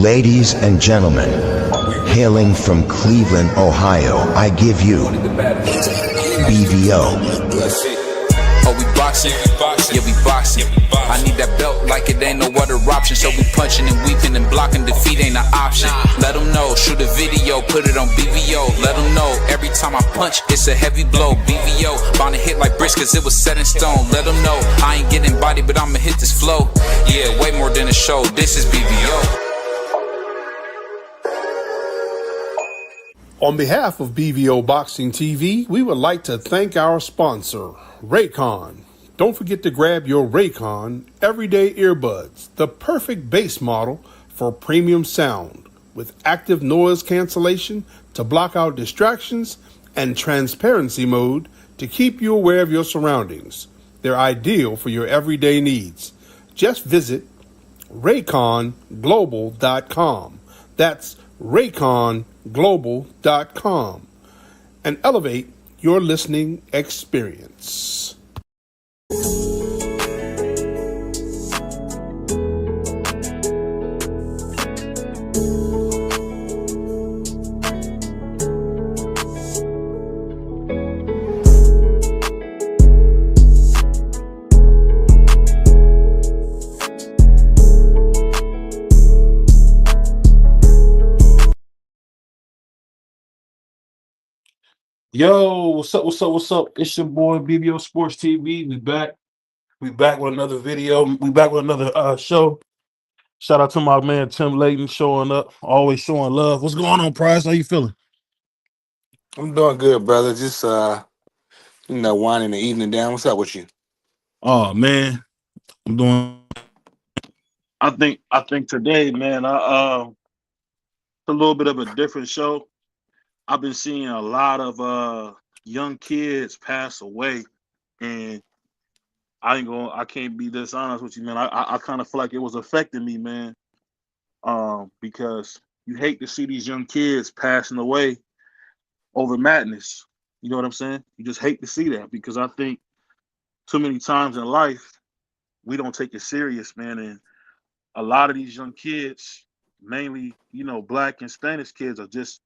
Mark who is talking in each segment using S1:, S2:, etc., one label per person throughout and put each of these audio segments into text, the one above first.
S1: Ladies and gentlemen, hailing from Cleveland, Ohio, I give you BVO.
S2: Oh, we boxing? Yeah, we boxing. I need that belt like it ain't no other option. So we punching and weaving and blocking. Defeat ain't an option. Let them know. Shoot a video, put it on BVO. Let them know. Every time I punch, it's a heavy blow. BVO, bound to hit like bricks cause it was set in stone. Let them know. I ain't getting body, but I'ma hit this flow. Yeah, way more than a show. This is BVO.
S3: On behalf of BVO Boxing TV, we would like to thank our sponsor, Raycon. Don't forget to grab your Raycon Everyday Earbuds, the perfect bass model for premium sound, with active noise cancellation to block out distractions and transparency mode to keep you aware of your surroundings. They're ideal for your everyday needs. Just visit rayconglobal.com. That's rayconglobal.com and elevate your listening experience.
S4: Yo, what's up? What's up? What's up? It's your boy BBO Sports TV. We back. We back with another video. We back with another show. Shout out to my man Tim Layton showing up, always showing love. What's going on, Price? How you feeling?
S5: I'm doing good, brother. Just winding the evening down. What's up with you?
S4: Oh man, I'm doing. I think today, man, it's a little bit of a different show. I've been seeing a lot of young kids pass away, and I can't be dishonest with you, man. I kind of feel like it was affecting me, man. Because you hate to see these young kids passing away over madness. You know what I'm saying? You just hate to see that because I think too many times in life we don't take it serious, man. And a lot of these young kids, mainly, black and Spanish kids, are just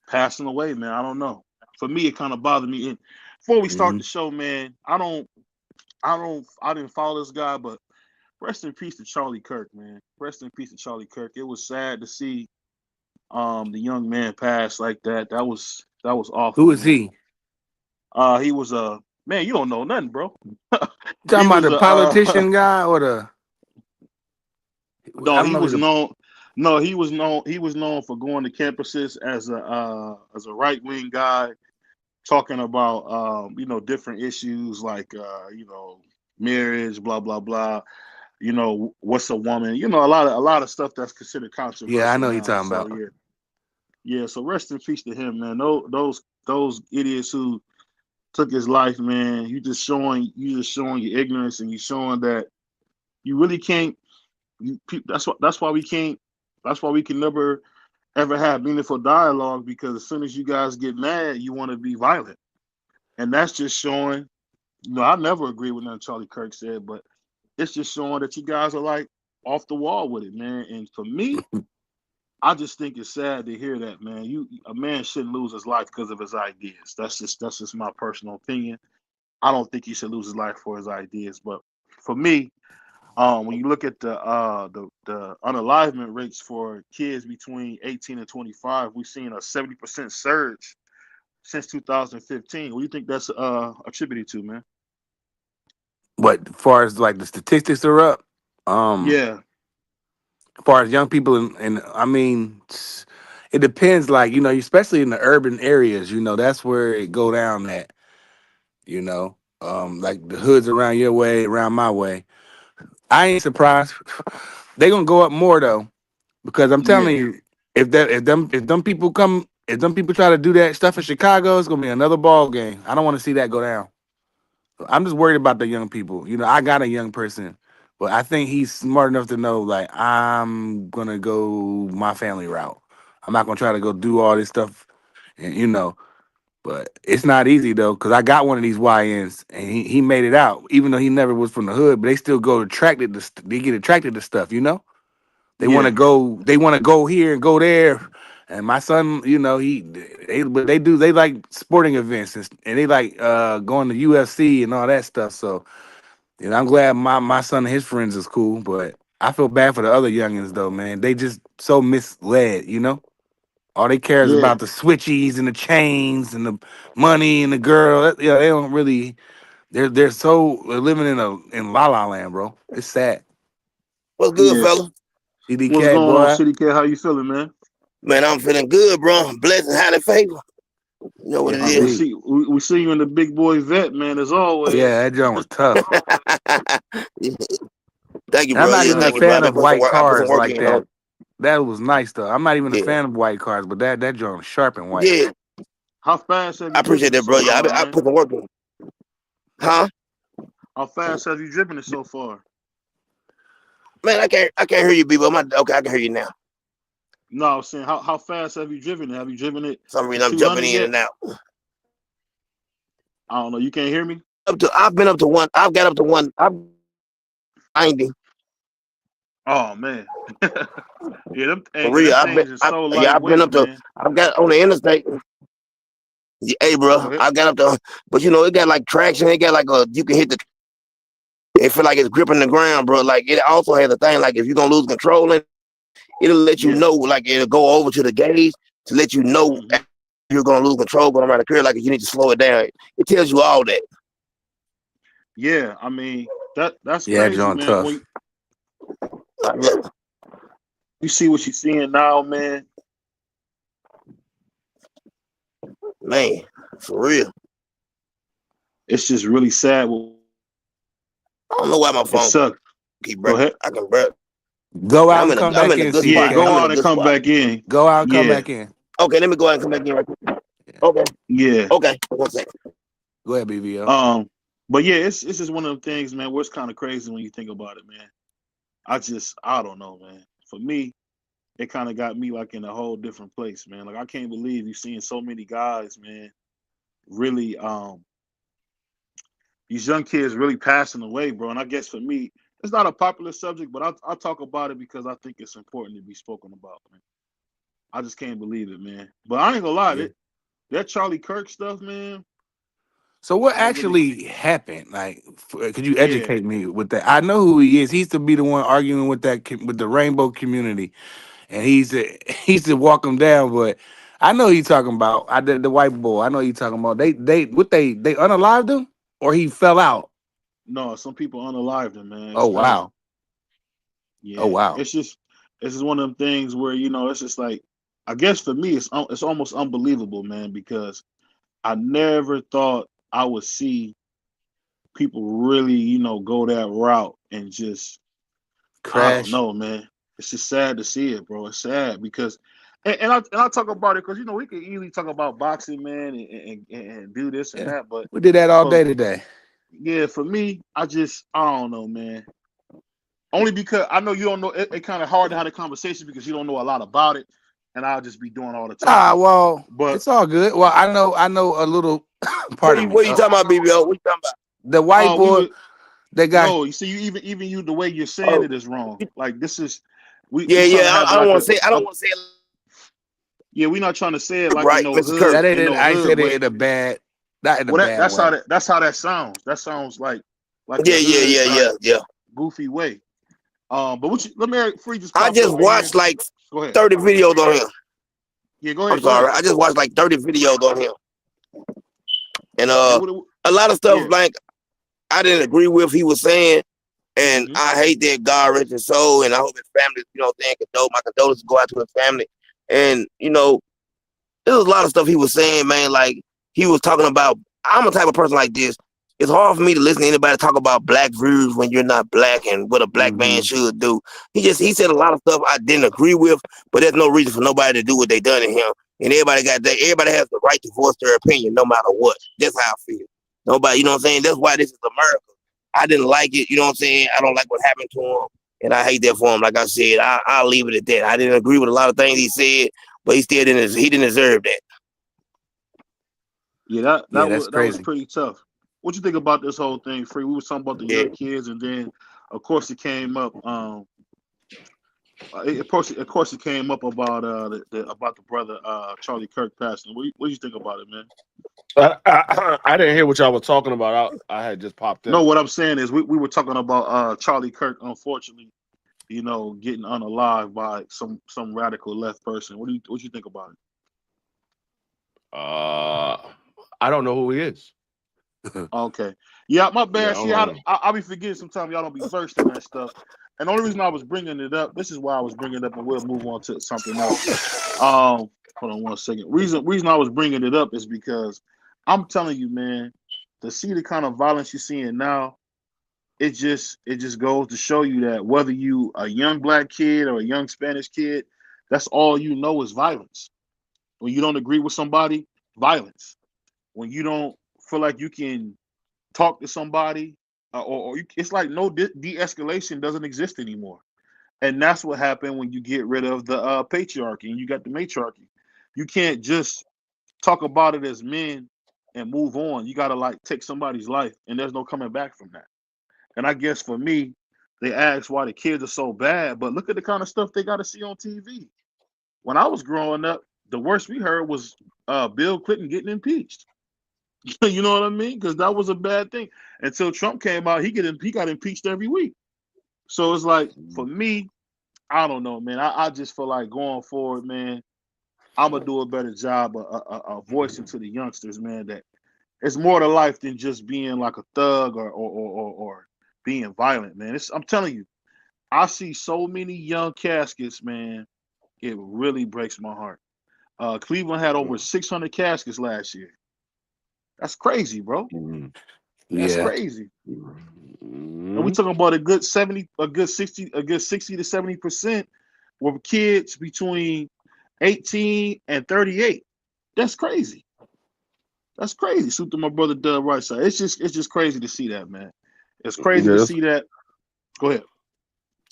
S4: passing away, man. I don't know. For me, it kind of bothered me. And before we start the show, man, I didn't follow this guy, but rest in peace to Charlie Kirk, man. Rest in peace to Charlie Kirk. It was sad to see the young man pass like that. That was awful.
S5: Who is he?
S4: He was a man. You don't know nothing, bro.
S5: Talking about the politician guy or the?
S4: No, he was known. No, he was known. He was known for going to campuses as a right-wing guy, talking about different issues like marriage, blah blah blah. What's a woman? A lot of stuff that's considered controversial.
S5: Yeah, I know you're talking about.
S4: Yeah. So rest in peace to him, man. Those idiots who took his life, man. You just showing your ignorance, and you showing that you really can't. That's why we can't. That's why we can never ever have meaningful dialogue, because as soon as you guys get mad, you want to be violent. And that's just showing, I never agree with nothing Charlie Kirk said, but it's just showing that you guys are like off the wall with it, man. And for me, I just think it's sad to hear that, man. A man shouldn't lose his life because of his ideas. That's just my personal opinion. I don't think he should lose his life for his ideas. But for me, when you look at the unalivement rates for kids between 18 and 25, we've seen a 70% surge since 2015. What do you think that's attributed to, man?
S5: What, as far as like the statistics are up?
S4: Yeah.
S5: As far as young people, and I mean, it depends. Like, especially in the urban areas, that's where it go down at. Like the hoods around your way, around my way. I ain't surprised. They gonna go up more though, because I'm telling you, if them people try to do that stuff in Chicago, it's gonna be another ball game. I don't want to see that go down. I'm just worried about the young people. I got a young person, but I think he's smart enough to know, like, I'm gonna go my family route. I'm not gonna try to go do all this stuff, and. But it's not easy though, because I got one of these YNs, and he made it out, even though he never was from the hood. But they still they get attracted to stuff, They want to
S4: Yeah,
S5: go. They want to go here and go there. And my son, you know, but they like sporting events and they like going to UFC and all that stuff. So, you know, I'm glad my son and his friends is cool, but I feel bad for the other youngins though, man. They just so misled, you know. All they care is
S4: yeah,
S5: about the switchies and the chains and the money and the girl. Yeah, they don't really. They're living in La La Land, bro. It's sad.
S6: What's good,
S4: yeah.
S6: fella?
S4: What's
S5: CDK,
S4: going on,
S5: boy.
S4: City Cat? How you feeling, man?
S6: Man, I'm feeling good, bro. Blessed and highly favored. You know what it
S5: Yes,
S4: We
S6: is.
S5: indeed.
S4: see we see you in the big boy vet, man, as always.
S5: Yeah, that joint was tough.
S6: Thank you,
S5: And I'm
S6: bro.
S5: not
S6: Yeah,
S5: even a
S6: thank you, bro.
S5: fan
S6: I've been
S5: of
S6: putting some
S5: white
S6: work. I put some
S5: cars
S6: work
S5: like
S6: in,
S5: that.
S6: though.
S5: That was nice though. I'm not even a
S6: Yeah,
S5: fan of white cars, but that joint was sharp and white.
S6: yeah.
S4: How fast have
S6: I
S4: you
S6: appreciate
S4: driven it
S6: that, bro.
S4: so
S6: Yeah,
S4: far,
S6: I
S4: man?
S6: put some work in. Huh?
S4: How fast have you driven it so far?
S6: Man, I can't hear you, people. Okay, I can hear you now.
S4: No, I was saying how fast have you driven it? Have you driven it
S6: For some
S4: to
S6: reason I'm jumping
S4: 200
S6: in
S4: yet?
S6: and out.
S4: I don't know. You can't hear me?
S6: I've been up to one. I've got up to one. I'm 90
S4: Oh man. Yeah,
S6: for
S4: them
S6: real.
S4: things are so
S6: Yeah, I've been
S4: lightweight,
S6: up to.
S4: man.
S6: I've got on the interstate. Yeah, hey,
S4: Go
S6: bro,
S4: ahead.
S6: I got up to, but you know, it got like traction. It got like you can hit the. It feel like it's gripping the ground, bro. Like it also has a thing like if you're gonna lose control, it'll let you
S4: Yeah.
S6: know. Like it'll go over to the gauge to let you know
S4: Hmm.
S6: you're gonna lose control going around the curve. Like if you need to slow it down, it tells you all that.
S4: Yeah. I mean that's
S5: Yeah, that
S4: crazy,
S5: joint
S4: man. When
S5: tough.
S6: Like, look,
S4: you see what you're seeing now, man,
S6: man, for real.
S4: it's just really sad.
S6: I don't know why my
S4: It
S6: phone
S4: sucks.
S6: keep
S4: Go
S6: breaking.
S4: ahead.
S6: I can break.
S5: Go
S6: Man,
S5: out and come
S6: I'm
S5: back
S6: in a
S5: in,
S6: good
S4: Yeah,
S6: spot.
S5: CDK.
S4: go
S6: I'm in a
S4: out and
S6: good
S4: come
S6: spot.
S4: back in.
S5: Go out and come
S4: Yeah.
S5: back in.
S6: Okay, let me go ahead and come back in right quick. Okay,
S4: Yeah.
S6: okay. 1 second.
S5: Go ahead, BBL.
S4: But yeah, it's just one of them things, man, where it's kind of crazy when you think about it, man. I don't know, man. For me, it kind of got me like in a whole different place, man. Like I can't believe you're seeing so many guys, man, really these young kids really passing away, bro. And I guess for me, it's not a popular subject, but I'll talk about it because I think it's important to be spoken about, man. I just can't believe it, man. But I ain't gonna lie,
S5: Yeah.
S4: that Charlie Kirk stuff, man,
S5: So what
S4: I don't really.
S5: actually happened? Like, could you
S4: Yeah,
S5: educate me with that? I know who he is. He used to be the one arguing with with the rainbow community, and he used to walk them down. But I know he talking about. I did the white boy. I know he talking about. They unalived him or he fell out.
S4: no, some people unalived him, man. It's
S5: Oh
S4: crazy.
S5: wow. Oh
S4: Yeah,
S5: wow.
S4: it's just one of them things where it's just like I guess for me it's almost unbelievable, man, because I never thought I would see people really go that route and just I don't
S5: Crash.
S4: know, man. It's just sad to see it, bro. It's sad because and I talk about it because we can easily talk about boxing, man, and do this and
S5: Yeah,
S4: that, but
S5: we did that all
S4: for
S5: day today.
S4: yeah, for me, I don't know, man. Only because I know you don't know. It kind of hard to have a conversation because you don't know a lot about it, and I'll just be doing all the
S5: Ah,
S4: talking.
S5: well,
S4: But
S5: it's all good. Well, I know a little.
S6: What
S5: Pardon me.
S6: you talking about, BBO? What you talking
S5: The white
S4: we
S5: boy,
S4: would
S5: that guy.
S4: no. You see, even you, the way you're saying
S6: about?
S4: it is wrong. Like this is we
S6: Yeah,
S4: trying to
S6: yeah.
S4: have
S6: I don't
S4: like
S6: want to say. I
S4: a
S6: don't want to say it
S4: yeah. We're not trying to say it like
S6: right, Mr. Kirk.
S5: That ain't
S4: in
S5: it.
S4: no
S5: I ain't
S4: hood
S5: said it
S4: way.
S5: in a bad, not in a
S4: Well,
S5: bad way.
S4: that's how that sounds. That sounds like a
S6: Yeah, yeah,
S4: hood
S6: yeah,
S4: type
S6: yeah, yeah.
S4: goofy way. But let me free just
S6: I
S4: popped
S6: just
S4: up in here.
S6: watched like
S4: Go ahead.
S6: 30 videos on him.
S4: Yeah, go
S6: I'm
S4: ahead. Go
S6: sorry.
S4: ahead.
S6: I just watched like 30 videos on him. And
S4: And
S6: a lot of stuff
S4: yeah.
S6: like I didn't agree with he was saying. And
S4: Hmm.
S6: I hate that God rest his soul. And I hope his family, my condolences go out to his family. And, there was a lot of stuff he was saying, man. Like he was talking about, I'm a type of person like this. It's hard for me to listen to anybody talk about black views when you're not black and what a black man
S5: Hmm.
S6: should do. He said a lot of stuff I didn't agree with, but there's no reason for nobody to do what they done to him. And everybody has the right to voice their opinion no matter what. That's how I feel. Nobody, you know what I'm saying? That's why this is America. I didn't like it, you know what I'm saying? I don't like what happened to him. And I hate that for him. Like I said, I'll leave it at that. I didn't agree with a lot of things he said, but he didn't deserve that.
S4: Yeah, that
S5: Yeah,
S4: that
S5: that's
S4: was that was
S5: crazy.
S4: pretty tough. What you think about this whole thing, Free? We was talking about the
S6: Yeah.
S4: young kids, and then of course it came up. Of course, it came up about about the brother Charlie Kirk passing. What do you think about it, man?
S5: I didn't hear what y'all were talking about. I had just popped
S4: No,
S5: in.
S4: what I'm saying is we were talking about Charlie Kirk, unfortunately, getting unalived by some radical left person. What do you think about it?
S5: Uh, I don't know who he is.
S4: Okay. Yeah, my
S5: Yeah, I
S4: bad.
S5: don't
S4: See,
S5: know.
S4: I be forgetting sometimes y'all don't be versed in that stuff. And the only reason I was bringing it up, this is why I was bringing it up, and we'll move on to something else. Hold on one second. Reason I was bringing it up is because I'm telling you, man, to see the kind of violence you're seeing now, it just goes to show you that whether you a young black kid or a young Spanish kid, that's all you know is violence. When you don't agree with somebody, violence. When you don't feel like you can talk to somebody, it's like no de-escalation doesn't exist anymore. And that's what happened when you get rid of the patriarchy and you got the matriarchy. You can't just talk about it as men and move on. You got to like take somebody's life, and there's no coming back from that. And I guess for me, they ask why the kids are so bad, but look at the kind of stuff they got to see on TV. When I was growing up, the worst we heard was Bill Clinton getting impeached. You know what I mean? Because that was a bad thing. Until Trump came out, he got impeached every week. So it's like for me, I don't know, man. I just feel like going forward, man. I'm gonna do a better job of voicing to the youngsters, man, that it's more to life than just being like a thug or being violent, man. I'm telling you, I see so many young caskets, man. It really breaks my heart. Cleveland had over 600 caskets last year. That's crazy, bro.
S5: Mhm.
S4: That's
S6: Yeah.
S4: crazy. And we
S5: Mhm.
S4: talking about a good 70, a good 60 to 70% were kids between 18 and 38. That's crazy. That's crazy. Shoot to my brother Doug right side. It's just crazy to see that, man. It's crazy to
S5: Yes.
S4: see that. Go ahead.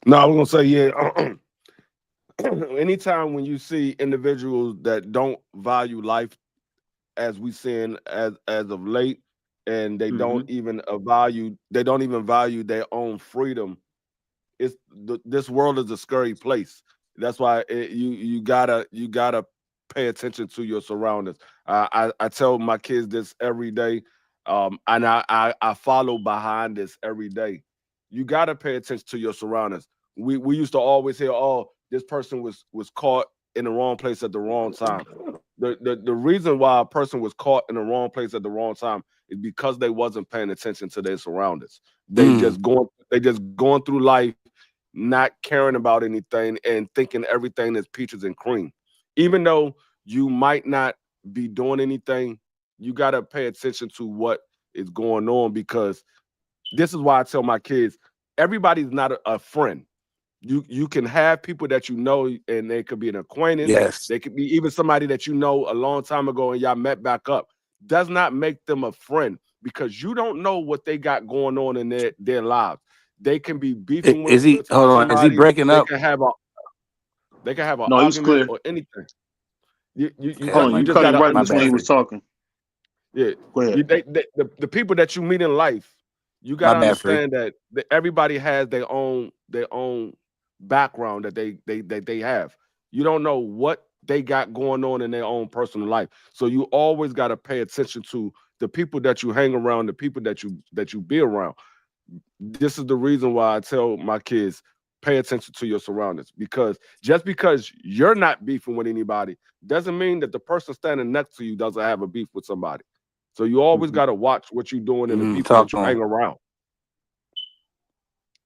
S5: No, I was gonna say yeah. Anytime when you see individuals that don't value life as we seeing as of late, and
S4: Mm-hmm.
S5: they don't even value their own freedom. This world is a scary place. That's why you gotta pay attention to your surroundings. I tell my kids this every day, and I follow behind this every day. You gotta pay attention to your surroundings. We used to always hear, "Oh, this person was caught in the wrong place at the wrong time." The reason why a person was caught in the wrong place at the wrong time is because they wasn't paying attention to their surroundings.
S6: Mm.
S5: They just going through life not caring about anything and thinking everything is peaches and cream. Even though you might not be doing anything, you got to pay attention to what is going on, because this is why I tell my kids everybody's not a friend. You can have people that you know, and they could be an acquaintance.
S6: Yes.
S5: They could be even somebody that you know a long time ago and y'all met back up. Does not make them a friend, because you don't know what they got going on in their lives. They can be beefing with
S6: Is he? Hold on. Is he
S5: somebody.
S6: breaking
S5: They
S6: up?
S5: can have an
S4: No, he was
S5: argument
S4: clear.
S5: or anything.
S6: Okay,
S4: Hold
S6: that
S4: on,
S5: You
S4: you
S6: might
S5: just
S6: be
S4: cut
S5: got
S4: him
S5: to
S4: right in
S6: my
S4: between
S6: bad.
S4: he
S5: understand
S4: was
S5: it.
S4: talking.
S5: Yeah,
S4: Go ahead.
S5: the people that you meet in life, you got
S6: My
S5: to
S6: bad, Free.
S5: understand that everybody has their own background that they have. You don't know what they got going on in their own personal life, so you always got to pay attention to the people that you hang around, the people that you be around. This is the reason why I tell my kids pay attention to your surroundings, because just because you're not beefing with anybody doesn't mean that the person standing next to you doesn't have a beef with somebody. So you always
S4: Hmm.
S5: got to watch what you're doing and the people
S6: Talk
S5: that
S6: to
S5: you hang
S6: him.
S5: around.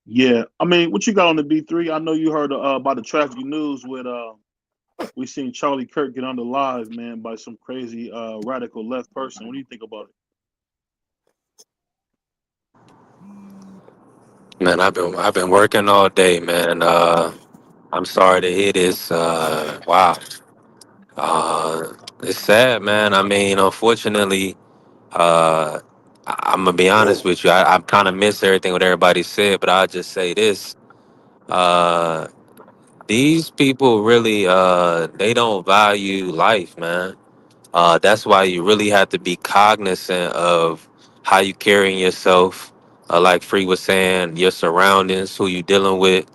S4: Yeah, I mean, what you got on the B3? I know you heard about the tragic news with we seen Charlie Kirk get under live, man, by some crazy radical left person. What do you think about
S7: Man, I've been working all day, man. I'm sorry to hear this. Wow. It's sad, man. I mean, unfortunately, I'm gonna be honest with you. I kind of miss everything what everybody said, but I'll just say this. Uh, these people really, they don't value life, man. That's why you really have to be cognizant of how you carrying yourself. Like Free was saying, your surroundings, who you dealing with,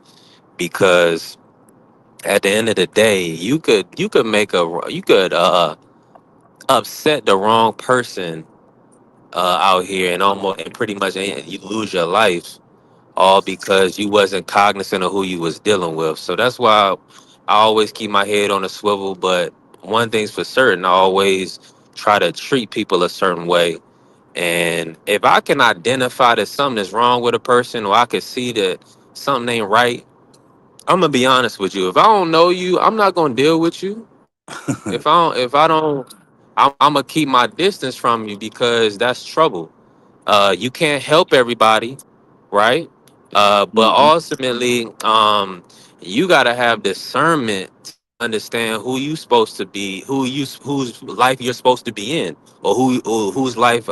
S7: because at the end of the day, you could upset the wrong person out here, and almost and pretty much you lose your life, all because you wasn't cognizant of who you was dealing with. So that's why I always keep my head on a swivel. But one thing's for certain, I always try to treat people a certain way. And if I can identify that something is wrong with a person, or I can see that something ain't right, I'm gonna be honest with you. If I don't know you, I'm not gonna deal with you. If I don't, I'm gonna keep my distance from you, because that's trouble. You can't help everybody, right? But
S4: Mm-hmm.
S7: ultimately, you gotta have discernment to understand who you supposed to be, whose life you're supposed to be in, or whose life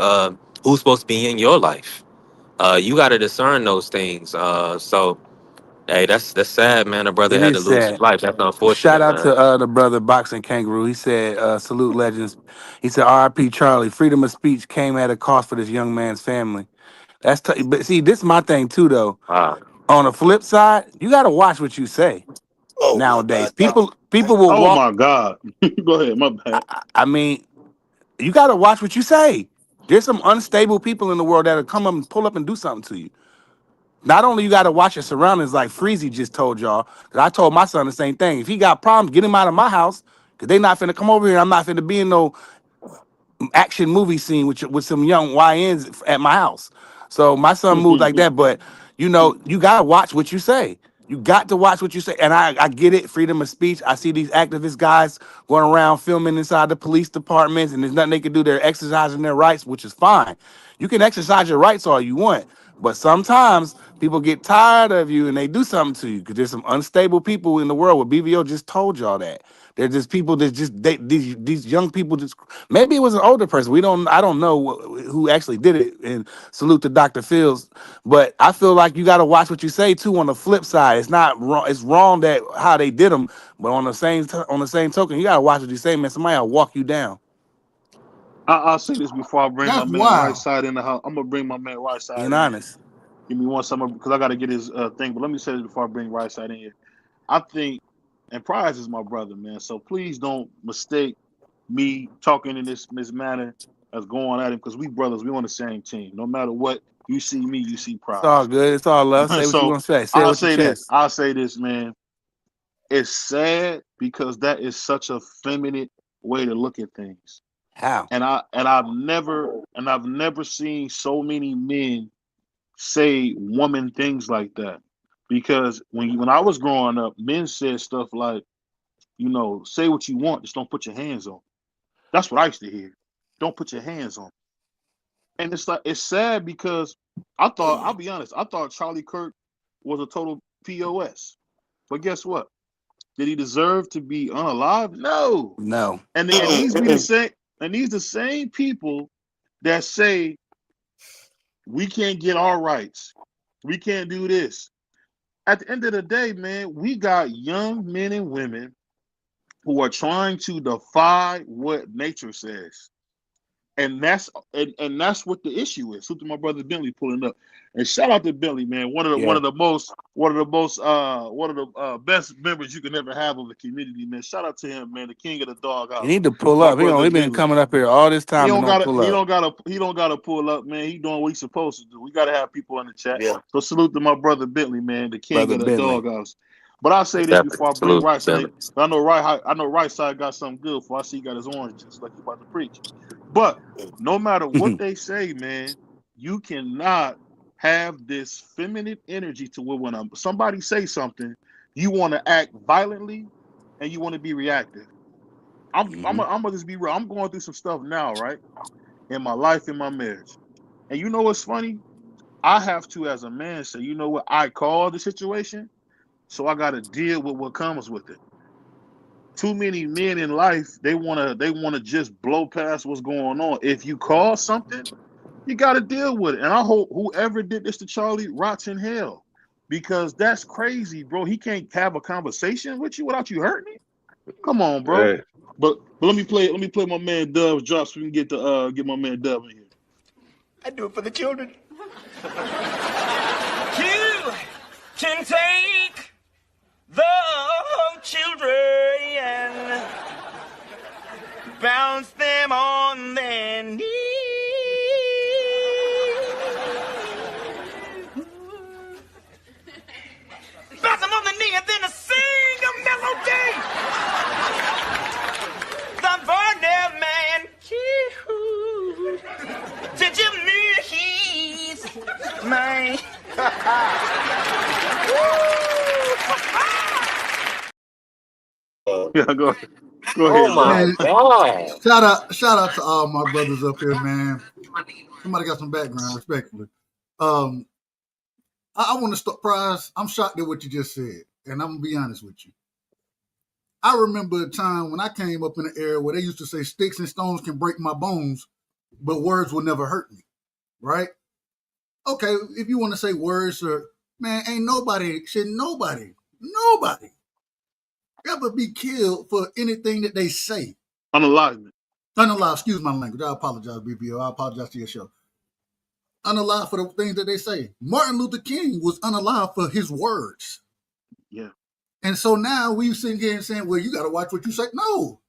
S7: who's supposed to be in your life. You gotta discern those things. So hey, that's sad, man. A brother
S5: It
S7: had to
S5: is
S7: lose his
S5: sad.
S7: life. That's
S5: Shout
S7: unfortunate,
S5: out
S7: man.
S5: to the brother Boxing Kangaroo. He said, salute legends. He said, R.I.P. Charlie. Freedom of speech came at a cost for this young man's family. But see, this is my thing too, though.
S7: Wow.
S5: On the flip side, you got to watch what you say
S6: Oh my
S5: nowadays.
S6: God, thank you.
S5: People will
S4: Oh
S5: walk.
S4: my God. Go ahead, my bad.
S5: I mean, you got to watch what you say. There's some unstable people in the world that'll come up and pull up and do something to you. Not only you got to watch your surroundings, like Freezy just told y'all. 'Cause I told my son the same thing. If he got problems, get him out of my house. Cause they not finna come over here. I'm not finna be in no action movie scene with some young YNs at my house. So my son moved like that. But you gotta watch what you say. You got to watch what you say. And I get it, freedom of speech. I see these activist guys going around filming inside the police departments, and there's nothing they can do. They're exercising their rights, which is fine. You can exercise your rights all you want. But sometimes people get tired of you and they do something to you, because there's some unstable people in the world. What BVO just told y'all that. They're just people that these young people just, maybe it was an older person. I don't know who actually did it. And salute to Dr. Fields, but I feel like you got to watch what you say too. On the flip side, it's not wrong. It's wrong that how they did them, but on the same token, you got to watch what you say, man. Somebody will walk you down.
S4: I'll say this before I bring my
S8: That's
S4: man right
S8: wild.
S4: side in the house. I'm gonna bring my man right side
S5: Being
S4: in here.
S5: honest.
S4: Give me one second because I gotta get his thing. But let me say this before I bring right side in here. I think, and Prize is my brother, man. So please don't mistake me talking in this manner as going at him, because we brothers. We on the same team. No matter what, you see me, you see
S5: It's all
S4: Prize.
S5: good. It's all love. Say what you
S4: So
S5: want to say. Say it
S4: I'll
S5: with your
S4: say this.
S5: chest.
S4: I'll say this, man. It's sad because that is such a feminine way to look at things.
S5: How?
S4: And I've never seen so many men say woman things like that. Because when I was growing up, men said stuff like, say what you want, just don't put your hands on. That's what I used to hear. Don't put your hands on. And it's like, it's sad because I'll be honest, I thought Charlie Kirk was a total POS. But guess what? Did he deserve to be unalive? No.
S5: No.
S4: And these be the same, and these the same people that say we can't get our rights. We can't do this. At the end of the day, man, we got young men and women who are trying to defy what nature says. And that's what the issue is. Look at my brother Bentley pulling up, and shout out to Bentley, man. One of the one
S5: Yeah.
S4: of the most one of the most one of the best members you can ever have of the community, man. Shout out to him, man, the king of the
S5: You
S4: doghouse,
S5: need to pull
S4: my
S5: up.
S4: brother
S5: He been
S4: Bentley.
S5: coming up here all this
S4: He
S5: time and
S4: don't
S5: don't
S4: gotta
S5: pull
S4: he
S5: up.
S4: don't gotta he don't gotta pull up, man. He doing what he's supposed to do. We gotta have people in the chat.
S6: Yeah.
S4: So salute to my brother Bentley, man, the king
S5: Brother
S4: of the
S5: Bentley.
S4: doghouse. But I'll say this
S7: Definitely
S4: before I bring
S7: salute
S4: Rice in
S7: them.
S4: it. I know right side got something good for. I see he got his orange juice like he about to preach. But no matter what they say, man, you cannot have this feminine energy to where when somebody say something, you want to act violently and you want to be reactive.
S5: Hmm.
S4: I'm gonna just be real. I'm going through some stuff now, right? In my life, in my marriage. And you know what's funny? I have to, as a man, say, you know what? I called the situation, so I got to deal with what comes with it. Too many men in life, they wanna just blow past what's going on. If you call something, you got to deal with it. And I hope whoever did this to Charlie rots in hell, because that's crazy, bro. He can't have a conversation with you without you hurting him. Come on, bro.
S9: Hey,
S4: But let me play my man Dub's drop so we can get my man Dub in here.
S8: I do it for the children. You can take the children, bounce them on their knees. Bounce them on the knee and then sing a melody. The Varnell man, did you mean he's mine?
S4: Yeah, go ahead.
S7: Oh my
S9: Man,
S7: God.
S9: shout out to all my brothers up here, man. Somebody got some background, respectfully. I want to start, Prize. I'm shocked at what you just said, and I'm gonna be honest with you. I remember a time when I came up in an era where they used to say sticks and stones can break my bones, but words will never hurt me. Right? Okay, if you want to say words, man, ain't nobody ever be killed for anything that they say.
S4: Unalignment.
S9: Unalive, excuse my language. I apologize, BBO. I apologize to your show. Unalive for the things that they say. Martin Luther King was unalive for his words.
S4: Yeah.
S9: And so now we sitting here and saying, well, you got to watch what you say. No.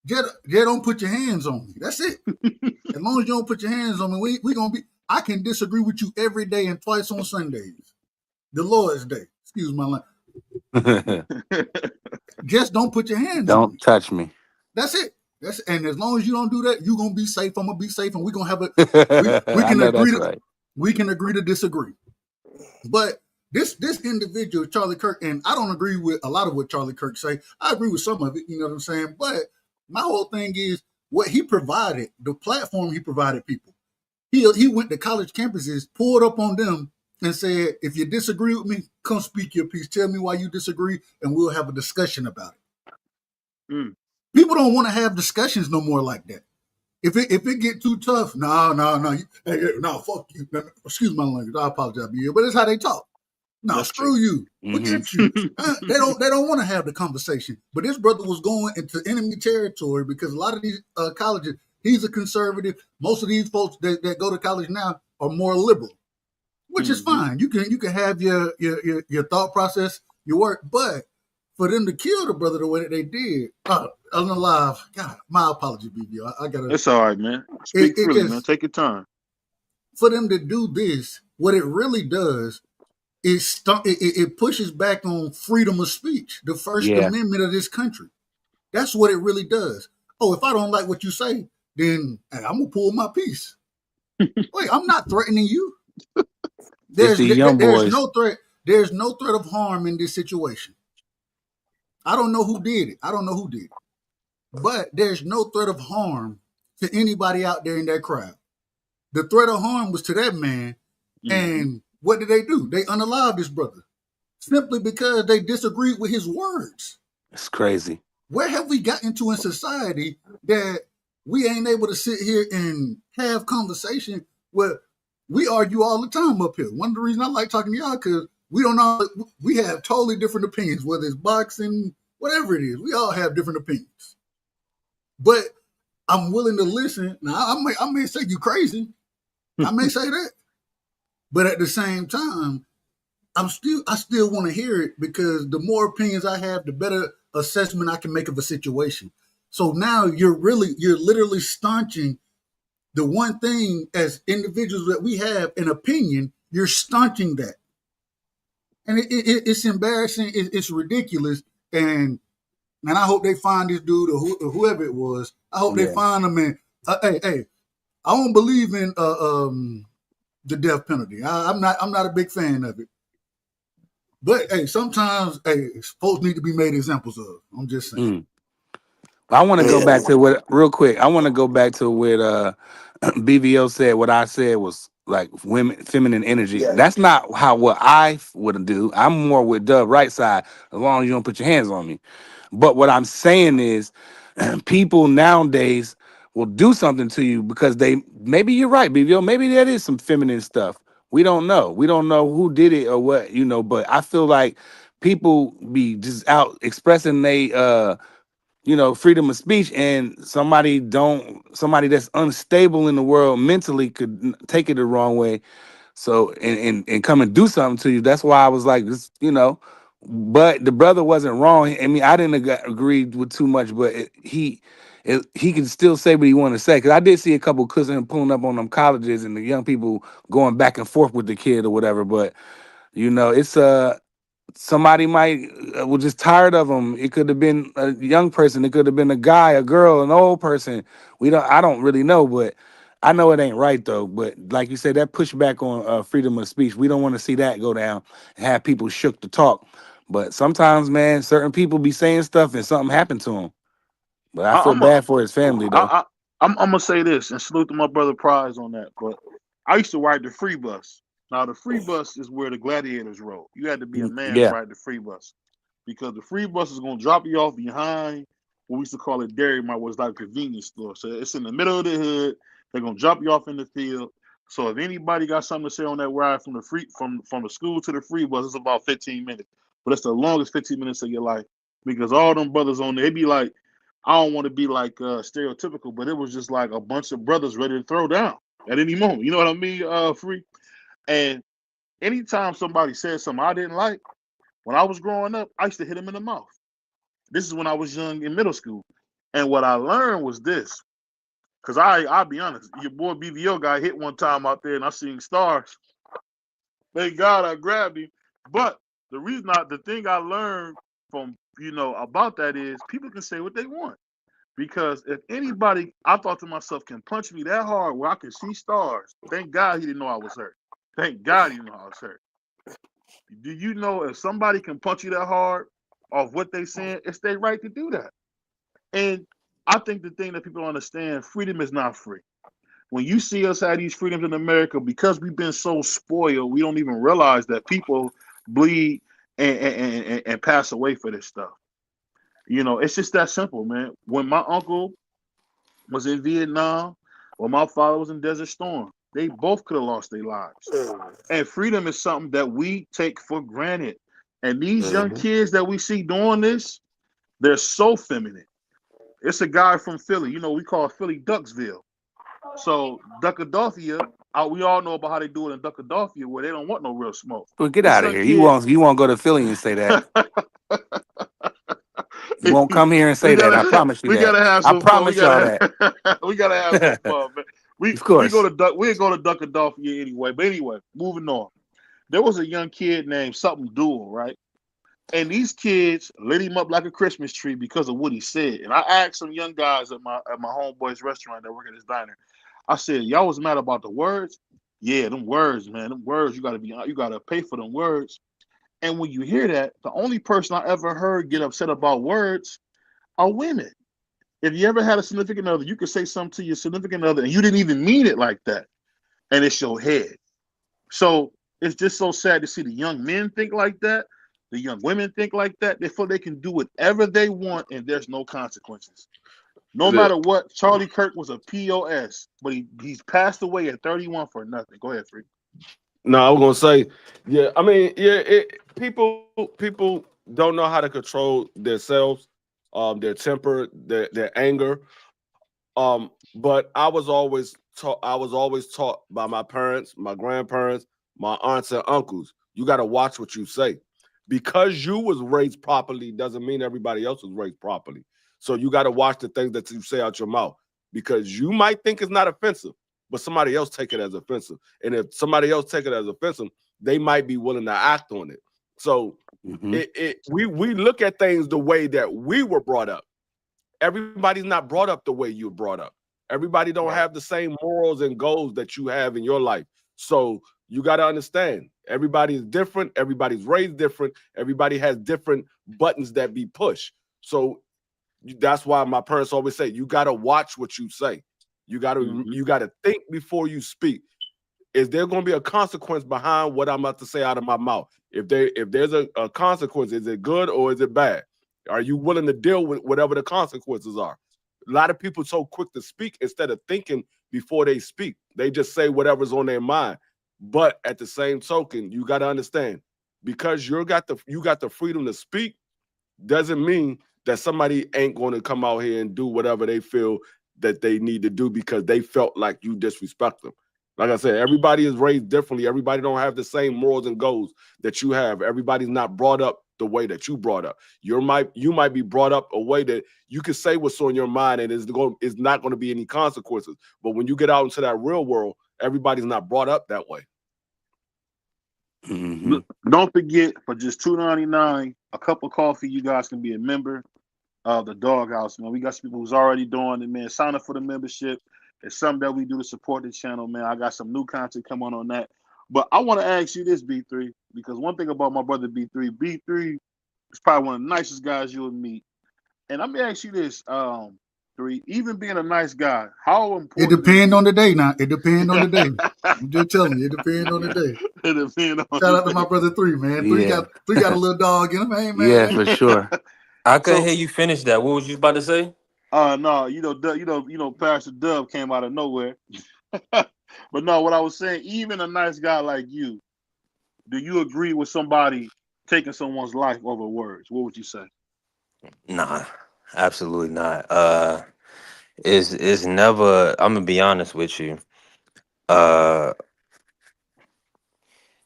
S9: Just don't put your hands on me. That's it. As long as you don't put your hands on me, we going to be, I can disagree with you every day and twice on Sundays. The Lord's Day. Excuse my language. Just don't put your hands on me.
S5: Don't touch me.
S9: That's it. And as long as you don't do that, you're gonna be safe. I'm gonna be safe, and we're gonna have a we
S5: I
S9: can
S5: know
S9: agree
S5: that's
S9: to
S5: right.
S9: we can agree to disagree. But this individual, Charlie Kirk, and I don't agree with a lot of what Charlie Kirk say. I agree with some of it, you know what I'm saying? But my whole thing is what he provided, the platform he provided people. He went to college campuses, pulled up on them, and said, if you disagree with me, come speak your piece. Tell me why you disagree, and we'll have a discussion about it.
S4: Mm.
S9: People don't want to have discussions no more like that. If it get too tough, no, fuck you. No, excuse my language. I apologize, but it's how they talk. No,
S4: That's
S9: screw
S4: true.
S9: you. Forget you. They don't want to have the conversation. But this brother was going into enemy territory because a lot of these colleges, he's a conservative. Most of these folks that go to college now are more liberal, which is fine. You can have your thought process, your work, but for them to kill the brother the way that they did, unalive. God, my apology, BB. I gotta.
S4: It's all right, man. Speak freely, man. Take your time.
S9: For them to do this, what it really does is it pushes back on freedom of speech, the First Amendment of this country. That's what it really does. Oh, if I don't like what you say, then I'm gonna pull my piece. Wait, I'm not threatening you. There's no threat. There's no threat of harm in this situation. I don't know who did it. But there's no threat of harm to anybody out there in that crowd. The threat of harm was to that man. And what did they do? They unalived this brother simply because they disagreed with his words.
S5: It's crazy.
S9: Where have we gotten to in society that we ain't able to sit here and have conversation where we argue all the time up here? One of the reasons I like talking to y'all because we have totally different opinions, whether it's boxing, whatever it is. We all have different opinions. But I'm willing to listen. Now, I may say you crazy. I may say that. But at the same time, I still want to hear it because the more opinions I have, the better assessment I can make of a situation. So now you're literally staunching the one thing as individuals that we have an opinion, you're staunching that. And it's embarrassing. It's ridiculous. And I hope they find this dude or whoever it was. I hope they find him. And hey, I don't believe in the death penalty. I'm not a big fan of it. But hey, sometimes folks need to be made examples of. I'm just saying.
S5: I want to go back to what real quick. I want to go back to what BVO said. What I said was like women, feminine energy.
S6: Yeah.
S5: That's not what I would do. I'm more with the right side. As long as you don't put your hands on me. But what I'm saying is, people nowadays will do something to you because maybe you're right, BVO. Maybe that is some feminine stuff. We don't know. We don't know who did it or what, but I feel like people be just out expressing they freedom of speech, and somebody that's unstable in the world mentally could take it the wrong way. So and come and do something to you. That's why I was like, But the brother wasn't wrong. I mean, I didn't agree with too much, but he can still say what he want to say. Because I did see a couple clips of him pulling up on them colleges and the young people going back and forth with the kid or whatever. But you know, it's somebody might was just tired of him. It could have been a young person. It could have been a guy, a girl, an old person. I don't really know, but I know it ain't right though. But like you said, that pushback on freedom of speech, we don't want to see that go down and have people shook to talk. But sometimes, man, certain people be saying stuff and something happened to them. But I feel
S4: I'm a,
S5: bad for his family though.
S4: I'm gonna say this and salute to my brother Prize on that. But I used to ride the free bus. Now the free bus is where the gladiators rode. You had to be a man to
S5: Yeah.
S4: ride the free bus because the free bus is gonna drop you off behind what we used to call a dairy mart, was like a convenience store. So it's in the middle of the hood. They're gonna drop you off in the field. So if anybody got something to say on that ride from the school to the free bus, it's about 15 minutes. But it's the longest 15 minutes of your life because all them brothers on there, they be like, I don't want to be like stereotypical, but it was just like a bunch of brothers ready to throw down at any moment. You know what I mean? Free. And anytime somebody said something I didn't like, when I was growing up, I used to hit them in the mouth. This is when I was young in middle school. And what I learned was this, because I'll be honest, your boy BVO got hit one time out there and I seen stars. Thank God I grabbed him. But the thing I learned from, about that is people can say what they want. Because if anybody, I thought to myself, can punch me that hard where I can see stars, thank God he didn't know I was hurt. Thank God he didn't know I was hurt. Do you know if somebody can punch you that hard off what they saying, it's their right to do that. And I think the thing that people don't understand, freedom is not free. When you see us have these freedoms in America, because we've been so spoiled, we don't even realize that people bleed and pass away for this stuff. It's just that simple, man. When my uncle was in Vietnam or my father was in Desert Storm, they both could have lost their lives. And freedom is something that we take for granted. And these young kids that we see doing this, they're so feminine. It's a guy from Philly, we call Philly Ducksville. So Duckadophia, we all know about how they do it in Duckadophia, where they don't want no real smoke.
S5: Well, get
S4: This
S5: out of
S4: young
S5: here.
S4: kid,
S5: You won't go to Philly and say that. You won't come here and say
S4: we
S5: that. I
S4: gotta
S5: promise you
S4: we
S5: that.
S4: gotta have
S5: I
S4: some fun.
S5: promise y'all that.
S4: We gotta have some fun, man. We
S5: Of
S4: we go
S5: course.
S4: to Duckadophia anyway. But anyway, moving on. There was a young kid named something Duel, right? And these kids lit him up like a Christmas tree because of what he said. And I asked some young guys at my homeboy's restaurant that work at his diner. I said, y'all was mad about the words? Yeah, them words, man. Them words, you gotta pay for them words. And when you hear that, the only person I ever heard get upset about words are women. If you ever had a significant other, you could say something to your significant other and you didn't even mean it like that. And it's your head. So it's just so sad to see the young men think like that. The young women think like that. They feel they can do whatever they want and there's no consequences. No matter what, Charlie Kirk was a POS, but he's passed away at 31 for nothing. Go ahead, Free.
S10: No, I was gonna say, yeah. I mean, yeah. People don't know how to control themselves, their temper, their anger. But I was always taught. I was always taught by my parents, my grandparents, my aunts and uncles. You got to watch what you say, because you was raised properly doesn't mean everybody else was raised properly. So you got to watch the things that you say out your mouth, because you might think it's not offensive, but somebody else take it as offensive. And if somebody else take it as offensive, they might be willing to act on it. So we look at things the way that we were brought up. Everybody's not brought up the way you were brought up. Everybody don't have the same morals and goals that you have in your life. So you got to understand, everybody is different. Everybody's raised different. Everybody has different buttons that be pushed. So that's why my parents always say, you got to watch what you say. You got to think before you speak. Is there going to be a consequence behind what I'm about to say out of my mouth? If there's a consequence, is it good or is it bad? Are you willing to deal with whatever the consequences are? A lot of people so quick to speak instead of thinking before they speak. They just say whatever's on their mind. But at the same token, you got to understand, because you got the freedom to speak, doesn't mean that somebody ain't going to come out here and do whatever they feel that they need to do because they felt like you disrespect them. Like I said, everybody is raised differently. Everybody don't have the same morals and goals that you have. Everybody's not brought up the way that you brought up. You might be brought up a way that you can say what's on your mind and is not going to be any consequences. But when you get out into that real world, everybody's not brought up that way.
S5: Mm-hmm.
S4: Don't forget, for just $2.99, a cup of coffee, you guys can be a member of the Doghouse, man. We got some people who's already doing it, man. Sign up for the membership. It's something that we do to support the channel, man. I got some new content coming on that. But I want to ask you this, B3, because one thing about my brother B3 is probably one of the nicest guys you'll meet. And let me ask you this, 3, even being a nice guy, how important
S9: It depends on the day now. It depends on the day. I'm just telling you, it depends on the day.
S4: It depends on
S9: Shout out to my brother 3, man. 3
S5: Yeah.
S9: got a little dog in him. Hey, man.
S5: Yeah, for sure.
S7: I couldn't
S4: So,
S7: hear you finish that. What was you about to say?
S4: no, Pastor Dub came out of nowhere. But no, what I was saying, even a nice guy like you, do you agree with somebody taking someone's life over words? What would you say?
S7: Nah, absolutely not. It's never. I'm gonna be honest with you.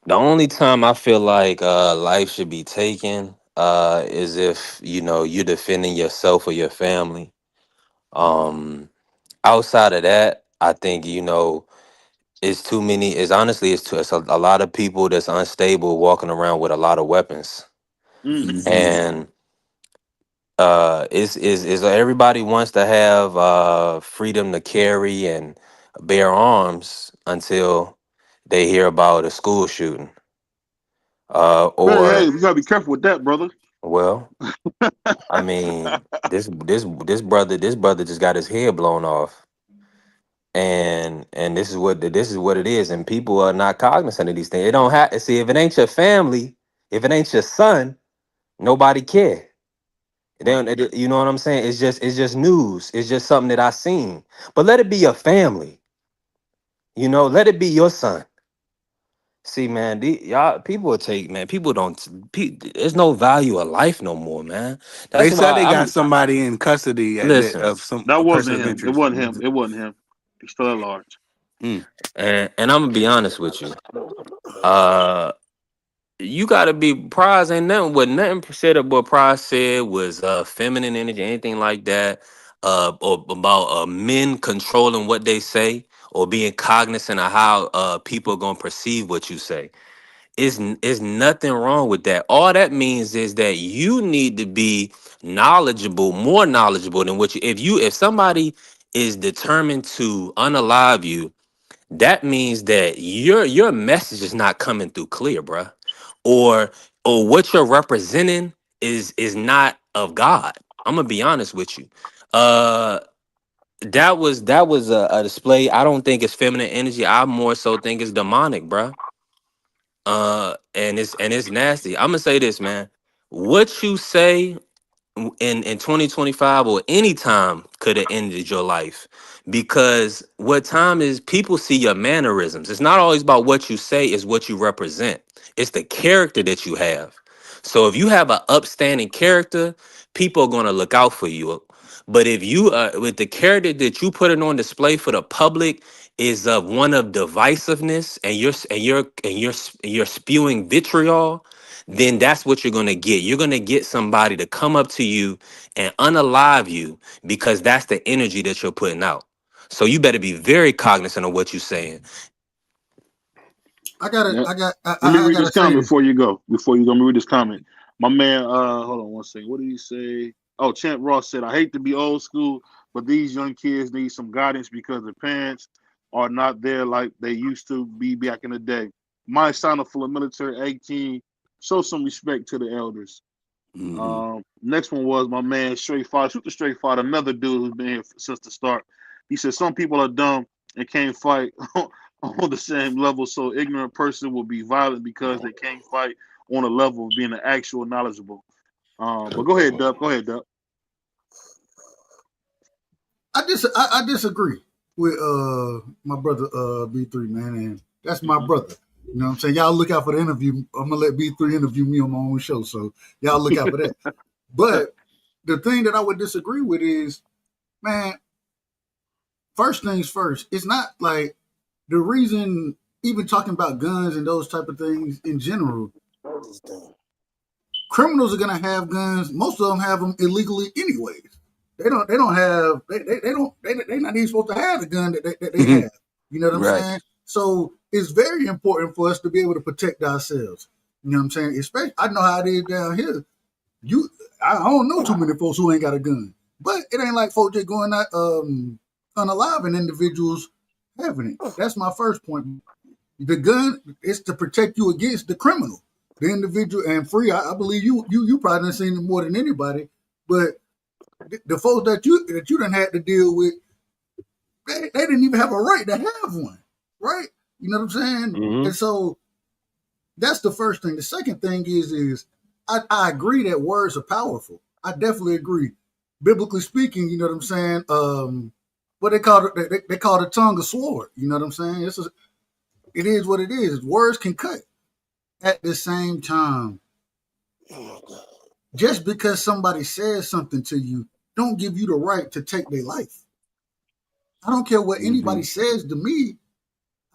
S7: The only time I feel like life should be taken is if you're defending yourself or your family. Outside of that, I think it's too many. It's a lot of people that's unstable walking around with a lot of weapons,
S5: Mm-hmm.
S7: and is everybody wants to have freedom to carry and bear arms until they hear about a school shooting,
S4: Hey,
S7: or
S4: we gotta be careful with that, brother.
S7: well, I mean, this brother just got his head blown off, and this is what it is, and people are not cognizant of these things. It don't have see if it ain't your family, if it ain't your son, nobody care.
S4: Right.
S7: You know what I'm saying? It's just news. It's just something that I seen. But let it be your family. Let it be your son. See, man, y'all people will take, man. People don't. There's no value of life no more, man.
S5: They
S7: That's
S5: said
S7: why
S5: they got
S7: I'm.
S5: somebody in custody
S7: Listen,
S5: of
S4: That
S5: a person
S4: wasn't
S5: of
S4: him. It
S5: interest.
S4: wasn't him. It wasn't him. He's still at large.
S5: Mm.
S7: and I'm gonna be honest with you. Uh, you gotta be prize ain't nothing. What nothing said of what prize said was feminine energy, anything like that. Or about men controlling what they say or being cognizant of how people are gonna perceive what you say. Is nothing wrong with that. All that means is that you need to be knowledgeable, more knowledgeable than what you. If somebody is determined to unalive you, that means that your message is not coming through clear, bruh. Or what you're representing is not of God. I'm gonna be honest with you. Uh that was a display. I don't think it's feminine energy. I more so think it's demonic, bruh. And it's nasty. I'm gonna say this, man. What you say in 2025 or any time could have ended your life, because what time is people see your mannerisms. It's not always about what you say, it's what you represent. It's the character that you have. So if you have an upstanding character, people are going to look out for you. But if you with the character that you put it on display for the public is of one of divisiveness, and you're spewing vitriol, then that's what you're gonna get. You're gonna get somebody to come up to you and unalive you, because that's the energy that you're putting out. So you better be very cognizant of what you're saying.
S9: I gotta,
S4: Yeah.
S9: I got,
S4: Let me
S9: I
S4: read
S9: gotta
S4: this
S9: say
S4: comment
S9: this.
S4: before you go. Let me read this comment. My man, hold on one second. What did he say? Oh, Champ Ross said, I hate to be old school, but these young kids need some guidance because their parents are not there like they used to be back in the day. My son full of military 18. Show some respect to the elders.
S5: Mm-hmm.
S4: Next one was my man Straight Fight. Shoot the Straight Fight, another dude who's been here since the start. He said some people are dumb and can't fight on the same level, so ignorant person will be violent because they can't fight on a level of being an actual knowledgeable. But go ahead, Dub. Go ahead, Dub.
S9: I disagree with my brother B3, man, and that's my brother. You know what I'm saying? Y'all look out for the interview. I'm gonna let B3 interview me on my own show, so y'all look out for that. But the thing that I would disagree with is, man, first things first, it's not like the reason, even talking about guns and those type of things in general, criminals are gonna have guns. Most of them have them illegally anyways. They're not even supposed to have the gun that they have. You know what I'm
S5: Right.
S9: saying? So it's very important for us to be able to protect ourselves. You know what I'm saying? Especially, I know how it is down here. I don't know too many folks who ain't got a gun, but it ain't like folks just going out unaliving individuals having it. That's my first point. The gun is to protect you against the criminal, the individual, and free. I believe you probably done seen it more than anybody, but the folks that you done had to deal with, they didn't even have a right to have one, right? You know what I'm saying?
S10: Mhm.
S9: And so that's the first thing. The second thing is I agree that words are powerful. I definitely agree. Biblically speaking, you know what I'm saying? What they call it, they call the tongue a sword. You know what I'm saying? It is what it is. Words can cut. At the same time, just because somebody says something to you, don't give you the right to take their life. I don't care what anybody says to me.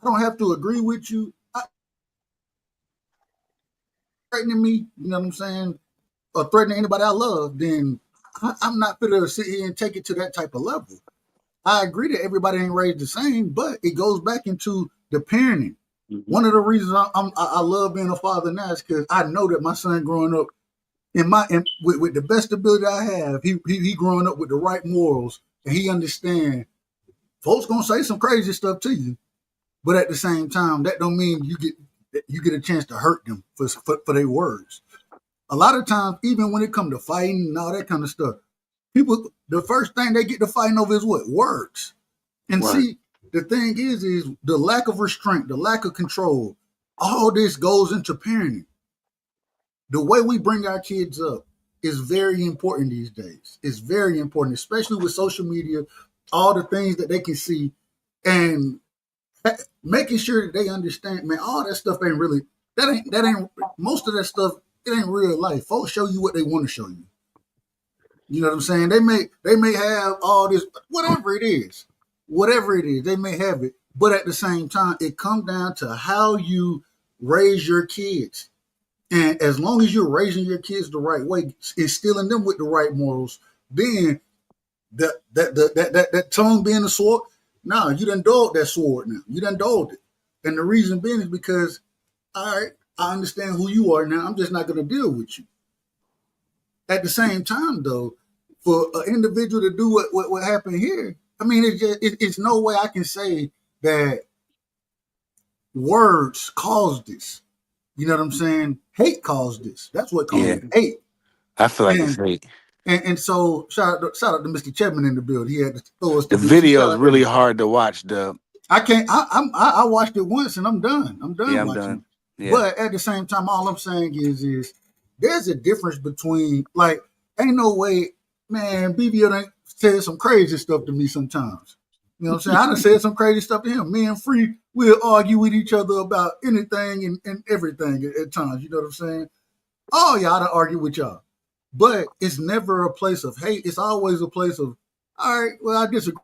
S9: I don't have to agree with you. Threatening me, you know what I'm saying, or threatening anybody I love, then I'm not going to sit here and take it to that type of level. I agree that everybody ain't raised the same, but it goes back into the parenting. One of the reasons I love being a father now is because I know that my son growing up with the best ability I have, he growing up with the right morals, and he understand folks gonna say some crazy stuff to you, but at the same time, that don't mean you get a chance to hurt them for their words. A lot of times, even when it comes to fighting and all that kind of stuff, people, the first thing they get to fighting over is what? Words. And see, the thing is the lack of restraint, the lack of control, all this goes into parenting. The way we bring our kids up is very important these days. It's very important, especially with social media, all the things that they can see, and making sure that they understand, man, all that stuff ain't really, that ain't most of that stuff, it ain't real life. Folks show you what they want to show you. You know what I'm saying? They may have all this, whatever it is, they may have it. But at the same time, it comes down to how you raise your kids. And as long as you're raising your kids the right way, instilling them with the right morals, then that tongue being a sword, no, you done dulled that sword now. You done dulled it. And the reason being is because, all right, I understand who you are now. I'm just not going to deal with you. At the same time, though, for an individual to do what happened here, I mean, it's no way I can say that words caused this. You know what I'm saying? Hate caused this. That's what caused it. Hate.
S5: I feel like it's hate.
S9: And so shout out to Mr. Chapman in the building. He had to throw us
S5: The
S9: the
S5: video is really hard to watch, Dub.
S9: I can't. I watched it once and I'm done. I'm done watching
S5: done.
S9: it. But at the same time, all I'm saying is there's a difference between, like, ain't no way, man, BBO done said some crazy stuff to me sometimes. You know what I'm saying? I done said some crazy stuff to him. Me and Free, we'll argue with each other about anything and everything at times. You know what I'm saying? Oh, y'all done argue with y'all. But it's never a place of hate. It's always a place of, all right, well, I disagree.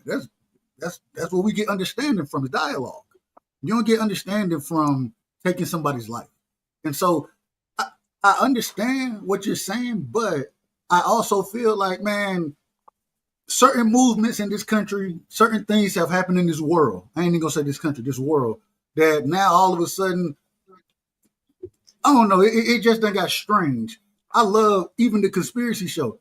S9: That's what we get understanding from, the dialogue. You don't get understanding from taking somebody's life. And so I understand what you're saying, but I also feel like, man, certain movements in this country, certain things have happened in this world. I ain't even gonna say this country, this world, that now all of a sudden, I don't know, it just done got strange. I love even the conspiracy show.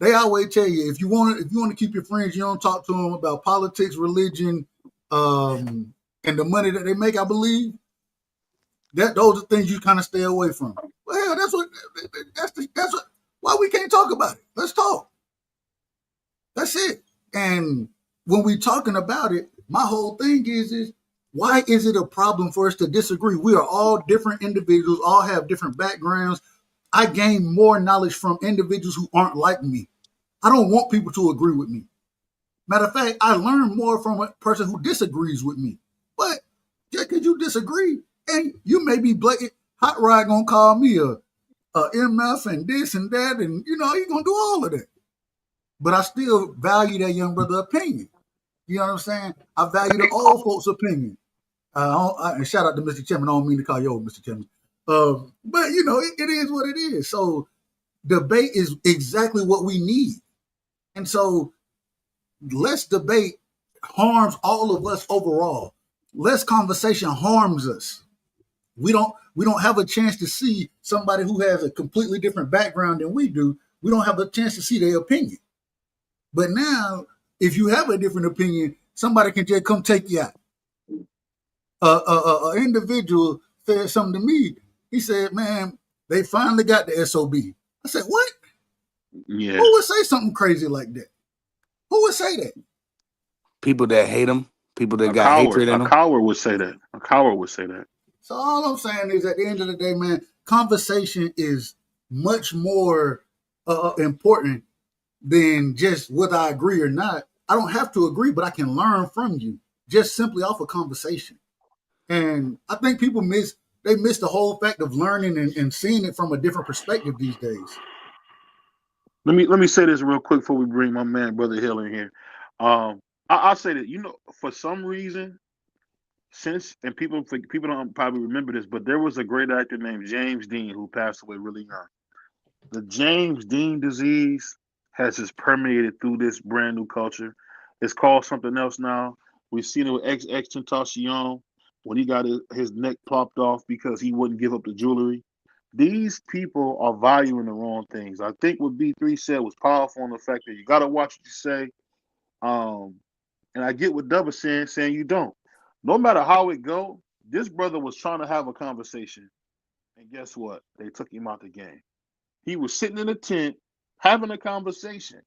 S9: They always tell you, if you want to keep your friends, you don't talk to them about politics, religion, and the money that they make. I believe that those are things you kind of stay away from. Well, hell, that's what. Why we can't talk about it? Let's talk. That's it. And when we talking about it, my whole thing is why is it a problem for us to disagree? We are all different individuals, all have different backgrounds. I gain more knowledge from individuals who aren't like me. I don't want people to agree with me. Matter of fact, I learn more from a person who disagrees with me. But just because you disagree, and you may be blatant, Hot Rod gonna call me a MF and this and that, and you know, he's gonna do all of that. But I still value that young brother's opinion. You know what I'm saying? I value the old folks' opinion. And shout out to Mr. Chairman. I don't mean to call you old, Mr. Chairman. But you know, it is what it is. So debate is exactly what we need. And so less debate harms all of us overall. Less conversation harms us. We don't have a chance to see somebody who has a completely different background than we do. We don't have a chance to see their opinion. But now, if you have a different opinion, somebody can just come take you out. An individual said something to me. He said, "Man, they finally got the SOB." I said, "What?
S4: Yeah.
S9: Who would say something crazy like that? Who would say that?"
S5: People that hate them, people that
S4: A
S5: got
S4: coward.
S5: hatred in
S4: A
S5: them.
S4: coward would say that. A coward would say that.
S9: So all I'm saying is, at the end of the day, man, conversation is much more important than just whether I agree or not. I don't have to agree, but I can learn from you just simply off of conversation. And I think people miss the whole fact of learning and seeing it from a different perspective these days.
S4: Let me say this real quick before we bring my man Brother Hill in here. I'll say that, for some reason, and people don't probably remember this, but there was a great actor named James Dean who passed away really young. The James Dean disease has just permeated through this brand new culture. It's called something else now. We've seen it with Tentacion when he got his neck popped off because he wouldn't give up the jewelry. These people are valuing the wrong things. I think what B3 said was powerful in the fact that you got to watch what you say. And I get what Dub is saying you don't. No matter how it go, this brother was trying to have a conversation. And guess what? They took him out the game. He was sitting in a tent having a conversation,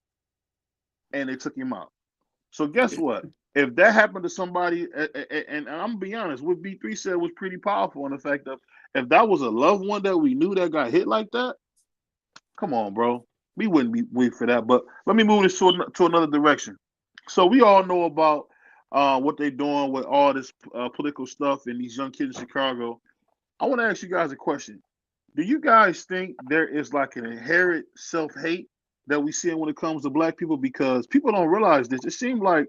S4: and they took him out. So guess what? If that happened to somebody, and I'm gonna be honest, what B3 said was pretty powerful in the fact of if that was a loved one that we knew that got hit like that, come on, bro, we wouldn't be waiting for that. But let me move this to another direction. So we all know about what they're doing with all this political stuff and these young kids in Chicago. I want to ask you guys a question. Do you guys think there is like an inherent self-hate that we see when it comes to black people? Because people don't realize this. It seems like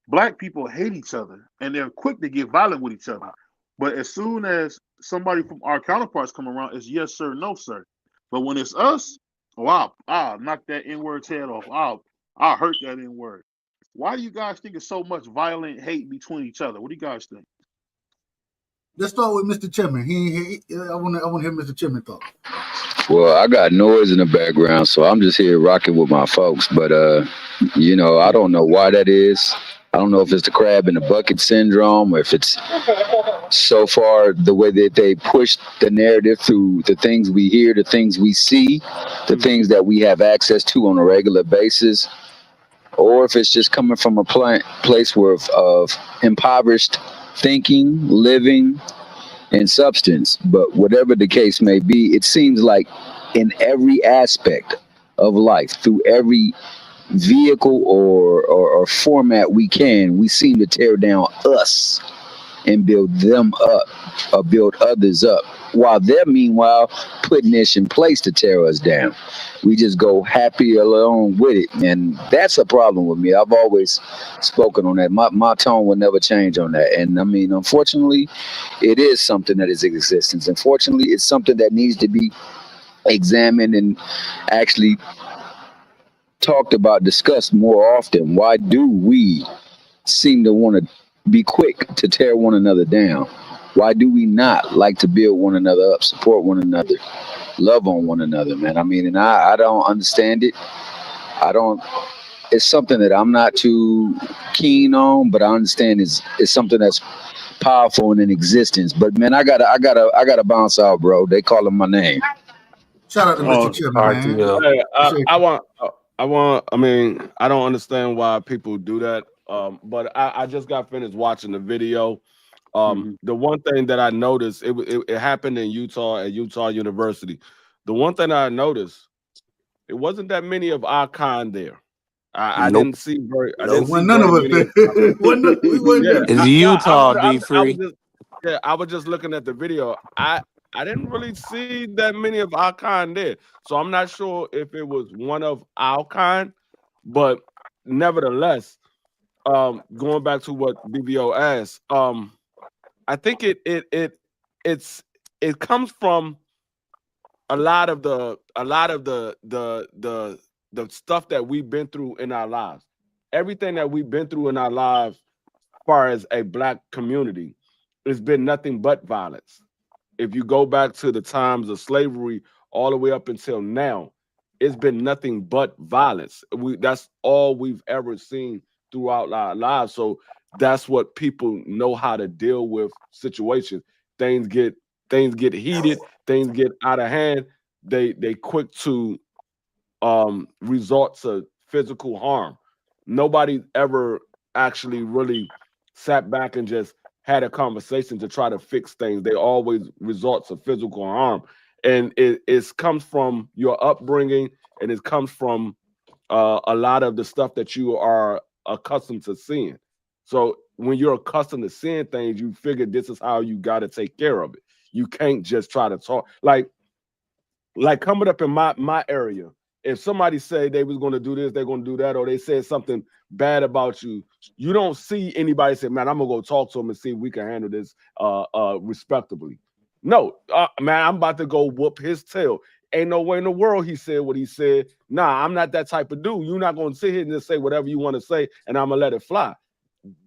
S4: black people hate each other and they're quick to get violent with each other. But as soon as somebody from our counterparts come around, it's yes, sir, no, sir. But when it's us, I'll knock that N-word's head off. I'll hurt that N-word. Why do you guys think it's so much violent hate between each other? What do you guys think?
S9: Let's start with Mr. Chipman. I want to hear Mr. Chipman talk.
S11: Well, I got noise in the background, so I'm just here rocking with my folks. But I don't know why that is. I don't know if it's the crab in the bucket syndrome, or if it's so far the way that they push the narrative through the things we hear, the things we see, the things that we have access to on a regular basis, or if it's just coming from a place of impoverished thinking, living, and substance. But whatever the case may be, it seems like in every aspect of life, through every vehicle or format we seem to tear down us and build them up or build others up, while they're meanwhile putting this in place to tear us down. We just go happy along with it, and that's a problem with me. I've always spoken on that. My tone will never change on that. And I mean, unfortunately, it is something that is in existence. Unfortunately, it's something that needs to be examined and actually talked about, discussed more often. Why do we seem to want to be quick to tear one another down? Why do we not like to build one another up, support one another, love on one another, man? I mean, and I don't understand it. It's something that I'm not too keen on, but I understand it's something that's powerful and in existence. But man, I gotta bounce out, bro. They calling my name.
S9: Shout out to Mr. Chipman, man.
S7: RTL.
S10: Hey, I mean, I don't understand why people do that. But I just got finished watching the video. The one thing that I noticed, it happened in Utah at Utah University. The one thing I noticed, it wasn't that many of our kind there. I
S5: Nope.
S10: didn't see very. I
S9: Nope.
S10: didn't see
S9: Wasn't none of
S10: very
S9: us
S10: many.
S9: there. We wasn't there.
S5: It's Utah, D3.
S10: I was just looking at the video. I didn't really see that many of our kind there. So I'm not sure if it was one of our kind, but nevertheless, going back to what BBO asked, I think it's it comes from a lot of the stuff that we've been through in our lives. Everything that we've been through in our lives, as far as a black community, it's been nothing but violence. If you go back to the times of slavery all the way up until now, it's been nothing but violence. That's all we've ever seen throughout our lives. So that's what people know how to deal with situations. Things get heated, things get out of hand. They quick to resort to physical harm. Nobody ever actually really sat back and just had a conversation to try to fix things. They always resort to physical harm. And it comes from your upbringing, and it comes from a lot of the stuff that you are accustomed to seeing. So when you're accustomed to seeing things, you figure this is how you got to take care of it. You can't just try to talk like coming up in my area. If somebody say they was going to do this, they're going to do that, or they said something bad about you, you don't see anybody say, man, I'm going to go talk to him and see if we can handle this respectably. No, man, I'm about to go whoop his tail. Ain't no way in the world he said what he said. Nah, I'm not that type of dude. You're not going to sit here and just say whatever you want to say, and I'm going to let it fly.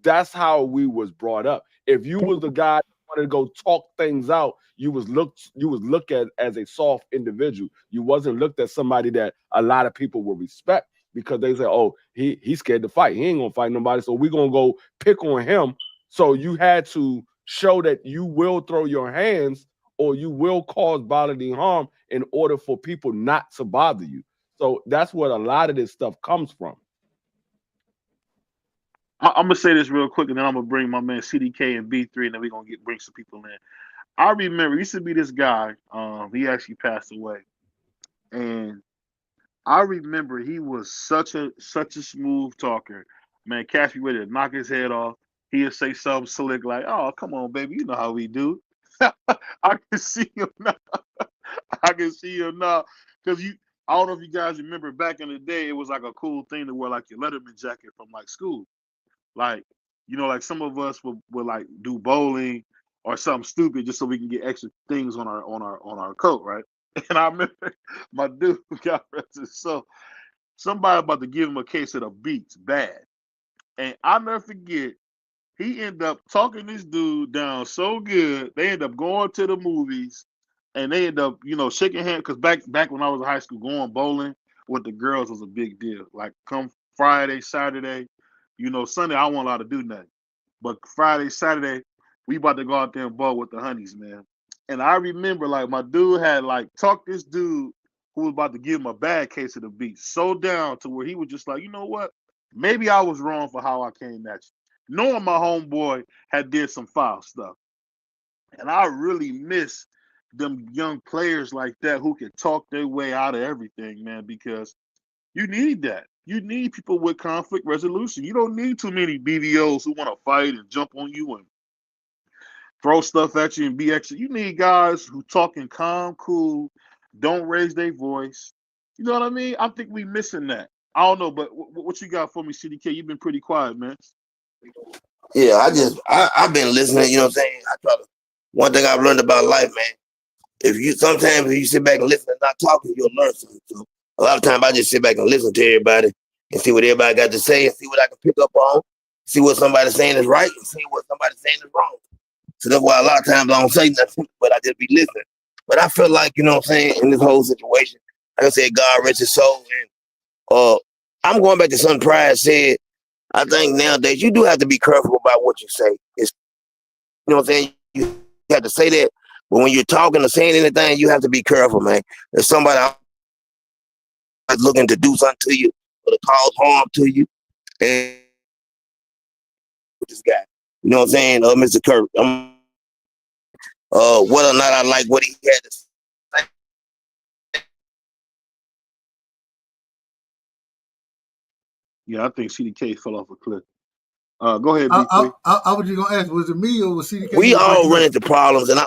S10: That's how we was brought up. If you was the guy wanted to go talk things out, you was looked at as a soft individual. You wasn't looked at somebody that a lot of people would respect, because they say, oh, he's scared to fight. He ain't gonna fight nobody, so we're gonna go pick on him. So you had to show that you will throw your hands or you will cause bodily harm in order for people not to bother you. So that's what a lot of this stuff comes from.
S4: I'm gonna say this real quick, and then I'm gonna bring my man CDK and B3, and then we're gonna bring some people in. I remember used to be this guy. He actually passed away, and I remember he was such a smooth talker. Man, catch me ready to knock his head off. He'd say something slick like, "Oh, come on, baby, you know how we do." I can see him now. I can see him now because I don't know if you guys remember back in the day, it was like a cool thing to wear like your Letterman jacket from like school. Like, like some of us would like do bowling or something stupid just so we can get extra things on our coat, right? And I remember my dude got arrested. So somebody about to give him a case of the beats bad. And I'll never forget, he ended up talking this dude down so good, they end up going to the movies, and they end up, shaking hands. Because back when I was in high school, going bowling with the girls was a big deal. Like come Friday, Saturday, Sunday I wasn't allowed to do nothing. But Friday, Saturday, we about to go out there and bowl with the honeys, man. And I remember like my dude had like talked this dude who was about to give him a bad case of the beat so down to where he was just like, you know what? Maybe I was wrong for how I came at you. Knowing my homeboy had did some foul stuff. And I really miss them young players like that who can talk their way out of everything, man, because you need that. You need people with conflict resolution. You don't need too many BVOs who want to fight and jump on you and throw stuff at you and be extra. You need guys who talking calm, cool, don't raise their voice. You know what I mean? I think we missing that. I don't know, but what you got for me, CDK? You've been pretty quiet, man.
S6: Yeah, I've been listening. You know what I'm saying? One thing I've learned about life, man. Sometimes if you sit back and listen and not talking, you'll learn something too. A lot of times I just sit back and listen to everybody and see what everybody got to say and see what I can pick up on, see what somebody's saying is right and see what somebody's saying is wrong. So that's why a lot of times I don't say nothing, but I just be listening. But I feel like, you know what I'm saying, in this whole situation, like I said, God rest his soul. And I'm going back to something Pride said. I think nowadays you do have to be careful about what you say. You know what I'm saying? You have to say that. But when you're talking or saying anything, you have to be careful, man. If somebody is looking to do something to you or to cause harm to you, and this guy, you know what I'm saying, Mr. Kirk, whether or not I like what he had to say.
S4: Yeah, I think CDK fell off a cliff. Go ahead, B3.
S9: I was just gonna ask, was it me or was CDK?
S6: We all run into problems, and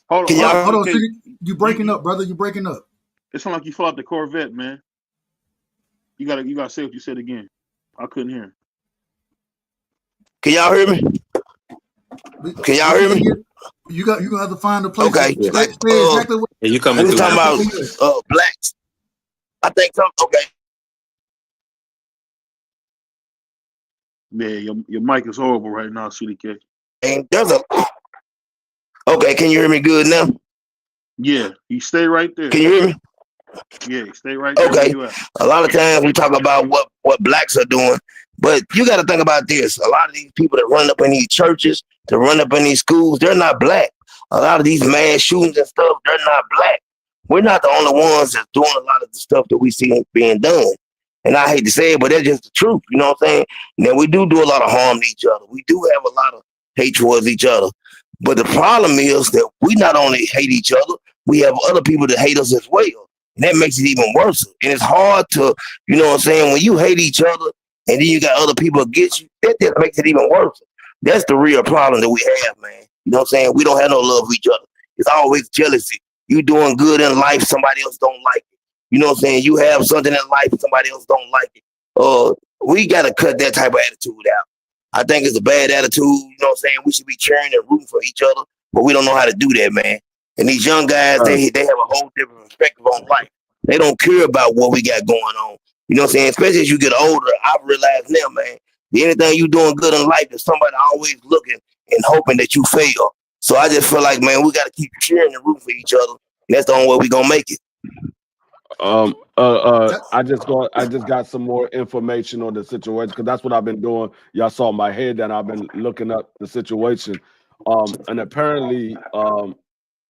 S9: hold on, CDK, you breaking up, brother? You breaking up?
S4: It sounds like you fell out the Corvette, man. You gotta say what you said again. I couldn't hear.
S6: Can y'all hear me? Can
S9: We
S6: y'all hear
S9: can't
S6: me?
S9: hear. You gonna have to find a place to
S6: Okay.
S7: Yeah.
S6: Like
S9: say exactly what.
S7: Yeah, you
S6: we
S7: coming
S6: was
S7: through
S6: talking
S7: now.
S9: Exactly
S6: about
S9: where you at.
S6: blacks. I think some okay.
S4: Yeah, your mic is horrible right now, CDK.
S6: And there's a okay, can you hear me good now?
S4: Yeah, you stay right there.
S6: Can you hear me?
S4: Yeah, stay right there where
S6: Okay.
S4: you at.
S6: A lot of times we talk about what blacks are doing, but you got to think about this. A lot of these people that run up in these churches, to run up in these schools, they're not black. A lot of these mass shootings and stuff, they're not black. We're not the only ones that's doing a lot of the stuff that we see being done. And I hate to say it, but that's just the truth. You know what I'm saying? Now we do a lot of harm to each other. We do have a lot of hate towards each other. But the problem is that we not only hate each other, we have other people that hate us as well. And that makes it even worse. And it's hard to, you know what I'm saying, when you hate each other and then you got other people against you, that just makes it even worse. That's the real problem that we have, man. You know what I'm saying? We don't have no love for each other. It's always jealousy. You doing good in life, somebody else don't like it. You know what I'm saying? You have something in life, somebody else don't like it. We got to cut that type of attitude out. I think it's a bad attitude. You know what I'm saying? We should be cheering and rooting for each other, but we don't know how to do that, man. And these young guys, they have a whole different perspective on life. They don't care about what we got going on. You know what I'm saying? Especially as you get older, I've realized now, man, anything you doing good in life, there's somebody always looking and hoping that you fail. So I just feel like, man, we got to keep cheering and rooting for each other. And that's the only way we gonna make it.
S10: I just got some more information on the situation because that's what I've been doing. Y'all saw my head that I've been looking up the situation. And apparently,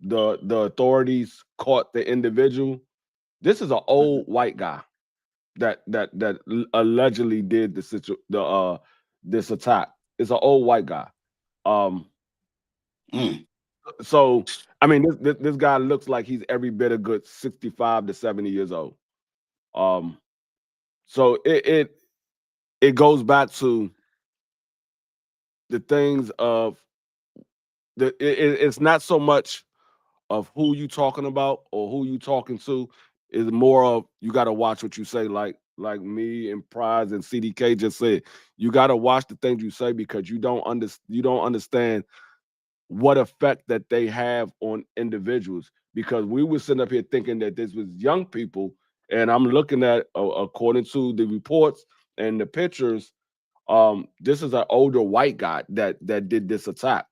S10: the authorities caught the individual. This is an old white guy that allegedly did this attack. It's an old white guy. So I mean, this guy looks like he's every bit a good 65 to 70 years old. So it goes back to the things of it's not so much of who you talking about or who you talking to. Is more of you got to watch what you say. Like me and Prize and CDK just said, you got to watch the things you say because you don't understand what effect that they have on individuals. Because we were sitting up here thinking that this was young people, and I'm looking at according to the reports and the pictures, this is an older white guy that did this attack,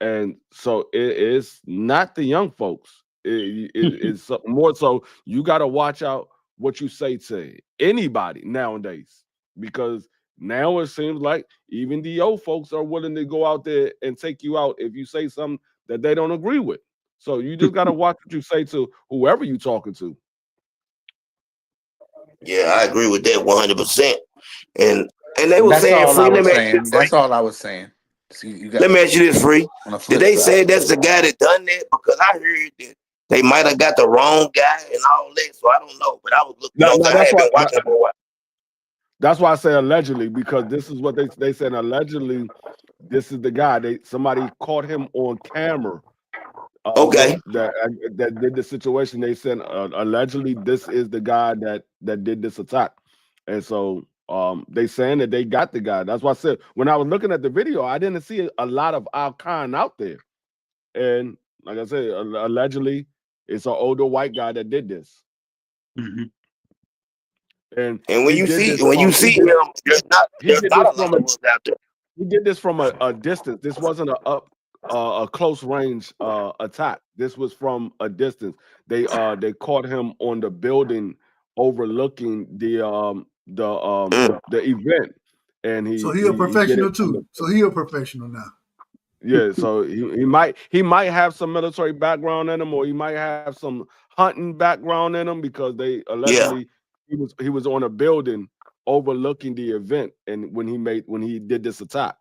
S10: and so it is not the young folks. It's more so you got to watch out what you say to anybody nowadays because now it seems like even the old folks are willing to go out there and take you out if you say something that they don't agree with. So you just got to watch what you say to whoever you're talking to.
S6: Yeah, I agree with that 100%. And they were
S5: That's
S6: saying
S5: all I
S6: free. Let
S5: was
S6: me ask you
S5: saying.
S6: this, free.
S5: That's all I was saying. See, you got
S6: Let me ask you this, free.
S5: on the
S6: Did
S5: flip
S6: they
S5: side.
S6: say that's the guy that done that? Because I heard that they might have got the wrong guy and all that. So I don't know. But I was looking. You know,
S10: No,
S6: I had been watching it for a while.
S10: that's why I say allegedly because this is what they said allegedly. This is the guy. Somebody caught him on camera.
S6: Okay.
S10: That did the situation. They said allegedly this is the guy that did this attack, and so they saying that they got the guy. That's why I said when I was looking at the video, I didn't see a lot of our kind out there, and like I said, allegedly it's an older white guy that did this,
S4: Mm-hmm.
S6: And when you see him, there's not a lot of us out there.
S10: He did this from a distance. This wasn't a close range attack. This was from a distance. They caught him on the building overlooking the event, and
S9: So he a
S10: he did
S9: professional
S10: it from
S9: too. So he a professional now.
S10: yeah. So he might have some military background in him, or he might have some hunting background in him because they allegedly he was on a building overlooking the event, and when he did this attack.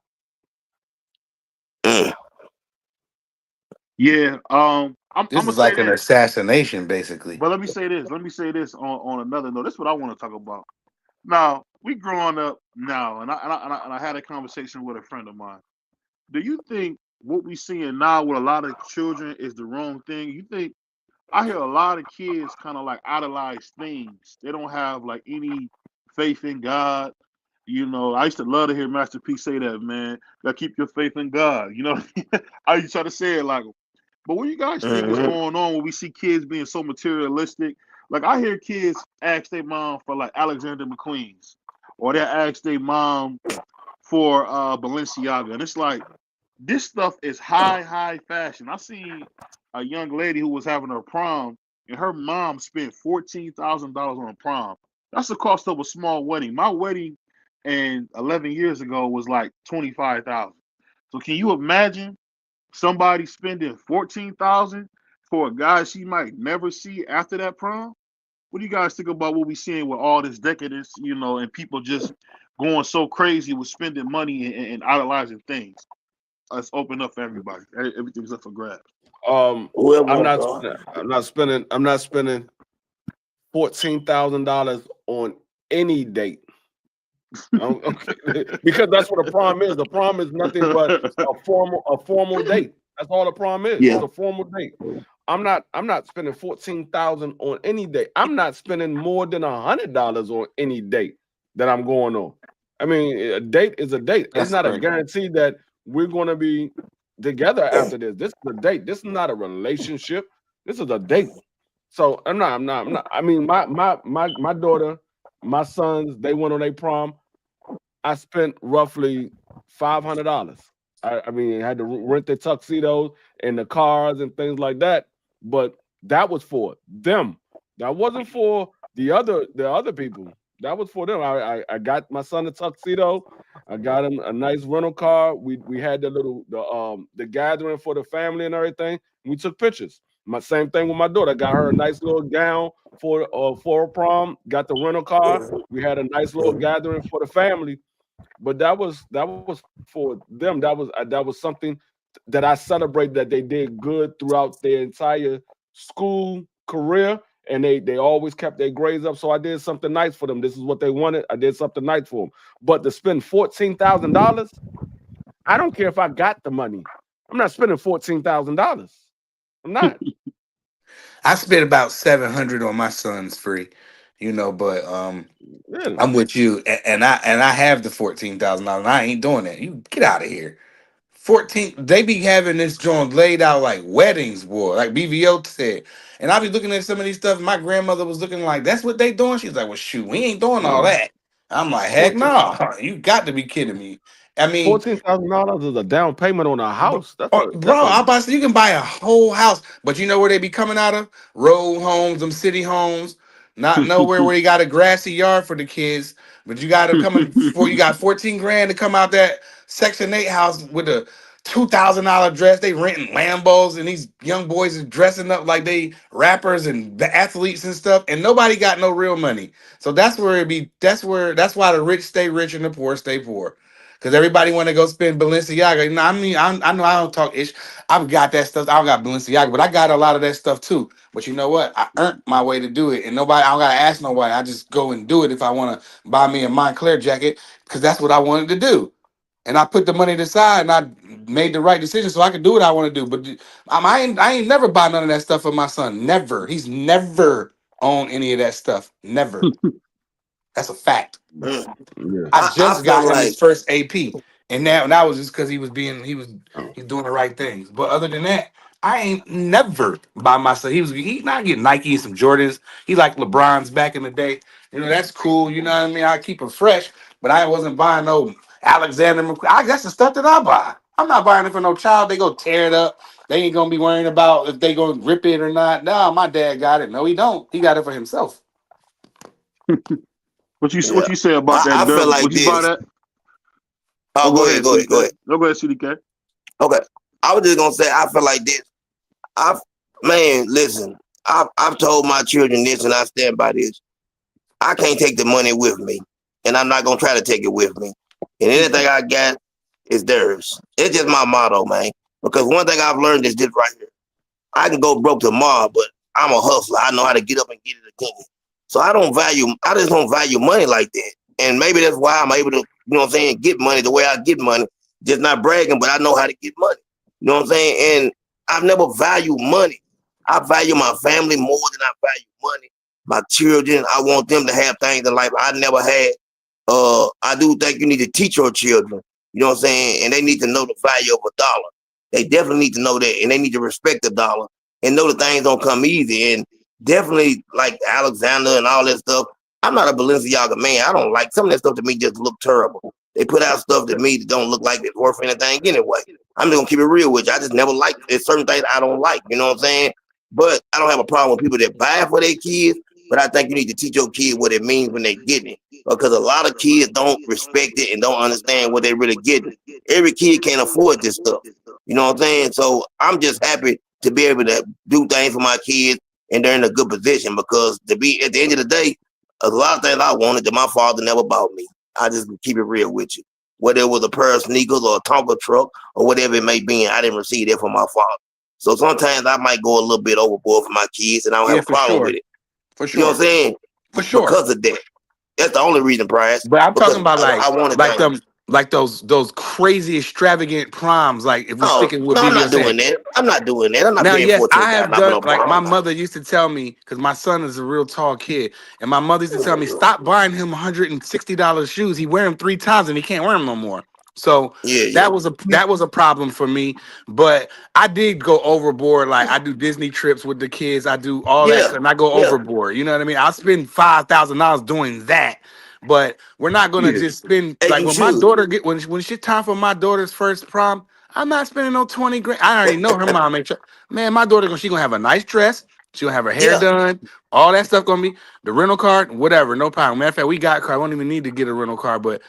S4: Yeah. I'm
S5: This
S4: gonna
S5: is
S4: say
S5: like an
S4: this,
S5: assassination, basically.
S4: but let me say this. Let me say this on another note. This is what I want to talk about. Now we growing up now, and I had a conversation with a friend of mine. Do you think what we seeing now with a lot of children is the wrong thing? You think I hear a lot of kids kind of like idolize things. They don't have like any faith in God. You know, I used to love to hear Master P say that, man. Gotta keep your faith in God. You know, I used to try to say it like, but what do you guys think is
S6: Mm-hmm.
S4: going on when we see kids being so materialistic? Like I hear kids ask their mom for like Alexander McQueen's, or they ask their mom for Balenciaga, and it's like this stuff is high fashion. I seen a young lady who was having her prom, and her mom spent $14,000 on a prom. That's the cost of a small wedding. My wedding, and 11 years ago was like 25,000. So can you imagine somebody spending 14,000 for a guy she might never see after that prom? What do you guys think about what we seeing with all this decadence, you know, and people just going so crazy with spending money and idolizing things? Let's open up for everybody. Everything's up for grabs.
S6: Whoever
S10: I'm
S6: wants
S10: not
S6: to go.
S10: spending. I'm not spending $14,000 on any date. Okay. Because that's what a prom is. The prom is nothing but a formal date. That's all the prom is.
S6: Yeah.
S10: It's a formal date. I'm not spending 14,000 on any date. I'm not spending more than $100 on any date that I'm going on. I mean, a date is a date. It's
S7: That's
S10: not a
S7: crazy.
S10: guarantee that we're going to be together after this. This is a date. This is not a relationship. This is a date. So I'm not. I mean, my daughter, my sons, they went on their prom. I spent roughly $500. I mean, I had to rent the tuxedos and the cars and things like that. But that was for them. That wasn't for the other people. That was for them. I got my son a tuxedo. I got him a nice rental car. We had the gathering for the family and everything. We took pictures. My same thing with my daughter. I got her a nice little gown for a prom. Got the rental car. We had a nice little gathering for the family. But that was for them. That was something that I celebrate that they did good throughout their entire school career, and they always kept their grades up. So I did something nice for them. This is what they wanted. I did something nice for them. But to spend $14,000, I don't care if I got the money. I'm not spending $14,000. I'm not.
S5: I spent about 700 on my son's free, but
S10: Yeah.
S5: I'm with you, and I have the $14,000. I ain't doing that. You get out of here. 14. They be having this joint laid out like weddings, boy, like BVO said. And I be looking at some of these stuff. My grandmother was looking like, that's what they doing. She's like, well, shoot, we ain't doing all that. I'm like, heck
S10: 14
S5: no, you got to be kidding me. I mean,
S10: $14,000 is a down payment on a house.
S5: Bro, I'm about to say you can buy a whole house, but you know where they be coming out of? Road homes, them city homes, not nowhere where you got a grassy yard for the kids. But you got to come in for you got 14 grand to come out that Section 8 house with a $2,000 dress. They renting Lambos, and these young boys is dressing up like they rappers and the athletes and stuff, and nobody got no real money. So that's where it be. That's why the rich stay rich and the poor stay poor. Because everybody want to go spend Balenciaga. I mean, I know I don't talk ish. I've got that stuff. I don't got Balenciaga, but I got a lot of that stuff too. But you know what? I earned my way to do it. And I don't got to ask nobody. I just go and do it if I want to buy me a Montclair jacket because that's what I wanted to do. And I put the money aside and I made the right decision so I could do what I want to do. But I ain't never buy none of that stuff for my son. Never. He's never owned any of that stuff. Never. That's a fact.
S6: Yeah.
S5: I
S6: I
S5: just
S6: feel
S5: got him
S6: like
S5: his first AP, and that was just because he's doing the right things. But other than that, I ain't never by myself. He not getting Nike and some Jordans. He like LeBron's back in the day. That's cool. You know what I mean? I keep him fresh, but I wasn't buying no Alexander McQueen. That's the stuff that I buy. I'm not buying it for no child. They go tear it up. They ain't gonna be worrying about if they gonna rip it or not. No, my dad got it. No, he don't. He got it for himself.
S4: What
S6: yeah.
S4: you say about that,
S6: I feel
S4: Dub?
S6: like
S4: Would you buy
S6: this.
S4: that?
S6: Oh,
S4: Oh, go
S6: go
S4: ahead,
S6: ahead, go ahead, go
S4: CDK.
S6: ahead.
S4: No, go ahead, CDK.
S6: Okay. I was just gonna say I feel like this. Listen, I've told my children this and I stand by this. I can't take the money with me. And I'm not gonna try to take it with me. And anything I got is theirs. It's just my motto, man. Because one thing I've learned is this right here. I can go broke tomorrow, but I'm a hustler. I know how to get up and get it again. So I just don't value money like that. And maybe that's why I'm able to, you know what I'm saying, get money the way I get money. Just not bragging, but I know how to get money. You know what I'm saying? And I've never valued money. I value my family more than I value money. My children, I want them to have things in life I never had. I do think you need to teach your children, you know what I'm saying, and they need to know the value of a dollar. They definitely need to know that, and they need to respect the dollar and know that things don't come easy. And definitely, like Alexander and all that stuff, I'm not a Balenciaga man. I don't like some of that stuff. To me just look terrible. They put out stuff to me that don't look like it's worth anything anyway. I'm just gonna keep it real with you. I just never like there's certain things I don't like, you know what I'm saying? But I don't have a problem with people that buy for their kids. But I think you need to teach your kid what it means when they get it. Because a lot of kids don't respect it and don't understand what they really getting. Every kid can't afford this stuff. You know what I'm saying? So I'm just happy to be able to do things for my kids and they're in a good position, because to be at the end of the day, a lot of things I wanted that my father never bought me. I just keep it real with you. Whether it was a pair of sneakers or a Tonka truck or whatever it may be, I didn't receive that from my father. So sometimes I might go a little bit overboard for my kids and I don't have a problem with it.
S5: For
S6: You know what I'm saying?
S5: For sure.
S6: Because of that. That's the only reason, Price.
S5: But I'm talking about
S6: I wanted
S5: those crazy extravagant proms. Like if we're sticking with
S6: no, I'm
S5: BBL,
S6: not doing that. I'm not doing that. I'm not
S5: now,
S6: paying
S5: yes, I have done.
S6: $14,000
S5: Like my mother used to tell me, because my son is a real tall kid, and my mother used to tell me, stop buying him $160 shoes. He wear them 3 times and he can't wear them no more. So that was a problem for me. But I did go overboard. Like I do Disney trips with the kids. I do all that, and I go overboard. You know what I mean? I spend $5,000 doing that. But we're not gonna just spend like when my daughter when it's time for my daughter's first prom. I'm not spending no 20 grand. I already know her mom ain't. Man, my daughter she gonna have a nice dress. She gonna have her hair done. All that stuff gonna be the rental car, whatever. No problem. Matter of fact, we got a car. I don't even need to get a rental car. But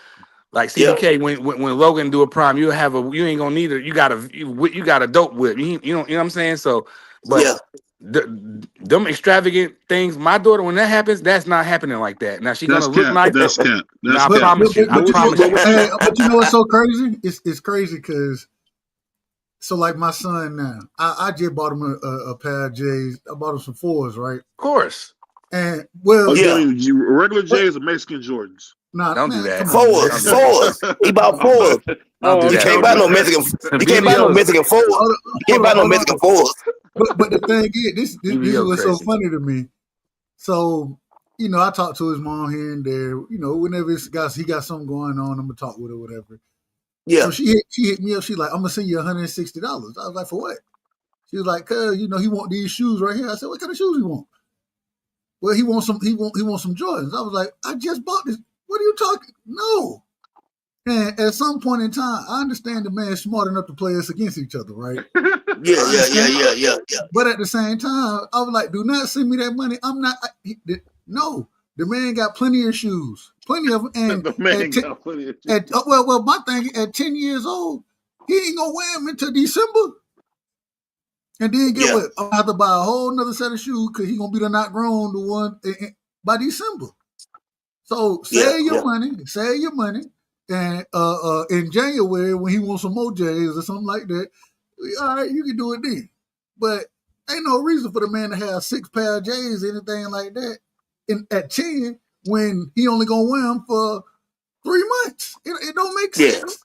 S5: like CDK, when Logan do a prom, you ain't gonna need it. You got a dope whip. You know what I'm saying. So, but them extravagant things, my daughter, when that happens, that's not happening like that. Now she's gonna look nice.
S9: That's
S5: cap. I promise you.
S9: But you know what's so crazy? It's crazy because. So like my son now, I just bought him a pair of J's. I bought him some 4s, right?
S5: Of course.
S9: And well,
S4: regular J's or Mexican Jordans.
S9: Nah,
S5: don't do that.
S6: 4s. He bought 4s. You can't buy no Mexican. You can't buy no Mexican 4s. You can't buy no Mexican 4s.
S9: But the thing is, this is what's so funny to me. So I talk to his mom here and there. Whenever he got something going on, I'm gonna talk with her, whatever.
S6: Yeah.
S9: So she hit me up. She's like, I'm gonna send you $160. I was like, for what? She was like, cause he want these shoes right here. I said, what kind of shoes he want? Well, he wants some Jordans. I was like, I just bought this. What are you talking? No. And at some point in time, I understand the man's smart enough to play us against each other, right?
S6: Yeah.
S9: But at the same time, I was like, do not send me that money. I'm not. No. The man got plenty of shoes, plenty of them. And
S4: the man got plenty of shoes.
S9: Well, my thing at 10 years old, he ain't gonna wear them until December. And then get what? I'm gonna have to buy a whole nother set of shoes because he's gonna be the not grown by December. So save your money, and in January when he wants some more J's or something like that, all right, you can do it then. But ain't no reason for the man to have 6 pair of J's, anything like that. At 10, when he only gonna wear them for 3 months, it don't make sense.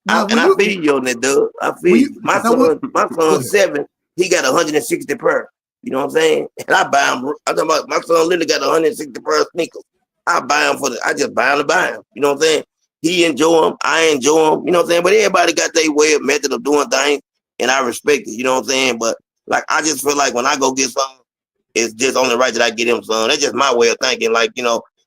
S6: Now, I feel you on that, Doug. I feel you. My son's 7. He got 160 pair. You know what I'm saying? And I buy him. I'm talking about my son literally got 160 pair of sneakers. I buy him I just buy him to buy him. You know what I'm saying? He enjoy them. I enjoy them. You know what I'm saying? But everybody got their way of method of doing things, and I respect it. You know what I'm saying? But like, I just feel like when I go get something, it's just only right that I get him some. That's just my way of thinking. Like,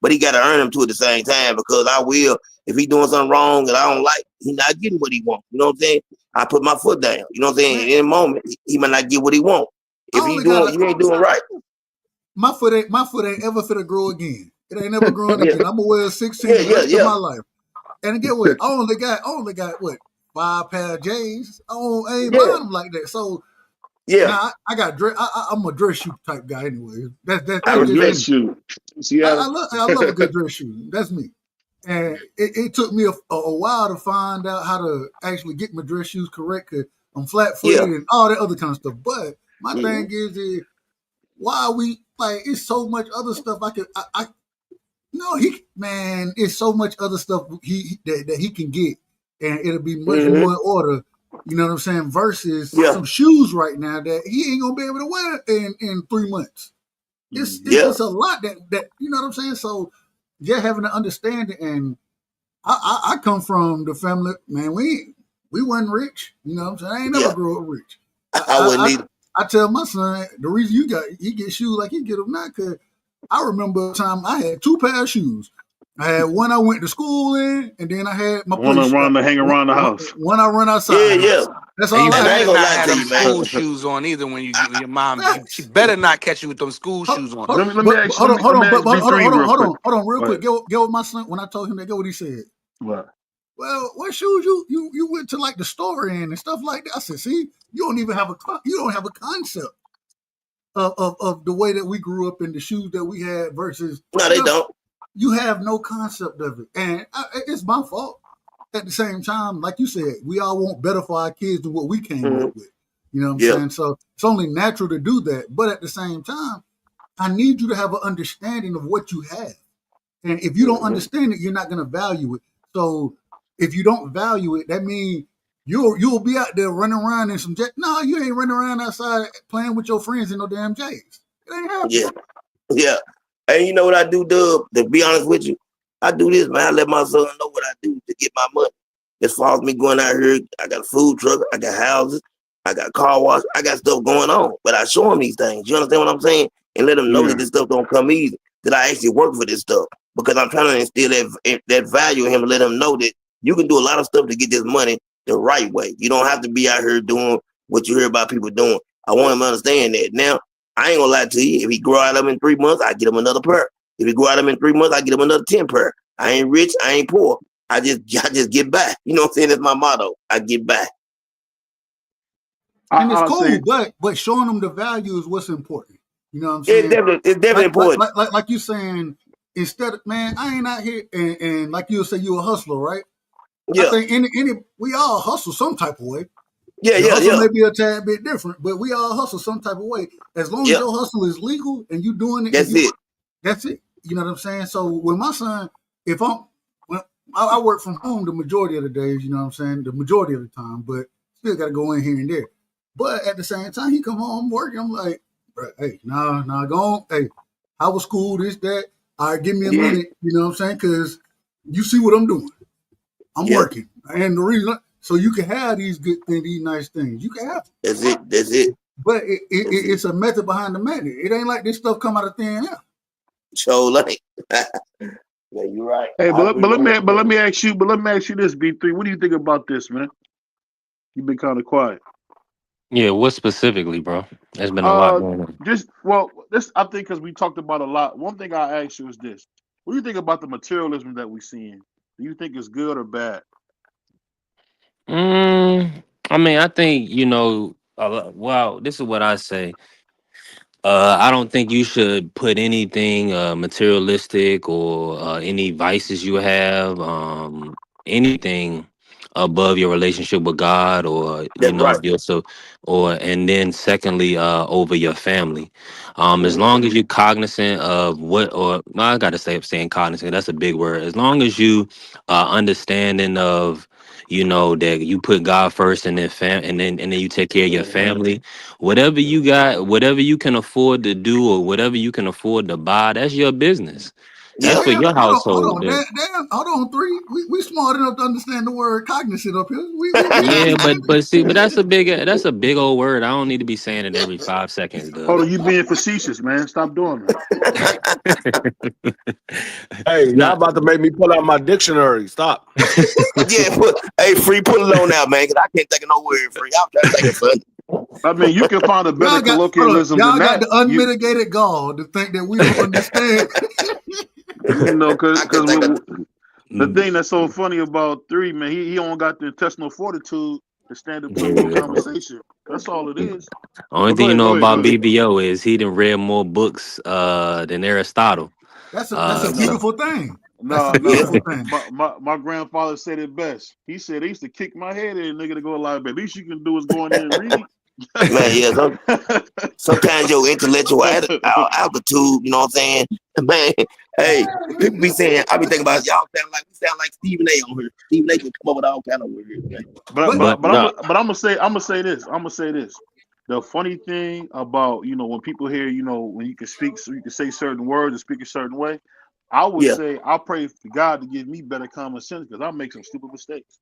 S6: but he got to earn them too at the same time, because I will. If he doing something wrong that I don't like, he not getting what he wants. You know what I'm saying? I put my foot down. You know what I'm saying? In a moment, he might not get what he wants. If you ain't doing right.
S9: My foot ain't ever finna grow again. It ain't never growing again. I'm gonna wear 16 the rest of my life. And get what? I only got what, 5 pair of J's. I ain't buying them like that. So now I got dress. I'm a dress shoe type guy anyway. That's
S4: a dress shoe.
S9: I love a good dress shoe. That's me. And it took me a while to find out how to actually get my dress shoes correct, because I'm flat-footed and all that other kind of stuff. But my thing is why are we, like, it's so much other stuff it's so much other stuff that he can get, and it'll be much more in order, you know what I'm saying, versus some shoes right now that he ain't gonna be able to wear in 3 months. It's a lot that you know what I'm saying. So just having an understanding. And I come from the family, man. We wasn't rich, you know what I'm saying? I ain't never
S6: Yeah,
S9: grew up rich.
S6: I wouldn't either.
S9: I tell my son the reason he get shoes like he get them now, cause I remember a time I had 2 pair of shoes. I had one I went to school in, and then I had my
S4: One
S9: place
S4: around to hang around the house.
S9: one I run
S6: Yeah,
S9: outside.
S6: yeah.
S9: That's
S5: And
S9: all
S5: you
S9: I
S6: And I
S5: better
S6: ain't
S9: had.
S6: gonna
S5: not
S6: lie
S5: have
S6: to
S5: them
S6: you, man.
S5: school shoes on either when your mom. She
S9: Facts.
S5: better not catch you with them school shoes on.
S4: Let me
S9: But
S4: ask let me ask B3 real quick.
S9: hold on, real
S4: Go
S9: quick.
S4: ahead.
S9: Get what my son when I told him that. Get what he said.
S4: What?
S9: Well, what shoes you went to like the store in and stuff like that? I said, see, you don't even have a concept of the way that we grew up in the shoes that we had versus
S6: No, they don't.
S9: you have no concept of it, and it's my fault. At the same time, like you said, we all want better for our kids than what we came
S6: Mhm.
S9: up with. You know what I'm
S6: Yeah.
S9: saying? So it's only natural to do that. But at the same time, I need you to have an understanding of what you have. And if you don't
S6: Mhm.
S9: understand it, you're not going to value it. So if you don't value it, that means you'll be out there running around in some jet. No, you ain't running around outside playing with your friends in no damn J's. It ain't happening.
S6: Yeah, yeah. And you know what I do, Dub? To be honest with you, I do this, man. I let my son know what I do to get my money. As far as me going out here, I got a food truck, I got houses, I got car wash, I got stuff going on. But I show him these things. You understand what I'm saying? And let him know that
S4: Yeah.
S6: this stuff don't come easy. That I actually work for this stuff because I'm trying to instill that value in him and let him know that you can do a lot of stuff to get this money the right way. You don't have to be out here doing what you hear about people doing. I want him to understand that. Now, I ain't gonna lie to you. If he grow out of them in 3 months, I get him another pair. If he grow out of them in 3 months, I get him another 10 pair. I ain't rich, I ain't poor. I just get back. You know what I'm saying? That's my motto. I get back.
S9: And it's
S4: I'll
S9: cool,
S4: say
S9: but showing them the value is what's important. You know what I'm
S6: It's
S9: saying?
S6: definitely important.
S9: Like you saying, instead of man, I ain't out here and like you say you a hustler, right? I
S6: Yeah,
S9: think any we all hustle some type of way.
S6: yeah,
S9: Your
S6: yeah,
S9: hustle
S6: yeah,
S9: may be a tad bit different, but we all hustle some type of way. As long as
S6: yeah.
S9: your hustle is legal and you doing it, and
S6: That's it.
S9: that's it. You know what I'm saying? So with my son, if I'm when I work from home the majority of the days, you know what I'm saying, the majority of the time, but still got to go in here and there. But at the same time, he come home working. I'm like, "Bruh, hey, nah, go on. Hey, how was school? This, that. All right, give me a
S6: Yeah,
S9: minute. You know what I'm saying? Because you see what I'm doing. I'm
S6: yeah.
S9: working, and the reason so you can have these good things, these nice things. You can have them.
S6: That's it. That's it.
S9: But
S6: That's it.
S9: it's a method behind the method. It ain't like this stuff come out of thin air.
S6: So like, yeah, you're right.
S4: hey,
S6: I agree with him.
S4: let me ask you this, B3. What do you think about this, man? You've been kind of quiet.
S7: Yeah, what specifically, bro? There's been a lot going on.
S4: This I think because we talked about a lot. One thing I ask you is this: what do you think about the materialism that we're seeing? Do you think it's good or bad?
S7: I mean, I think well, this is what I say. I don't think you should put anything materialistic or any vices you have, anything above your relationship with God or
S6: That's right.
S7: yourself, or and then secondly, over your family. As
S6: Mhm.
S7: long as you're cognizant of what, or no, I gotta say, saying cognizant. That's a big word. As long as you understanding of that you put God first and then and then you take care of your
S6: Mhm.
S7: family. Whatever you got, whatever you can afford to do, or whatever you can afford to buy, that's your business. That's
S6: Yeah.
S7: for
S9: Damn,
S7: your
S9: hold
S7: household.
S9: on, hold on, three. We smart enough to understand the word cognizant up here. We
S7: Yeah,
S9: understand
S7: but see, but that's a big old word. I don't need to be saying it every 5 seconds,
S4: Hold
S7: Dub.
S4: on, you being facetious, man. Stop doing that.
S10: Hey, y'all
S7: Nah.
S10: about to make me pull out my dictionary. Stop.
S6: Yeah. Hey, free, pull it on out, man. Cause I can't think of no word free. I'm trying to think of something.
S4: I mean, you can find a better colloquialism than
S9: y'all got
S4: that.
S9: the unmitigated gall to think that we don't understand.
S6: I can think of.
S4: The
S7: Mm,
S4: thing that's so funny about three, man, he don't got the intestinal fortitude to stand up to a good
S7: yeah.
S4: conversation. That's all it is.
S7: Only
S4: But
S7: thing you know
S4: go
S7: about
S4: ahead.
S7: BBO is he done read more books than Aristotle.
S9: That's a
S7: So
S9: beautiful thing. That's a
S4: No.
S6: Yeah.
S9: beautiful thing.
S4: My grandfather said it best. He said they used to kick my head in, nigga, to go live. But at least you can do is go in there and read.
S6: Man, yeah. Sometimes your intellectual altitude, you know what I'm saying? Man, hey, people be saying, I be thinking about y'all we sound like Stephen A on here. Stephen A can come up with all kind of words, man.
S9: But
S7: but
S4: I'm gonna say this. I'm gonna say this. The funny thing about when people hear when you can speak, so you can say certain words and speak a certain way. I would
S6: Yeah,
S4: say I pray for God to give me better common sense because I make some stupid mistakes.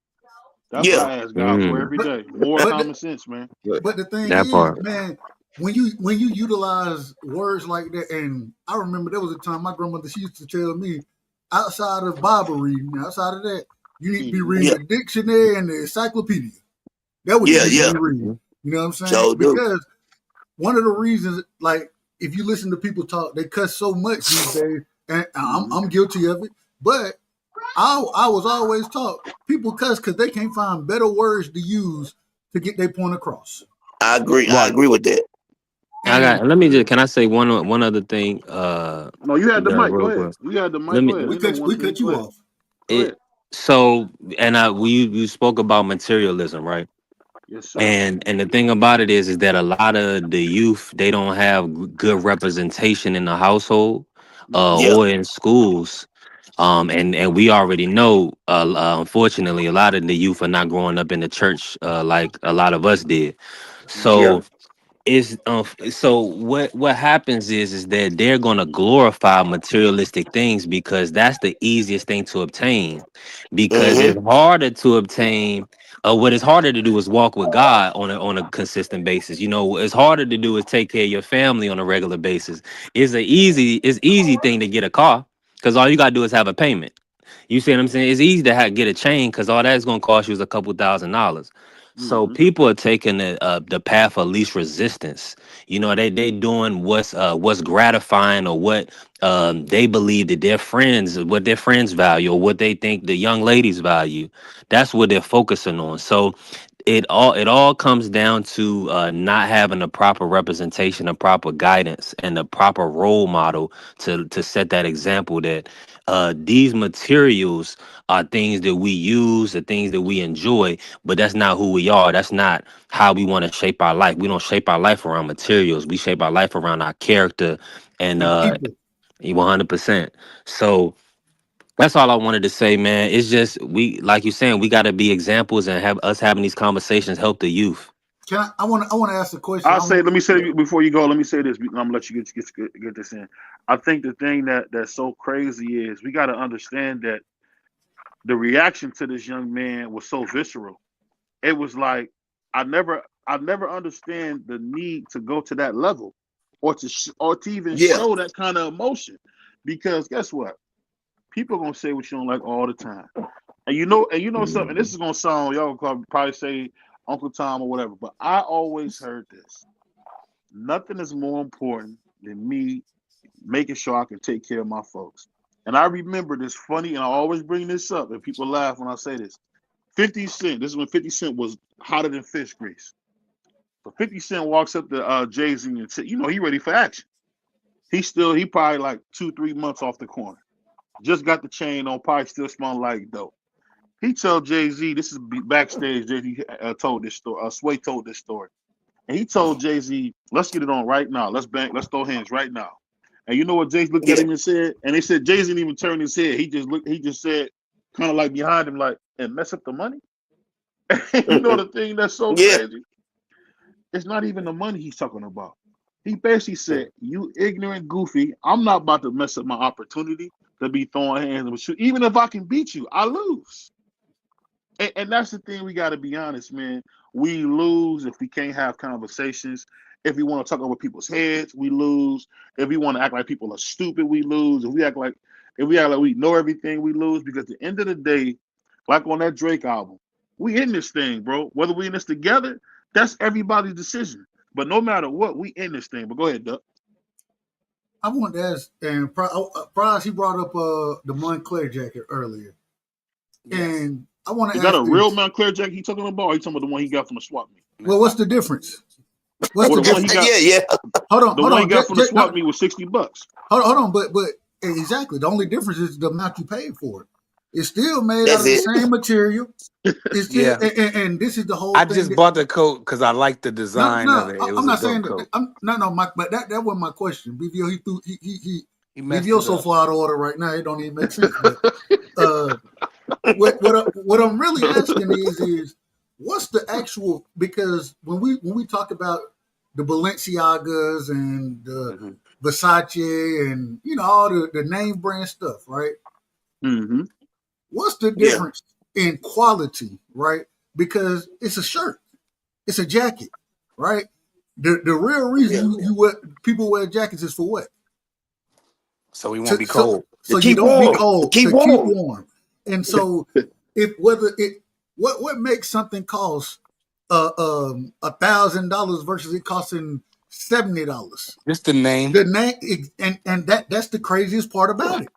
S4: That's what
S6: yeah.
S4: I ask God for
S7: Mm,
S4: every
S9: But
S4: day. More
S9: but
S4: common sense, man.
S9: but the thing
S7: that
S9: is,
S7: part.
S9: man, when you utilize words like that, and I remember there was a time my grandmother, she used to tell me, outside of Bible reading, outside of that, you need to be
S4: Hmm.
S9: reading
S6: Yeah,
S9: the dictionary and the encyclopedia. That's what you
S6: yeah,
S9: need to
S6: yeah.
S9: be reading.
S7: Mhm.
S9: You know what I'm saying?
S6: So do.
S9: Because one of the reasons, like, if you listen to people talk, they cuss so much these days, and I'm,
S4: Hmm.
S9: I'm guilty of it. But I was always taught people cuss because they can't find better words to use to get their point across.
S6: I agree. I
S7: Right.
S6: agree with that.
S7: I
S9: And
S7: got. Let me just. Can I say one other thing?
S4: No, you had the mic. Go
S7: Real
S4: ahead.
S7: quick.
S4: You had the mic.
S7: Let
S4: Go
S7: me.
S4: ahead.
S9: we
S4: Ain't no
S9: cut
S4: one
S9: we
S4: thing.
S9: cut
S4: Go
S9: you
S4: ahead.
S9: off.
S4: Go
S7: It.
S4: ahead.
S7: So, and we spoke about materialism, right?
S4: Yes, sir.
S7: And the thing about it is that a lot of the youth, they don't have good representation in the household,
S4: Hmm.
S6: Yeah.
S7: or in schools. And we already know, unfortunately, a lot of the youth are not growing up in the church, like a lot of us did.
S6: Yeah.
S7: So so what happens is that they're going to glorify materialistic things because that's the easiest thing to obtain, because
S6: Mm-hmm.
S7: it's harder to obtain. What is harder to do is walk with God on a consistent basis. You know, what's harder to do is take care of your family on a regular basis. It's easy thing to get a car because all you gotta do is have a payment. You see what I'm saying? It's easy to get a chain because all that's gonna cost you is a couple $1,000s. So
S4: Hmm.
S7: people are taking the path of least resistance. You know, they doing what's gratifying, or what they believe that what their friends value, or what they think the young ladies value. That's what they're focusing on. So it all comes down to not having a proper representation, a proper guidance, and a proper role model to set that example that these materials are things that we use, the things that we enjoy, but that's not who we are. That's not how we want to shape our life. We don't shape our life around materials. We shape our life around our character and
S9: And people,
S7: 100%. So that's all I wanted to say, man. It's just like you saying, we got to be examples, and have us having these conversations help the youth.
S9: can I want to ask a question?
S4: I'll say. Let me say before you go. Let me say this. I'm gonna let you get this in. I think the thing that's so crazy is we got to understand that the reaction to this young man was so visceral. It was like I never understand the need to go to that level, or to even
S6: Yeah.
S4: show that kind of emotion, because guess what? People gonna say what you don't like all the time, and you know something. This is gonna sound, y'all gonna probably say Uncle Tom or whatever, but I always heard this: nothing is more important than me making sure I can take care of my folks. And I remember this funny, and I always bring this up, and people laugh when I say this. 50 Cent, this is when 50 Cent was hotter than fish grease. So 50 Cent walks up to Jay-Z and said, he ready for action. He probably like 2-3 months off the corner. Just got the chain on, probably still smelling like dope. He told Jay-Z, this is backstage, Jay-Z told this story, Sway told this story. And he told Jay-Z, let's get it on right now. Let's throw hands right now. And you know what Jay-Z looked at
S6: Yeah.
S4: him and said? And they said Jay-Z didn't even turn his head. He just said, kind of like behind him, like, and mess up the money. You know the thing that's so
S6: Yeah.
S4: crazy? It's not even the money he's talking about. He basically said, you ignorant goofy, I'm not about to mess up my opportunity to be throwing hands with you. Even if I can beat you, I lose. And that's the thing, we got to be honest, man. We lose if we can't have conversations. If we want to talk over people's heads, we lose. If we want to act like people are stupid, we lose. If we act like we know everything, we lose. Because at the end of the day, like on that Drake album, we in this thing, bro. Whether we in this together, that's everybody's decision. But no matter what, we in this thing. But go ahead, Duck.
S9: I want to ask, and Prize, he brought up the Montclair jacket earlier, and I want to
S4: Is that
S9: ask
S4: a real
S9: this.
S4: Montclair jacket he talking about? Or he talking about the one he got from the swap meet?
S9: Well, what's the difference? What's
S4: Or
S9: the
S4: the one he
S9: difference?
S4: got,
S6: Yeah. Yeah.
S4: the one he got from the swap
S9: No,
S4: meet was $60.
S9: hold on, but exactly. The only difference is the amount you paid for it. It's still made out
S6: That's
S9: of the
S6: it.
S9: same material. It's still,
S5: Yeah.
S9: and this is the whole
S5: I
S9: thing.
S5: just bought the coat because I like the
S9: No,
S5: design of
S9: no,
S5: it. It
S9: I'm
S5: was a
S9: not saying
S5: dope
S9: that.
S5: coat.
S9: No, Mike, but that wasn't my question. BVO, he threw
S5: He messed
S9: BVO
S5: it
S9: so
S5: up.
S9: far out of order right now, it don't even make sense. But uh, what I'm really asking is what's the actual, because when we talk about the Balenciagas and the
S4: Mhm.
S9: Versace and all the name brand stuff, right?
S4: Mm-hmm.
S9: What's the difference in quality, right? Because it's a shirt, it's a jacket, right? The real reason people wear jackets is for what?
S5: So we won't be cold.
S9: So you don't be cold. To keep warm. And so what makes something cost $1,000 versus it costing $70?
S5: Just the name.
S9: The name, and that's the craziest part about it.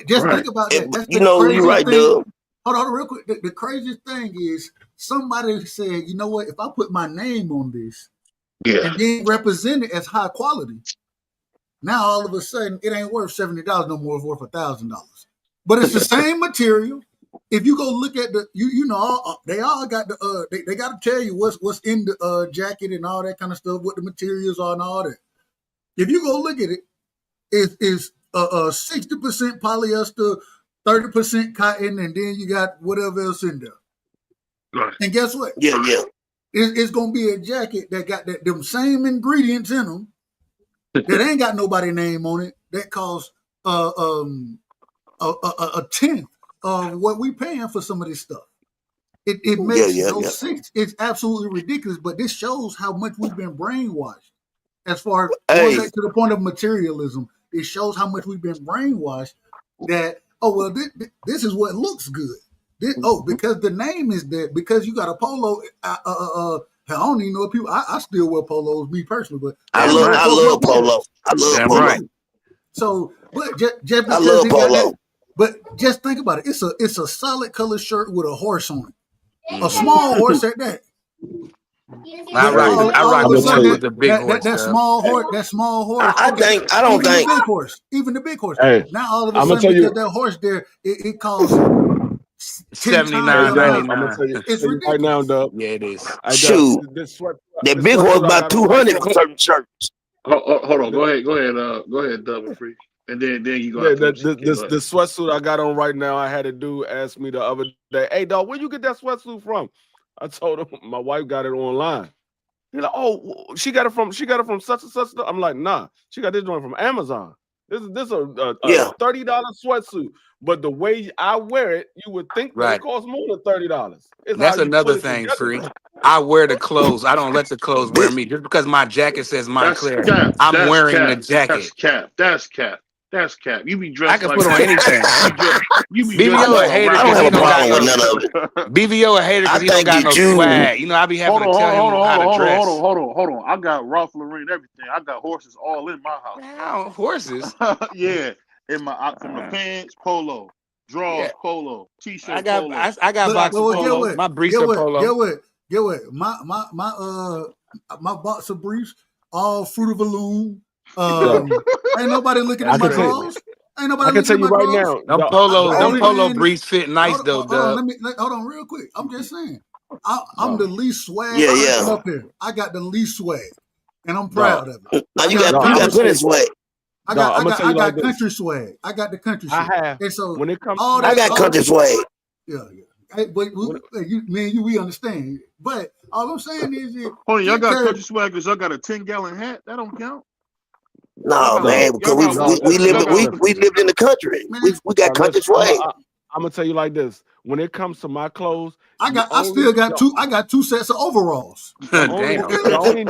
S9: Just think about that. That's the
S6: you're right,
S9: thing.
S6: Doug.
S9: Hold on, real quick. The craziest thing is somebody said, you know what? If I put my name on this and then represent it as high quality, now all of a sudden it ain't worth $70 no more. It's worth $1,000. But it's the same material. If you go look at they all got they got to tell you what's in the jacket and all that kind of stuff, what the materials are and all that. If you go look at it, it's 60% polyester, 30% cotton, and then you got whatever else in there.
S4: Right.
S9: And guess what?
S6: Yeah.
S9: It's gonna be a jacket that got them same ingredients in them that ain't got nobody name on it. That costs a tenth of what we paying for some of this stuff. It makes no sense. It's absolutely ridiculous. But this shows how much we've been brainwashed. As far as going back to the point of materialism, it shows how much we've been brainwashed. That this is what looks good. Because the name is there. Because you got a polo. I don't even know if people. I still wear polos, me personally, but
S6: I love polo. I love polo. Right.
S9: So, but just because
S6: I love polo.
S9: But just think about it. It's a solid color shirt with a horse on it, a small horse at that.
S5: I rock the one with the big horse.
S9: That small horse.
S6: I don't think
S9: even the big horse.
S10: Hey,
S9: now all of a sudden, because that horse there, it costs
S5: $79.99.
S9: It's ridiculous
S10: right now, Doug.
S5: Yeah, it is.
S6: Shoot, that big horse about $200 for certain shirts.
S4: Hold on, go ahead, Double Free. And then you go.
S10: The sweatsuit I got on right now, I had a dude ask me the other day, "Hey, dog, where you get that sweatsuit from?" I told him my wife got it online. He's like, "Oh, she got it from such and such." I'm like, "Nah, she got this joint from Amazon. This is a $30 sweatsuit, but the way I wear it, you would think that it costs more than $30."
S5: That's another thing, Free. I wear the clothes. I don't let the clothes wear me. Just because my jacket says Montclair, I'm wearing the jacket.
S4: That's cap. That's cap. You be dressed.
S5: I can put on anything.
S6: BVO a hater because he don't got no.
S5: BVO a hater because he don't got no swag. I be having to tell him how to dress.
S4: Hold on. I got Ralph Lauren, everything. I got horses all in my house.
S5: Now, horses?
S4: Yeah, in my pants, polo, drawers, polo, t-shirt,
S5: polo. I got boxer polo. My briefs are polo.
S9: Get what? My boxer briefs, all Fruit of the Loom. Ain't nobody looking at my clothes. Ain't nobody.
S10: I can tell you right now.
S5: Them polo briefs fit nice though, Doug.
S9: Hold on, real quick. I'm just saying. I'm the least swag. Up here. I got the least swag, and I'm proud of it.
S6: Now you got plenty swag.
S9: I got country swag. I got the country swag.
S10: I have.
S9: And so
S10: when it comes,
S6: I got country swag.
S9: Yeah. But we understand. But all I'm saying is,
S4: hold on, y'all got country swag because y'all got a 10-gallon hat. That don't count.
S6: No, man, because we lived in the country. We got country swag.
S10: I'm gonna tell you like this: when it comes to my clothes,
S9: I got two sets of overalls.
S10: The only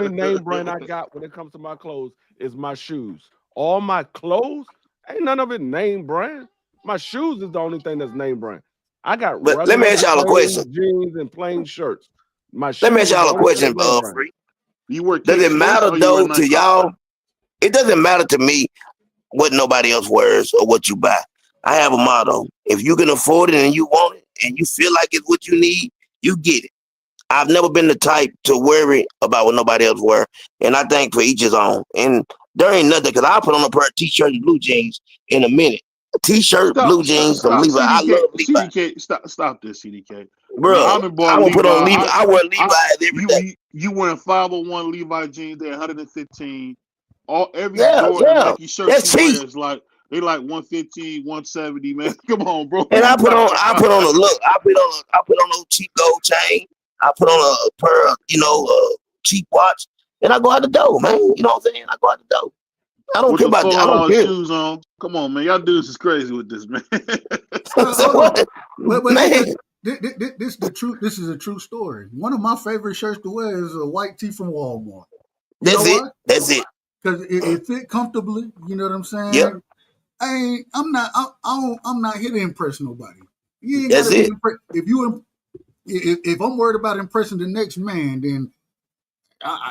S10: name brand I got when it comes to my clothes is my shoes. All my clothes ain't none of it name brand. My shoes is the only thing that's name brand. I got.
S6: But let me ask y'all a question:
S10: jeans and plain shirts.
S6: Let me ask y'all a question, Free. Does it matter though to y'all? It doesn't matter to me what nobody else wears or what you buy. I have a motto: if you can afford it and you want it and you feel like it's what you need, you get it. I've never been the type to worry about what nobody else wear, and I think for each his own. And there ain't nothing because I'll put on a pair of t-shirts and blue jeans in a minute. A t-shirt, blue jeans, some Levi. I love Levi.
S4: CDK, stop this, CDK.
S6: Bro, I put on Levi. I wear Levi's every day.
S4: You wearing 501 Levi jeans? They're 115. Every Nike shirt
S6: that's cheap.
S4: Wears, like they like 115, 170, man. Come on, bro.
S6: And I put on a look. I put on a cheap gold chain. I put on a pair of, cheap watch. and I go out the door, man. You know what I'm saying? I go out the door. I don't
S4: With
S6: care
S4: the
S6: about that. I don't
S4: $4
S6: care.
S4: shoes on. Come on, man. Y'all dudes is crazy with this, man.
S6: Say
S9: Hold
S6: what?
S9: on. But
S6: Man,
S9: this the truth. This is a true story. One of my favorite shirts to wear is a white tee from Walmart. You know
S6: that's it.
S9: why?
S6: That's it.
S9: Because it fit comfortably. You know what I'm
S6: Yep.
S9: saying? I'm not here to impress nobody. You ain't
S6: That's
S9: gotta be
S6: it.
S9: impressed. If I'm worried about impressing the next man, then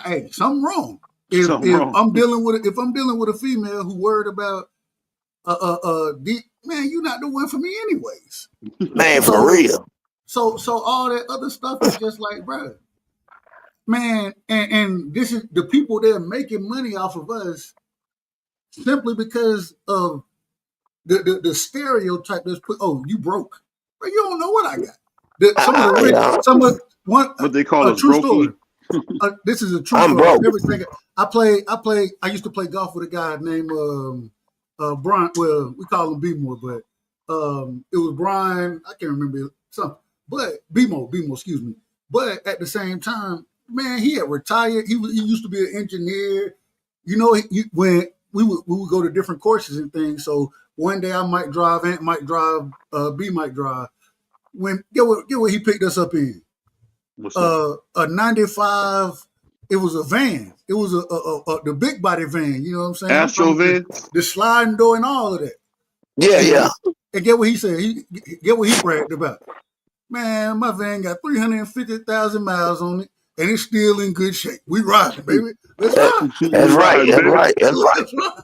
S9: hey, something wrong.
S4: Something
S9: If
S4: wrong.
S9: I'm dealing with a female who worried about man, you're not the one for me anyways.
S6: Man, for
S9: So
S6: real.
S9: so all that other stuff is just like, bro, man, and this is the people that are making money off of us simply because of the stereotype that's put. Oh, you broke, but you don't know what I got. Some of the rich,
S6: Yeah,
S9: some of one
S4: What they call
S9: a
S4: us,
S9: true
S4: brokey.
S9: story. This is a true
S6: I'm
S9: story.
S6: broke.
S9: Everything I used to play golf with a guy named Brian. Well, we call him B-More, but it was Brian. I can't remember something, but B-More, excuse me. But at the same time, man, he had retired. He used to be an engineer. You know, when we would go to different courses and things. So one day I might drive, Ant might drive, B might drive. When get what he picked us up in
S4: What's that?
S9: a 95. It was a van. It was the big body van. You know what I'm saying? I'm
S4: Astro
S9: talking
S4: van?
S9: the sliding door and all of that.
S6: Yeah,
S9: And,
S6: yeah.
S9: and get what he said. Get what he bragged about. Man, my van got 350,000 miles on it, and it's still in good shape. We riding, baby. Let's
S6: That-
S9: ride.
S6: that's
S4: We
S6: right.
S4: riding,
S6: That's
S4: baby.
S6: right. That's right.
S9: Let's ride.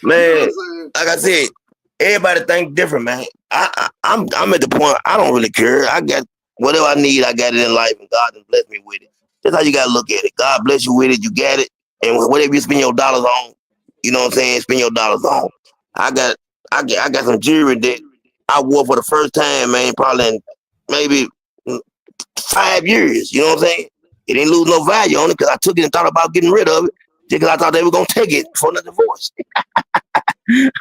S9: You know what
S6: Man,
S9: I'm saying?
S6: like I said, everybody think different, man. I'm at the point I don't really care. I got whatever I need, I got it in life, and God has blessed me with it. That's how you gotta look at it. God bless you with it, you got it, and whatever you spend your dollars on, you know what I'm saying, spend your dollars on. I got I got some jewelry that I wore for the first time, man, probably in maybe 5 years. You know what I'm saying? It didn't lose no value on it because I took it and thought about getting rid of it just because I thought they were gonna take it for another divorce.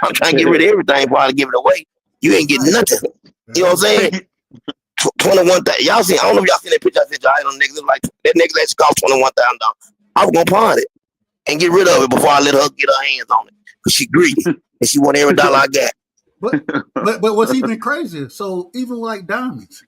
S6: I'm trying to get rid of everything before I give it away. You ain't getting nothing. You know what I'm saying? 21,000. Y'all seen? I don't know if y'all seen that picture. I said y'all on niggas like that nigga actually cost $21,000. I was gonna pawn it and get rid of it before I let her get her hands on it because she greedy and she want every dollar I got.
S9: But what's even crazier? So even like diamonds,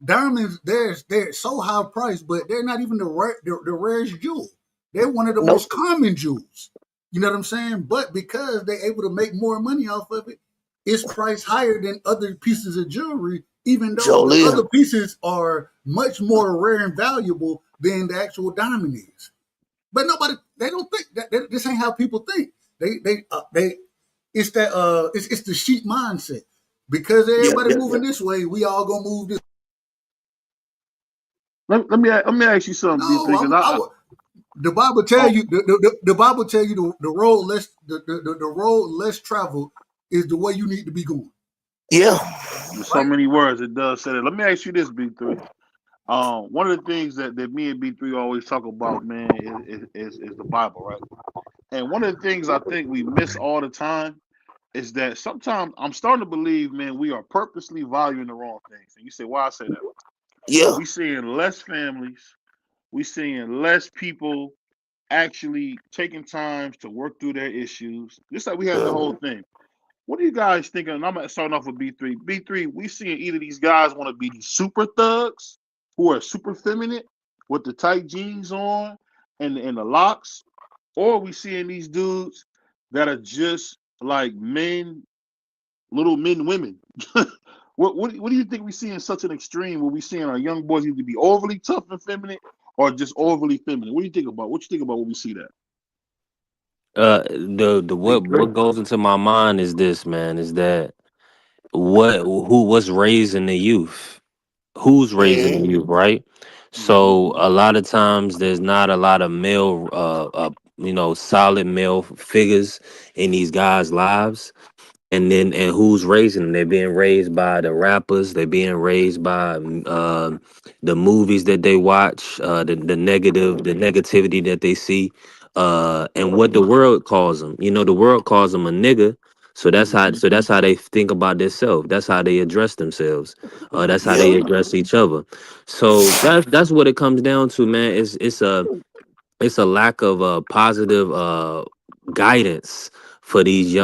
S9: they're so high priced, but they're not even the rarest jewel. They're one of the
S6: Nope.
S9: most common jewels. You know what I'm saying? But because they're able to make more money off of it, it's priced higher than other pieces of jewelry, even though the
S6: Jolie.
S9: other pieces are much more rare and valuable than the actual diamond is. But they don't think this ain't how people think. They it's that it's the sheep mindset. Because
S6: Yeah,
S9: everybody
S6: yeah,
S9: moving
S6: yeah.
S9: this way, we all gonna move this.
S4: Let me ask you something,
S9: No,
S4: B3, because
S9: the Bible tell you the Bible tell you the road less the road less traveled is the way you need to be going.
S6: Yeah.
S4: in so
S9: Right?
S4: many words, it does say that. Let me ask you this, B3. One of the things that me and B3 always talk about, man, is the Bible, right? And one of the things I think we miss all the time is that sometimes I'm starting to believe, man, we are purposely valuing the wrong things. And you say, why I say that?
S6: Yeah.
S4: We seeing less families, we seeing less people actually taking time to work through their issues. Just like we had the whole thing. What are you guys thinking? And I'm starting off with B3. B3, we seeing either these guys want to be these super thugs who are super feminine with the tight jeans on and the locks, or we seeing these dudes that are just like men, little men, women. What do you think we see in such an extreme where we seeing our young boys either be overly tough and feminine or just overly feminine? What do you think about? What you think about when we see that?
S7: The what goes into my mind is this, man, is that what's raising the youth? Who's raising the
S6: Mm-hmm.
S7: youth, right?
S4: Mm-hmm.
S7: So a lot of times there's not a lot of male solid male figures in these guys' lives. And who's raising them? They're being raised by the rappers. They're being raised by the movies that they watch, the negativity that they see, and what the world calls them. You know, the world calls them a nigga.
S4: Mm-hmm.
S7: So that's how they think about themselves. That's how they address themselves. That's how
S6: Yep.
S7: they address each other. So that's what it comes down to, man. It's a it's a lack of positive guidance for these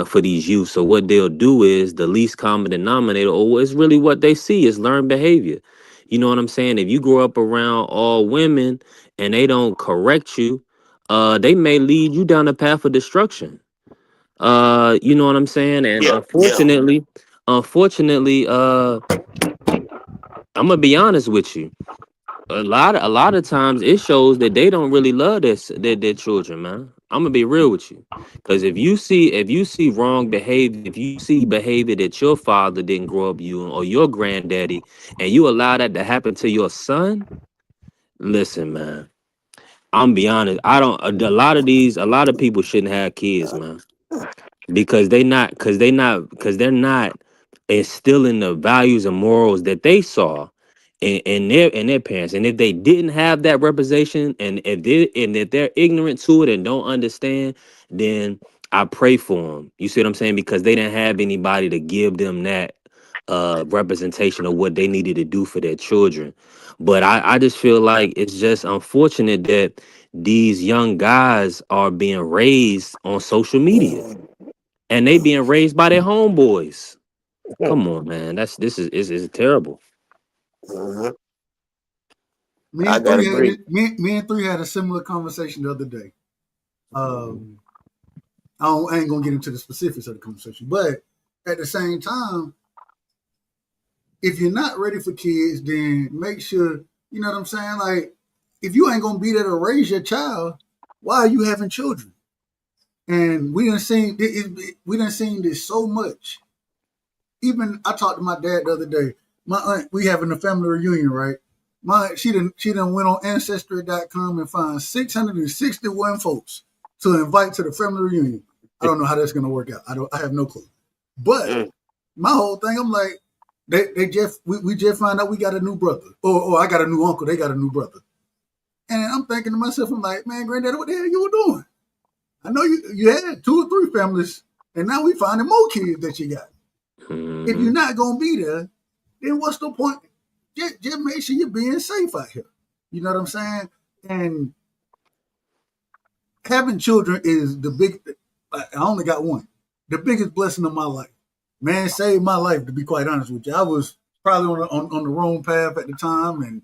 S7: youth. So what they'll do is the least common denominator, or it's really what they see is learned behavior. You know what I'm saying? If you grow up around all women and they don't correct you, they may lead you down a path of destruction. You know what I'm saying? And
S6: Yeah, yeah.
S7: unfortunately, I'm gonna be honest with you. A lot of times it shows that they don't really love their children, man. I'm gonna be real with you, because if you see wrong behavior, if you see behavior that your father didn't grow up you or your granddaddy, and you allow that to happen to your son, listen, man. I'm be honest. I don't. A lot of people shouldn't have kids, man, because they're not instilling the values and morals that they saw in their parents. And if they didn't have that representation, and if they're ignorant to it and don't understand, then I pray for them. You see what I'm saying? Because they didn't have anybody to give them that representation of what they needed to do for their children. But I just feel like it's just unfortunate that these young guys are being raised on social media, and they being raised by their homeboys. Come on, man. This is terrible.
S6: Mhm.
S9: Me
S6: I
S9: and
S6: gotta
S9: three had
S6: agree.
S9: it, me and three had a similar conversation the other day. I ain't gonna get into the specifics of the conversation, but at the same time, if you're not ready for kids, then make sure you know what I'm saying. Like, if you ain't gonna be there to raise your child, why are you having children? And we done seen this so much. Even I talked to my dad the other day. My aunt, we having a family reunion, right? My aunt, she done went on ancestry.com and found 661 folks to invite to the family reunion. I don't know how that's gonna work out. I have no clue. But
S6: Mm.
S9: my whole thing, I'm like, we just found out we got a new brother. Or I got a new uncle, they got a new brother. And I'm thinking to myself, I'm like, man, granddad, what the hell you were doing? I know you had 2 or 3 families, and now we finding more kids that you got. If
S7: Hmm.
S9: you're not gonna be there, then what's the point? Just make sure you're being safe out here. You know what I'm saying? And having children is the big. I only got one. The biggest blessing of my life. Man, saved my life. To be quite honest with you, I was probably on the wrong path at the time, and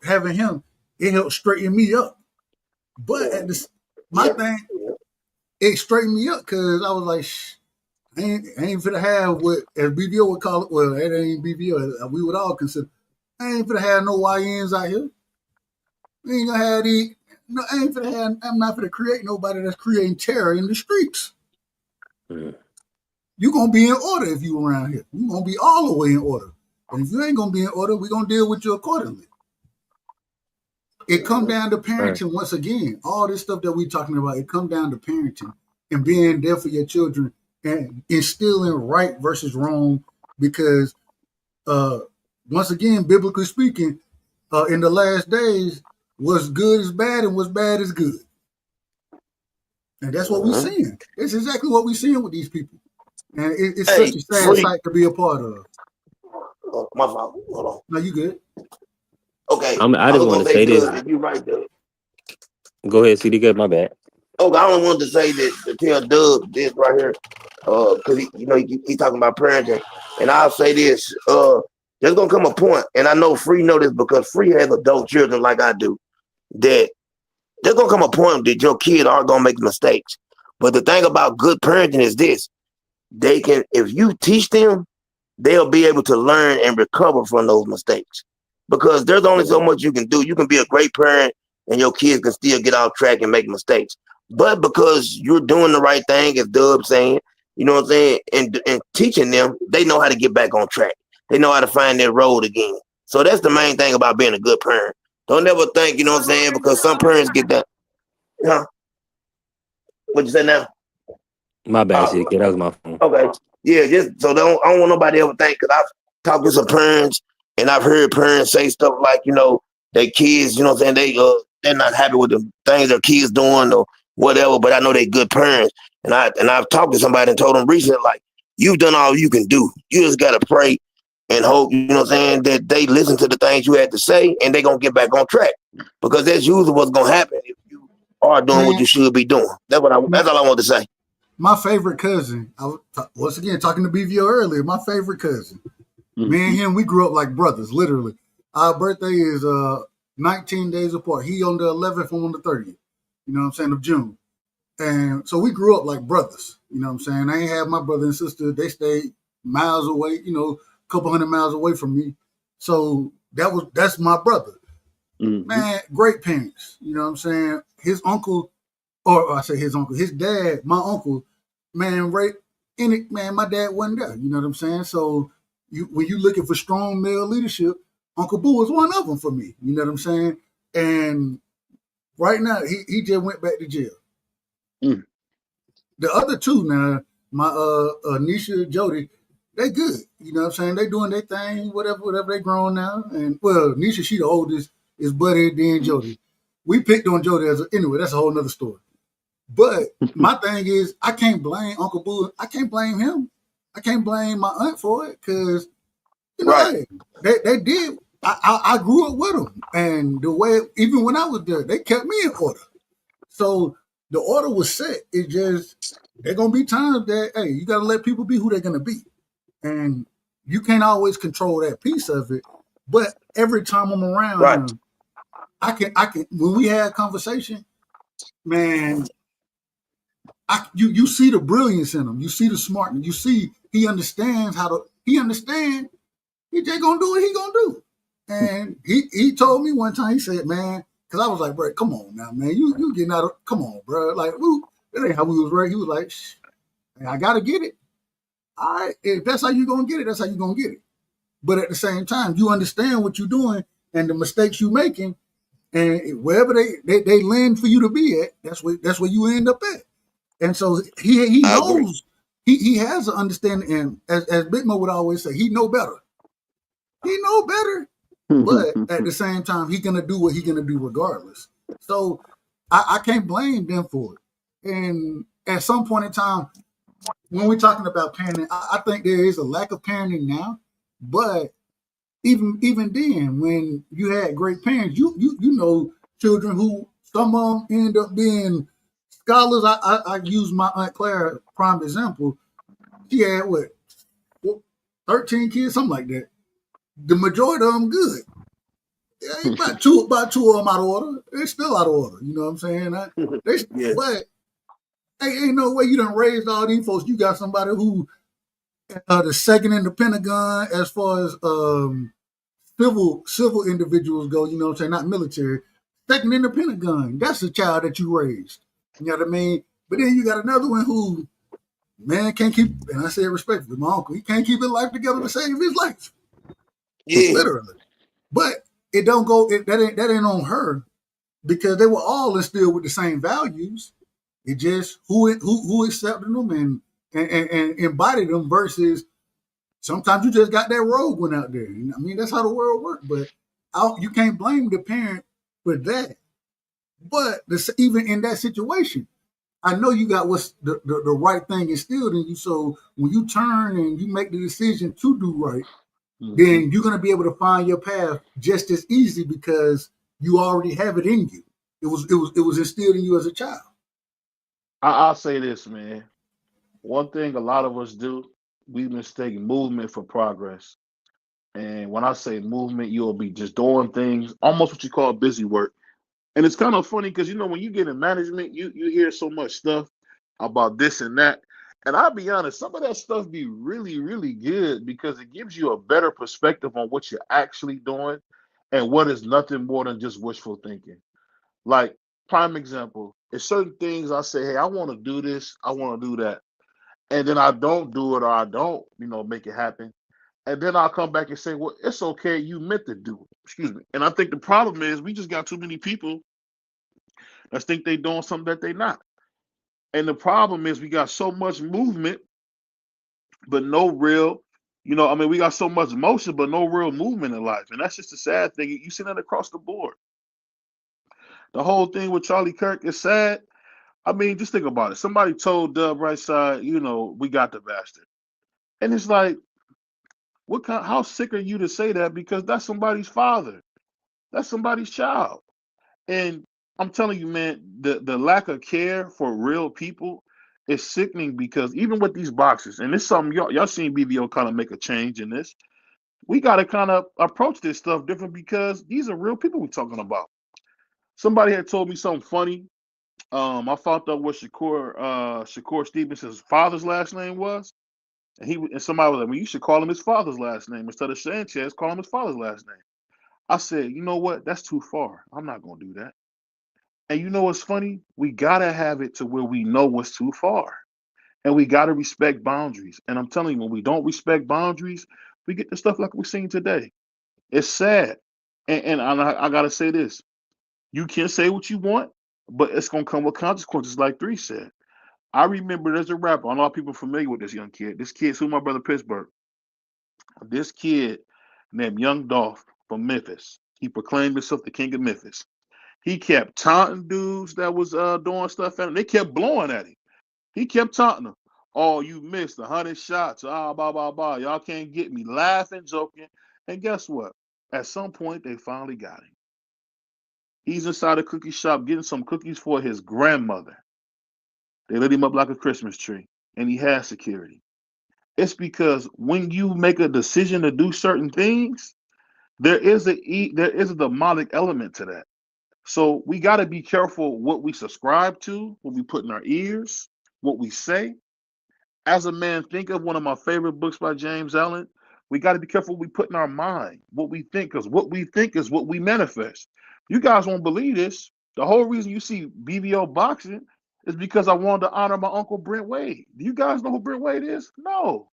S9: having him, it helped straighten me up. But at this, my
S6: Yeah.
S9: thing, it straightened me up because I was like, I ain't finna have what as BBO would call it. Well, it ain't BBO. We would all consider. I ain't finna have no YNs out here. We ain't gonna have these. No, I ain't finna have. I'm not finna create nobody that's creating terror in the streets.
S7: Hmm.
S9: You gonna be in order if you around here. You gonna be all the way in order. And if you ain't gonna be in order, we gonna deal with you accordingly. It come down to
S7: Right.
S9: parenting once again. All this stuff that we talking about, it come down to parenting and being there for your children and instilling right versus wrong. Because uh, once again, biblically speaking, in the last days, what's good is bad and what's bad is good. And that's what we're
S6: Mhm.
S9: seeing. It's exactly what we're seeing with these people. And it's such
S6: Hey,
S9: a sad
S6: free.
S9: sight to be a part of.
S6: Oh, my fault. Hold on.
S9: Now, you good?
S6: Okay,
S7: I
S6: I
S7: just
S6: was
S7: want
S6: gonna
S7: to
S6: say
S7: say this.
S6: because you right there.
S7: Go ahead, CD. Get my bad.
S6: Okay, I only wanted to say that to tell Doug this right here, because he talking about parenting, and I'll say this, there's gonna come a point, and I know Free know this because Free has adult children like I do, that there's gonna come a point that your kids are gonna make mistakes. But the thing about good parenting is this: they can, if you teach them, they'll be able to learn and recover from those mistakes. Because there's only so much you can do. You can be a great parent and your kids can still get off track and make mistakes. But because you're doing the right thing, as Dub's saying, you know what I'm saying, and teaching them, they know how to get back on track. They know how to find their road again. So that's the main thing about being a good parent. Don't ever think, you know what I'm saying, because some parents get that. Huh? What you say now?
S7: My bad,
S6: Oh,
S7: CD. That was my phone.
S6: okay. Yeah, just so I don't want nobody ever think, because I've talked to some parents and I've heard parents say stuff like, their kids, you know what I'm saying, they're not happy with the things their kids doing or whatever, but I know they're good parents. And I've talked to somebody and told them recently, like, you've done all you can do. You just gotta pray and hope, you know what I'm saying, that they listen to the things you had to say and they gonna get back on track. Because that's usually what's gonna happen if you are doing what
S9: Man,
S6: you should be doing. That's
S9: my,
S6: all I want to say.
S9: my favorite cousin, once again, talking to BVO earlier, my favorite cousin, me and him, we grew up like brothers, literally. Our birthday is 19 days apart. He on the 11th, I'm on the 30th, you know what I'm saying, of June. And so we grew up like brothers, you know what I'm saying? I ain't have my brother and sister, they stayed miles away, you know, a couple hundred miles away from me. So that's my brother. Man, great parents, you know what I'm saying? His uncle, or I say his uncle, his dad, my uncle, man, right in it, man, my dad wasn't there, you know what I'm saying? So when you looking for strong male leadership, Uncle Boo was one of them for me, you know what I'm saying? And right now, he just went back to jail. The other two now, my Nisha, Jody, they good. You know what I'm saying? They doing their thing, whatever they grown now. And well, Nisha, she the oldest, is Buddy, then Jody. We picked on Jody anyway, that's a whole nother story. But my thing is, I can't blame Uncle Boo. I can't blame him. I can't blame my aunt for it because, you know,
S6: Right.
S9: they did. I grew up with them. And the way, even when I was there, they kept me in order. So the order was set. It just, there going to be times that, hey, you got to let people be who they're going to be. And you can't always control that piece of it. But every time I'm around
S6: Right.
S9: him, I can, when we had a conversation, man, you see the brilliance in him. You see the smartness. You see he understands he just gonna do what he gonna do. And he told me one time, he said, man, because I was like, bro, come on now, man. You getting out of, come on, bro. Like, that ain't how we was raised. He was like, I gotta get it. All right, if that's how you gonna get it, that's how you gonna get it. But at the same time, you understand what you're doing and the mistakes you're making, and wherever they land for you to be at, that's where you end up at. And so he
S6: I agree.
S9: knows he has an understanding, and as Big Mo would always say, he know better. He know better. But at the same time, he's gonna do what he's gonna do regardless. So I can't blame them for it. And at some point in time, when we're talking about parenting, I think there is a lack of parenting now. But even then, when you had great parents, you know children who some of them end up being scholars. I use my Aunt Claire prime example. She had what 13 kids, something like that. The majority of them good. Yeah, about two of them out of order. They're still out of order. You know what I'm saying?
S6: Yeah.
S9: But ain't no way you done raised all these folks. You got somebody who the second in the Pentagon as far as civil individuals go. You know what I'm saying? Not military. Second in the Pentagon. That's the child that you raised. You know what I mean? But then you got another one who, man, can't keep, and I say it respectfully, my uncle, he can't keep his life together to save his life.
S6: Yeah.
S9: Literally. But it don't go, that ain't on her because they were all instilled with the same values. It just who accepted them and embodied them versus sometimes you just got that rogue one out there. I mean, that's how the world works. But you can't blame the parent for that. But even in that situation, I know you got what's the right thing instilled in you. So when you turn and you make the decision to do right, then you're going to be able to find your path just as easy because you already have it in you. It was instilled in you as a child.
S4: I'll say this, man. One thing a lot of us do, we mistake movement for progress. And when I say movement, you'll be just doing things, almost what you call busy work. And it's kind of funny because when you get in management, you hear so much stuff about this and that. And I'll be honest, some of that stuff be really, really good because it gives you a better perspective on what you're actually doing and what is nothing more than just wishful thinking. Like, prime example, it's certain things I say, hey, I want to do this, I want to do that. And then I don't do it or I don't, make it happen. And then I'll come back and say, well, it's okay, you meant to do it. Excuse me. And I think the problem is we just got too many people that think they doing something that they not. And the problem is we got so much movement, but no real, we got so much motion, but no real movement in life. And that's just a sad thing. You see that across the board. The whole thing with Charlie Kirk is sad. I mean, just think about it. Somebody told Dub right side, we got the bastard. And it's like, How sick are you to say that? Because that's somebody's father. That's somebody's child. And I'm telling you, man, the lack of care for real people is sickening because even with these boxes, and this is something y'all seen BBO kind of make a change in this. We got to kind of approach this stuff different because these are real people we're talking about. Somebody had told me something funny. I found out what Shakur Stevens' father's last name was, and somebody was like, "Well, you should call him his father's last name instead of Sanchez. Call him his father's last name." I said, "You know what? That's too far. I'm not gonna do that." And you know what's funny? We gotta have it to where we know what's too far, and we gotta respect boundaries. And I'm telling you, when we don't respect boundaries, we get the stuff like we're seeing today. It's sad. And I gotta say this: you can say what you want, but it's gonna come with consequences, like Three said. I remember there's a rapper. I know a lot of people familiar with this young kid. This kid's who my brother Pittsburgh. This kid named Young Dolph from Memphis. He proclaimed himself the king of Memphis. He kept taunting dudes that was doing stuff at him. They kept blowing at him. He kept taunting them. Oh, you missed 100 shots. Ah, blah, blah, blah. Y'all can't get me. Laughing, joking. And guess what? At some point, they finally got him. He's inside a cookie shop getting some cookies for his grandmother. They lit him up like a Christmas tree, and he has security. It's because when you make a decision to do certain things, there is a demonic element to that. So we got to be careful what we subscribe to, what we put in our ears, what we say. As a man, think of one of my favorite books by James Allen. We got to be careful what we put in our mind, what we think, because what we think is what we manifest. You guys won't believe this. The whole reason you see BBO boxing is because I wanted to honor my uncle Brent Wade. Do you guys know who Brent Wade is? No.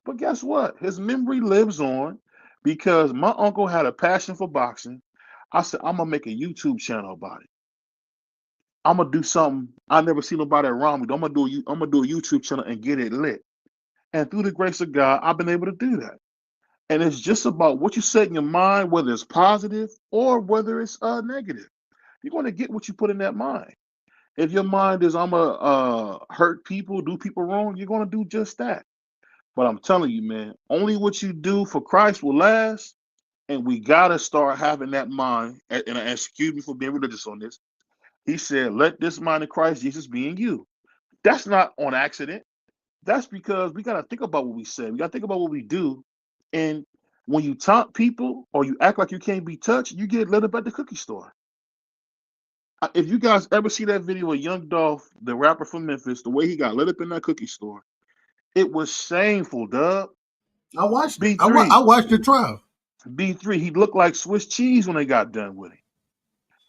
S4: But guess what? His memory lives on because my uncle had a passion for boxing. I said, I'm going to make a YouTube channel about it. I'm gonna do something I never seen nobody around me. I'm gonna do a YouTube channel and get it lit. And through the grace of God, I've been able to do that. And it's just about what you set in your mind, whether it's positive or whether it's negative. You're gonna get what you put in that mind. If your mind is I'm gonna hurt people, do people wrong, you're gonna do just that. But I'm telling you, man, only what you do for Christ will last. And we gotta start having that mind. And excuse me for being religious on this. He said, let this mind of Christ Jesus be in you. That's not on accident. That's because we got to think about what we say. We got to think about what we do. And when you taunt people or you act like you can't be touched, you get lit up at the cookie store. If you guys ever see that video of Young Dolph, the rapper from Memphis, the way he got lit up in that cookie store, it was shameful, Dub.
S9: I watched it.
S4: B3.
S9: I watched the trial.
S4: B3, he looked like Swiss cheese when they got done with him.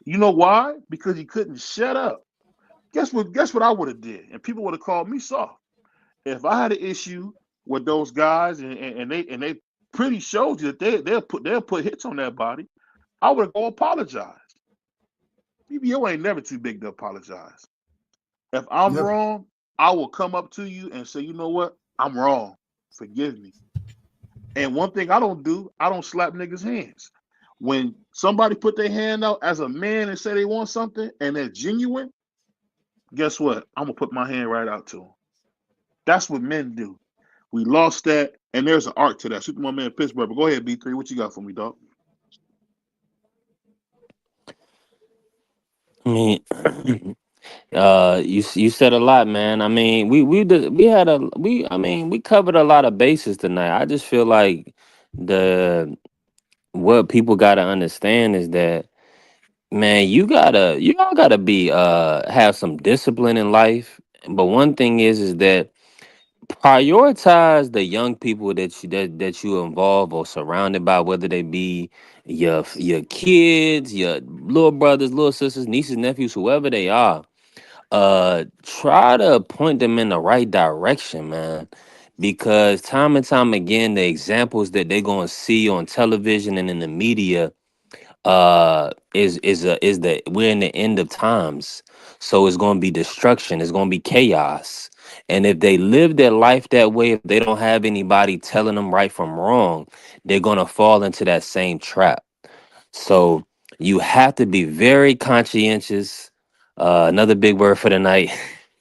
S4: You know why? Because he couldn't shut up. Guess what I would have did, and people would have called me soft. If I had an issue with those guys, and they pretty showed you that they'll put hits on that body, I would have go apologize. BBO ain't never too big to apologize. If I'm
S9: Never.
S4: wrong, I will come up to you and say, you know what, I'm wrong. Forgive me. And one thing I don't slap niggas' hands. When somebody put their hand out as a man and say they want something and they're genuine, guess what? I'm gonna put my hand right out to them. That's what men do. We lost that, and there's an art to that. Super my man Pittsburgh. But go ahead, B3. What you got for me, dog?
S7: I mean, you said a lot, man. I mean, we had a we. I mean, we covered a lot of bases tonight. I just feel like the what people gotta understand is that, man, y'all gotta be have some discipline in life. But one thing is that prioritize the young people that you involve or surrounded by, whether they be your kids, your little brothers, little sisters, nieces, nephews, whoever they are. Try to point them in the right direction, man, because time and time again the examples that they're going to see on television and in the media is that we're in the end of times, so it's going to be destruction, it's going to be chaos. And if they live their life that way, if they don't have anybody telling them right from wrong, they're going to fall into that same trap. So you have to be very conscientious. Another big word for the night.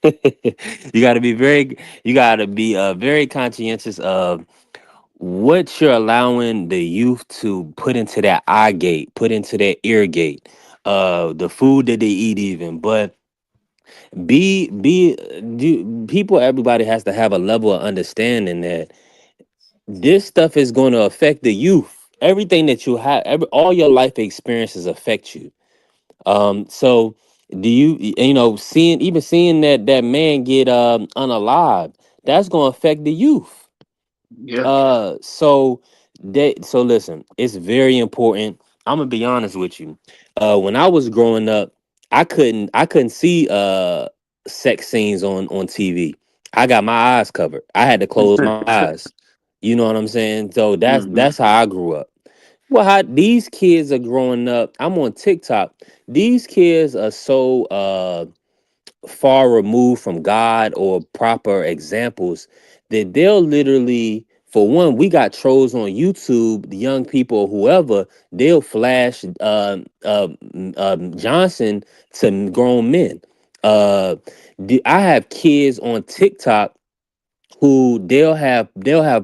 S7: You got to be very conscientious of what you're allowing the youth to put into that eye gate, put into that ear gate, the food that they eat, even. But people, everybody has to have a level of understanding that this stuff is going to affect the youth. Everything that you have, all your life experiences affect you. So do seeing that man get unalive, that's going to affect the youth.
S4: Yeah.
S7: So listen, it's very important. I'm gonna be honest with you. When I was growing up, I couldn't see sex scenes on TV. I got my eyes covered. I had to close my eyes. You know what I'm saying? So that's
S4: Hmm.
S7: that's how I grew up. Well, how these kids are growing up, I'm on TikTok. These kids are so far removed from God or proper examples that they'll literally, for one, we got trolls on YouTube, the young people, whoever, they'll flash Johnson to grown men. Uh, I have kids on TikTok who they'll have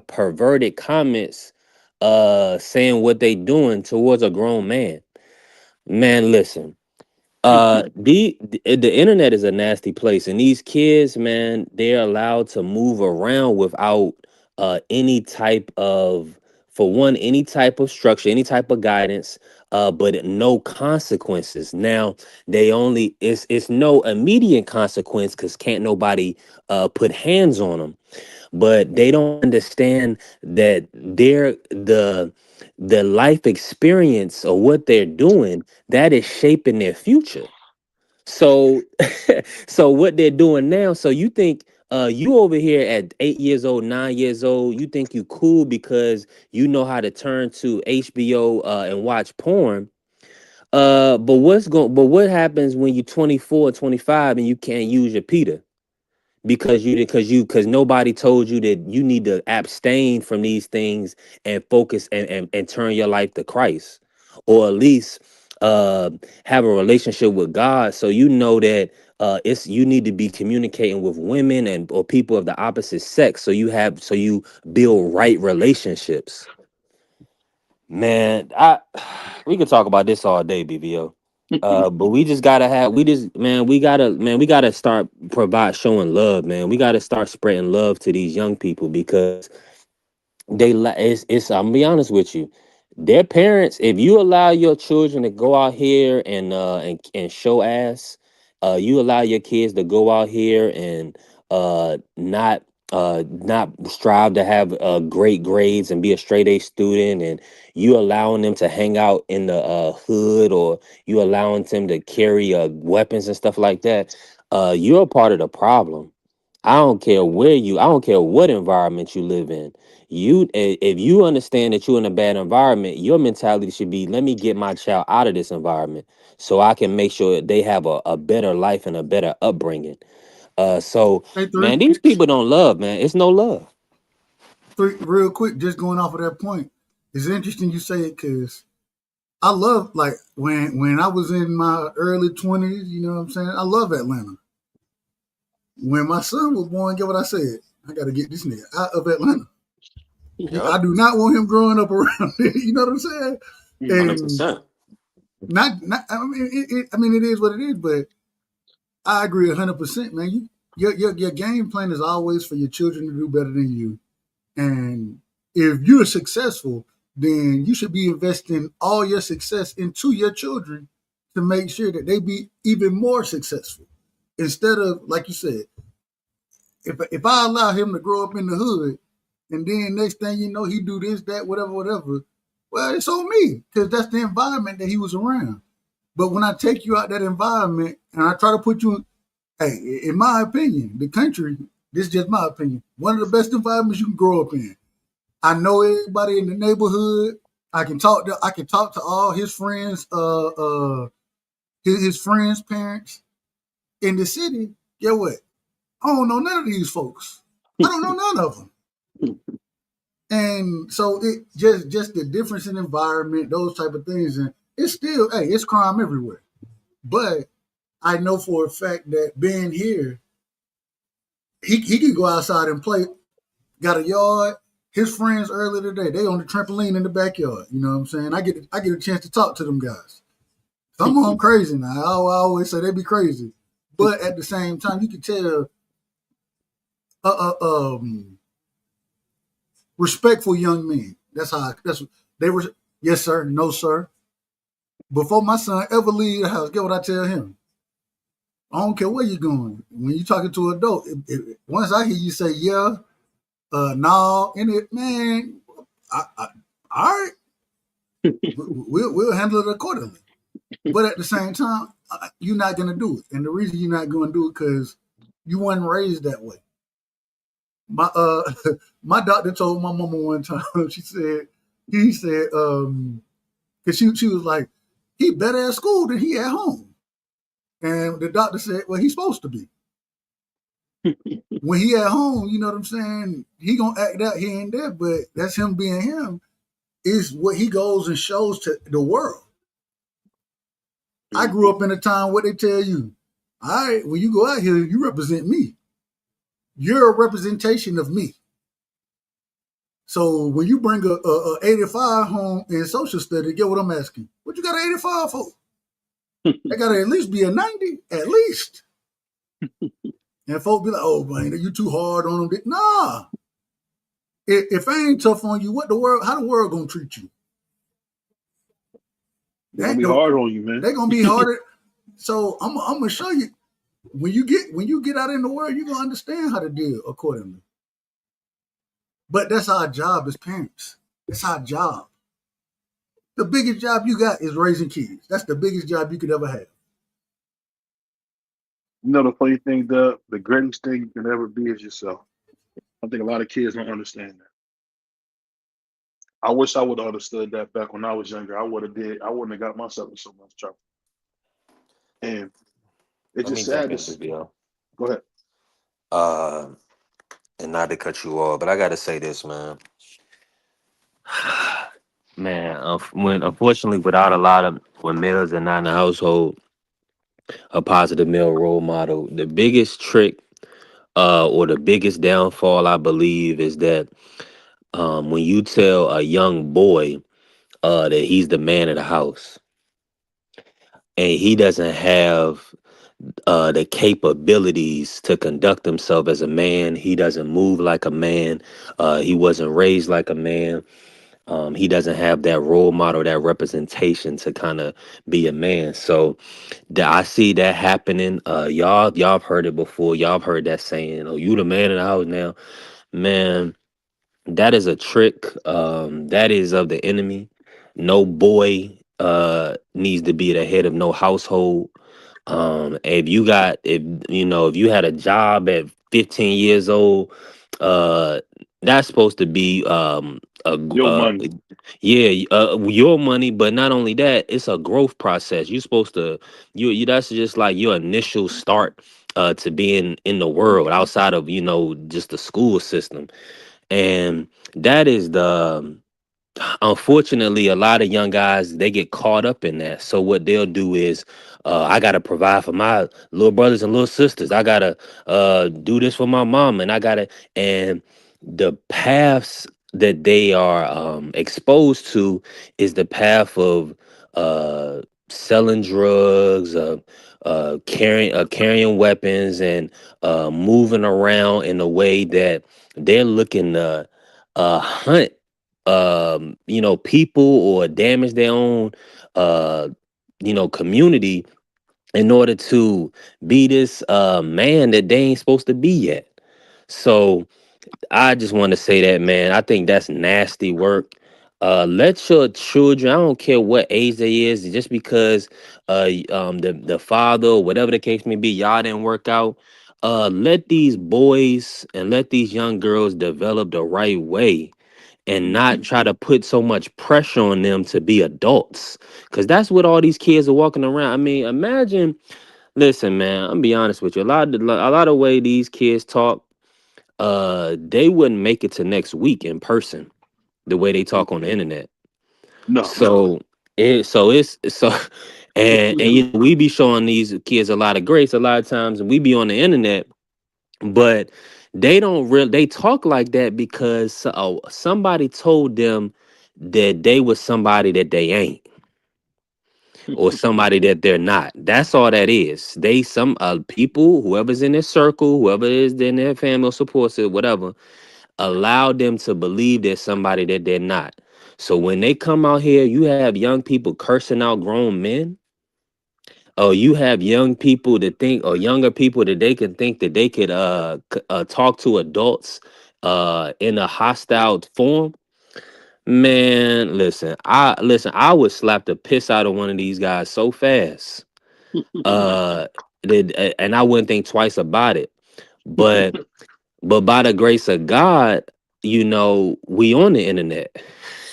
S7: perverted comments saying what they doing towards a grown man. Man, listen, the internet is a nasty place, and these kids, man, they're allowed to move around without any type of, for one, any type of structure, any type of guidance, but no consequences. Now they only it's no immediate consequence because can't nobody put hands on them, but they don't understand that the life experience or what they're doing, that is shaping their future. So so what they're doing now, so you think you over here at 8 years old, 9 years old, you think you cool because you know how to turn to HBO and watch porn. But what happens when you're 24, 25 and you can't use your Peter? Because nobody told you that you need to abstain from these things and focus and turn your life to Christ, or at least uh have a relationship with God, so you know that it's you need to be communicating with women and or people of the opposite sex, so you build right relationships. Man, I we could talk about this all day, BBO. But we just gotta have we just we gotta start provide showing love, man. We gotta start spreading love to these young people because it's I'm gonna be honest with you. Their parents, if you allow your children to go out here and show ass, you allow your kids to go out here and not strive to have great grades and be a straight A student, and you allowing them to hang out in the hood, or you allowing them to carry weapons and stuff like that, you're a part of the problem. I don't care what environment you live in. If you understand that you're in a bad environment, your mentality should be, let me get my child out of this environment so I can make sure they have a better life and a better upbringing. So
S9: Hey,
S7: man,
S9: three,
S7: these people don't love, man. It's no love.
S9: three, real quick, just going off of that point. It's interesting you say it because I love like when I was in my early 20s. You know what I'm saying? I love Atlanta. When my son was born, get what I said? I got to get this nigga out of Atlanta.
S7: Yep.
S9: I do not want him growing up around it. You know what I'm saying? And
S7: 100%.
S9: not. I mean, I mean, it is what it is. But I agree 100%, man. Your game plan is always for your children to do better than you. And if you're successful, then you should be investing all your success into your children to make sure that they be even more successful. Instead of, like you said, if I allow him to grow up in the hood, and then next thing you know, he do this, that, whatever, whatever. Well, it's on me because that's the environment that he was around. But when I take you out that environment and I try to put you, hey, in my opinion, the country, this is just my opinion, one of the best environments you can grow up in. I know everybody in the neighborhood. I can talk to all his friends, his friends' parents in the city. Get what? I don't know none of these folks. I don't know none of them. And so it just the difference in environment, those type of things, and it's still, hey, it's crime everywhere. But I know for a fact that being here, he can go outside and play. Got a yard, his friends earlier today, they on the trampoline in the backyard. You know what I'm saying? I get a chance to talk to them guys. Some of them crazy now. I always say they be crazy, but at the same time, you can tell respectful young men. That's they were. Yes, sir. No, sir. Before my son ever leave the house, get what I tell him. I don't care where you're going. When you're talking to an adult, once I hear you say yeah, no, and it, man, all right, we'll handle it accordingly. But at the same time, you're not gonna do it, and the reason you're not gonna do it because you weren't raised that way. My my doctor told my mama one time. He said because she was like, he better at school than he at home, and the doctor said, well, he's supposed to be. When he at home, you know what I'm saying? He gonna act out here and there, but that's him being him. Is what he goes and shows to the world. I grew up in a time where they tell you, all right, when you go out here, you represent me. You're a representation of me. So when you bring a 85 home in social study, get what I'm asking? What you got an 85 for? I gotta at least be a 90, at least. And folks be like, oh man, you too hard on them. Nah. If I ain't tough on you, how the world gonna treat you?
S4: They're gonna be hard on you, man.
S9: They're gonna be harder. So I'm gonna show you when you get out in the world, you're gonna understand how to deal accordingly. But that's our job as parents. That's our job. The biggest job you got is raising kids. That's the biggest job you could ever have.
S4: You know the funny thing, the greatest thing you can ever be is yourself. I think a lot of kids don't understand that. I wish I would have understood that back when I was younger. I wouldn't have got myself in so much trouble. And it's
S7: Let me
S4: just
S7: jump
S4: sad.
S7: in, Vivio.
S4: Go ahead.
S7: And not to cut you off, but I gotta say this, man. Man, unfortunately, without a lot of when males are not in the household, a positive male role model, the biggest trick, or the biggest downfall, I believe, is that when you tell a young boy that he's the man of the house, and he doesn't have the capabilities to conduct himself as a man. He doesn't move like a man. He wasn't raised like a man. He doesn't have that role model, that representation to kind of be a man. So I see that happening. Y'all have heard it before. Y'all have heard that saying, "Oh, you the man in the house now." Man, that is a trick. That is of the enemy. No boy needs to be the head of no household. If if you had a job at 15 years old, uh that's supposed to be
S4: Your money.
S7: your money. But not only that, it's a growth process. You're supposed to you that's just like your initial start to being in the world outside of just the school system. And that is the unfortunately, a lot of young guys, they get caught up in that. So what they'll do is, I gotta provide for my little brothers and little sisters. I gotta do this for my mom, and and the paths that they are exposed to is the path of selling drugs, carrying weapons, and moving around in a way that they're looking to hunt people, or damage their own community, in order to be this man that they ain't supposed to be yet. So I just want to say that, man, I think that's nasty work. Let your children, I don't care what age they is, just because the father or whatever the case may be, y'all didn't work out. Let these boys and let these young girls develop the right way, and not try to put so much pressure on them to be adults, because that's what all these kids are walking around. I mean, imagine. Listen, man, I'm be honest with you. A lot of way these kids talk, they wouldn't make it to next week in person the way they talk on the internet.
S4: No.
S7: So and we be showing these kids a lot of grace a lot of times, and we be on the internet, but They don't really they talk like that because somebody told them that they was somebody that they ain't, or somebody that they're not. That's all that is. They some people, whoever's in their circle, whoever is in their family or support system, whatever, allow them to believe they're somebody that they're not. So when they come out here, you have young people cursing out grown men. Oh, you have young people that think, or younger people that they can think that they could talk to adults in a hostile form. Man, I would slap the piss out of one of these guys so fast. Uh and I wouldn't think twice about it. But by the grace of God, we on the internet.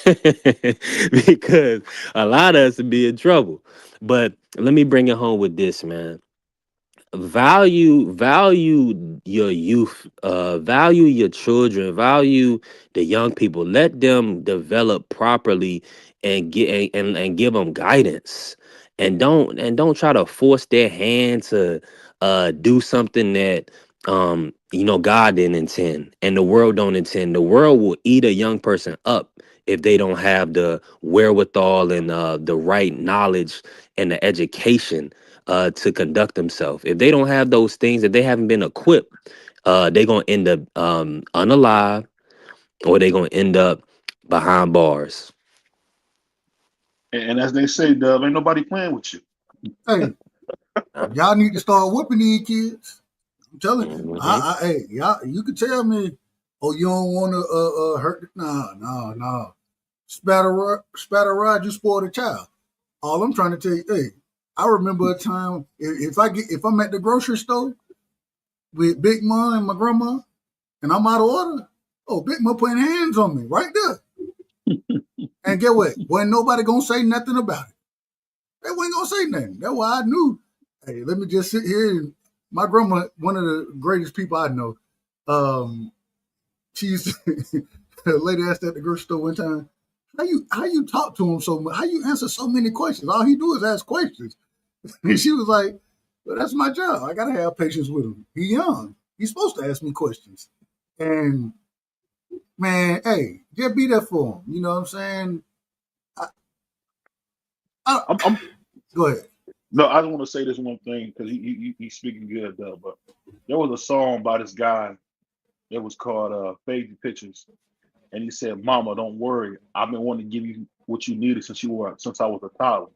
S7: Because a lot of us would be in trouble. But let me bring it home with this, man. Value your youth, value your children, value the young people. Let them develop properly and and give them guidance, and don't try to force their hand to do something that God didn't intend and the world don't intend. The world will eat a young person up if they don't have the wherewithal and the right knowledge and the education to conduct themselves. If they don't have those things, if they haven't been equipped, they're gonna end up unalive, or they're gonna end up behind bars.
S4: And as they say, Dub, ain't nobody playing with you.
S9: Hey, y'all need to start whooping these kids. I'm telling you.
S7: Mhm.
S9: Hey, y'all, you can tell me, oh, you don't want to hurt. No. Spatter rod, you spoiled a child. All I'm trying to tell you, hey, I remember a time if I'm at the grocery store with Big Mom and my grandma, and I'm out of order. Oh, Big Mom putting hands on me right there. And get what? Wasn't nobody gonna say nothing about it. They wasn't gonna say nothing. That's why I knew. Hey, let me just sit here. And my grandma, one of the greatest people I know, she used to, a lady asked at the grocery store one time, how you talk to him so much? How you answer so many questions? All he do is ask questions. And she was like, well, that's my job. I gotta have patience with him. He young. He's supposed to ask me questions. And man, hey, just be there for him. You know what I'm saying?
S4: I'm
S9: Go ahead.
S4: No, I just want to say this one thing because he's speaking good, though. But there was a song by this guy that was called "Fade Pictures," and he said, "Mama, don't worry. I've been wanting to give you what you needed since I was a toddler."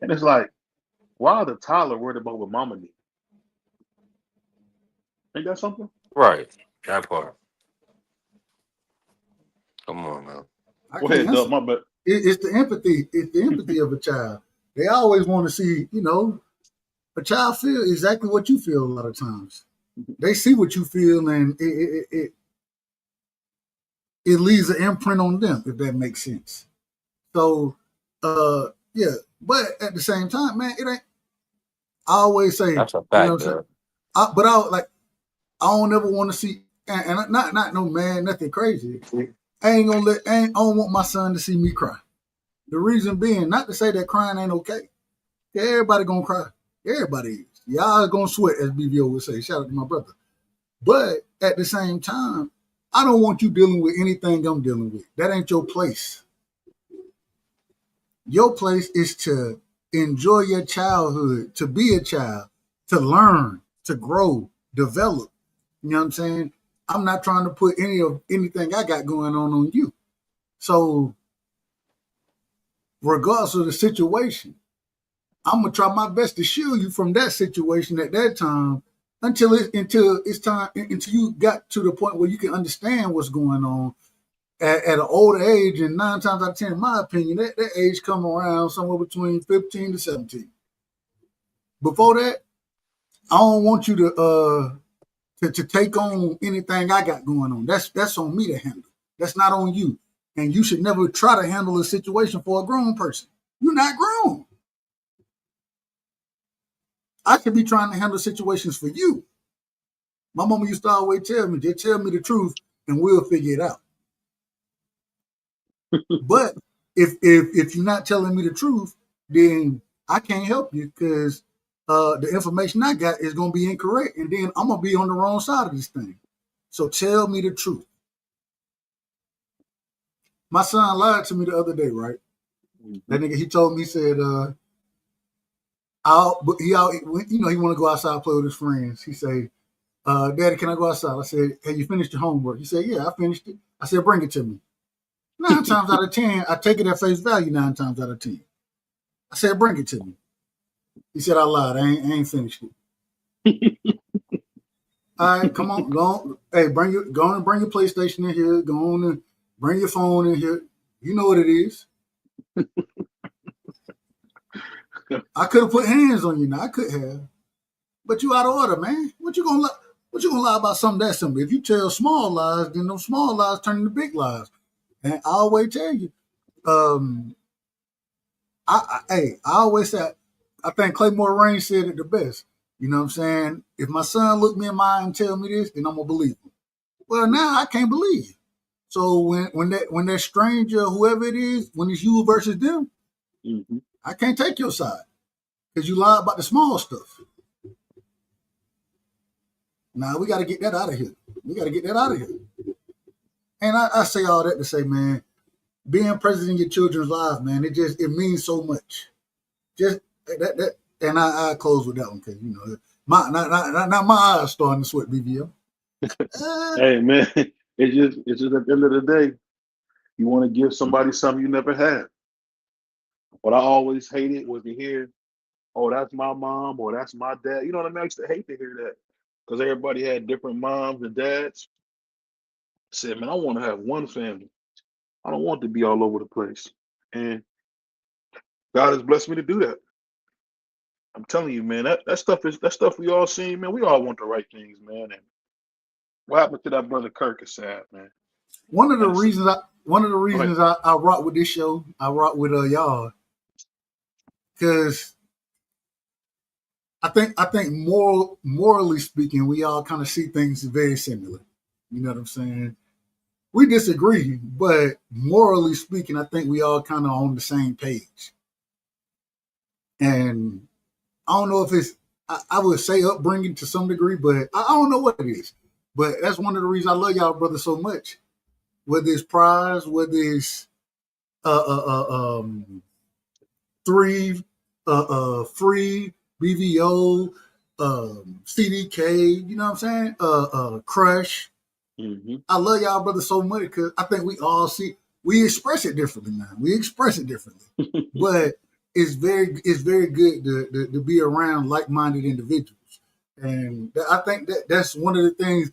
S4: And it's like, why are the toddler worried about what Mama needs? Ain't that something?
S7: Right, that part. Come on, man.
S9: I
S4: Go
S9: can't
S4: ahead, Doug.
S9: answer.
S4: My bad.
S9: It's the empathy. It's the empathy of a child. They always want to see, a child feel exactly what you feel a lot of times. They see what you feel, and it leaves an imprint on them, if that makes sense. So, yeah. But at the same time, man, it ain't. I always say,
S7: That's a
S9: you know what
S7: fact,
S9: I'm saying.
S7: though.
S9: I don't ever want to see, and not no man, nothing crazy. I don't want my son to see me cry. The reason being, not to say that crying ain't okay. Everybody gonna cry. Everybody is. Y'all gonna sweat, as BVO would say. Shout out to my brother. But at the same time, I don't want you dealing with anything I'm dealing with. That ain't your place. Your place is to enjoy your childhood, to be a child, to learn, to grow, develop. You know what I'm saying? I'm not trying to put anything I got going on you. So, regardless of the situation, I'm gonna try my best to shield you from that situation at that time until it's time until you got to the point where you can understand what's going on at an older age. And 9 times out of 10, in my opinion, that age come around somewhere between 15 to 17. Before that, I don't want you to take on anything I got going on. That's on me to handle. That's not on you. And you should never try to handle a situation for a grown person. You're not grown. I should be trying to handle situations for you. My mama used to always tell me, just tell me the truth and we'll figure it out. But if you're not telling me the truth, then I can't help you because the information I got is going to be incorrect. And then I'm going to be on the wrong side of this thing. So tell me the truth. My son lied to me the other day, right? That nigga, he told me, he said, he want to go outside and play with his friends. He said, Daddy, can I go outside? I said, have you finished your homework? He said, yeah, I finished it. I said, bring it to me. 9 times out of 10, I take it at face value 9 times out of 10. I said, bring it to me. He said, I lied. I ain't finished it. All right, come on, go on. Hey, go on and bring your PlayStation in here. Go on and bring your phone in here. You know what it is. I could have put hands on you now. I could have. But you out of order, man. What you gonna lie about something that simple? If you tell small lies, then those small lies turn into big lies. And I always tell you, I always say, I think Claymore Rain said it the best. You know what I'm saying? If my son look me in my eye and tell me this, then I'm gonna believe him. Well, now I can't believe. So when that stranger, whoever it is, when it's you versus them, I can't take your side because you lie about the small stuff. Now we got to get that out of here. And I say all that to say, man, being present in your children's lives, man, it means so much. Just that, and I close with that one because my eyes starting to sweat, BBO.
S4: Hey man, it's just at the end of the day, you want to give somebody something you never had. What I always hated was to hear, "Oh, that's my mom," or "That's my dad." You know what I mean? I used to hate to hear that because everybody had different moms and dads. I said, man, I want to have one family. I don't want to be all over the place. And God has blessed me to do that. I'm telling you, man, that stuff we all seen, man. We all want the right things, man. And what happened to that brother Kirk is sad, man.
S9: One of the reasons I rock with this show, I rock with y'all, because I think morally speaking, we all kind of see things very similar. You know what I'm saying? We disagree, but morally speaking, I think we all kind of on the same page. And I don't know if it's, I would say upbringing to some degree, but I don't know what it is. But that's one of the reasons I love y'all brothers so much. Whether it's Prize, whether it's Free, BVO, CDK, you know what I'm saying? Crush. I love y'all brothers so much because I think we express it differently now. But it's very good to be around like-minded individuals. And I think that's one of the things.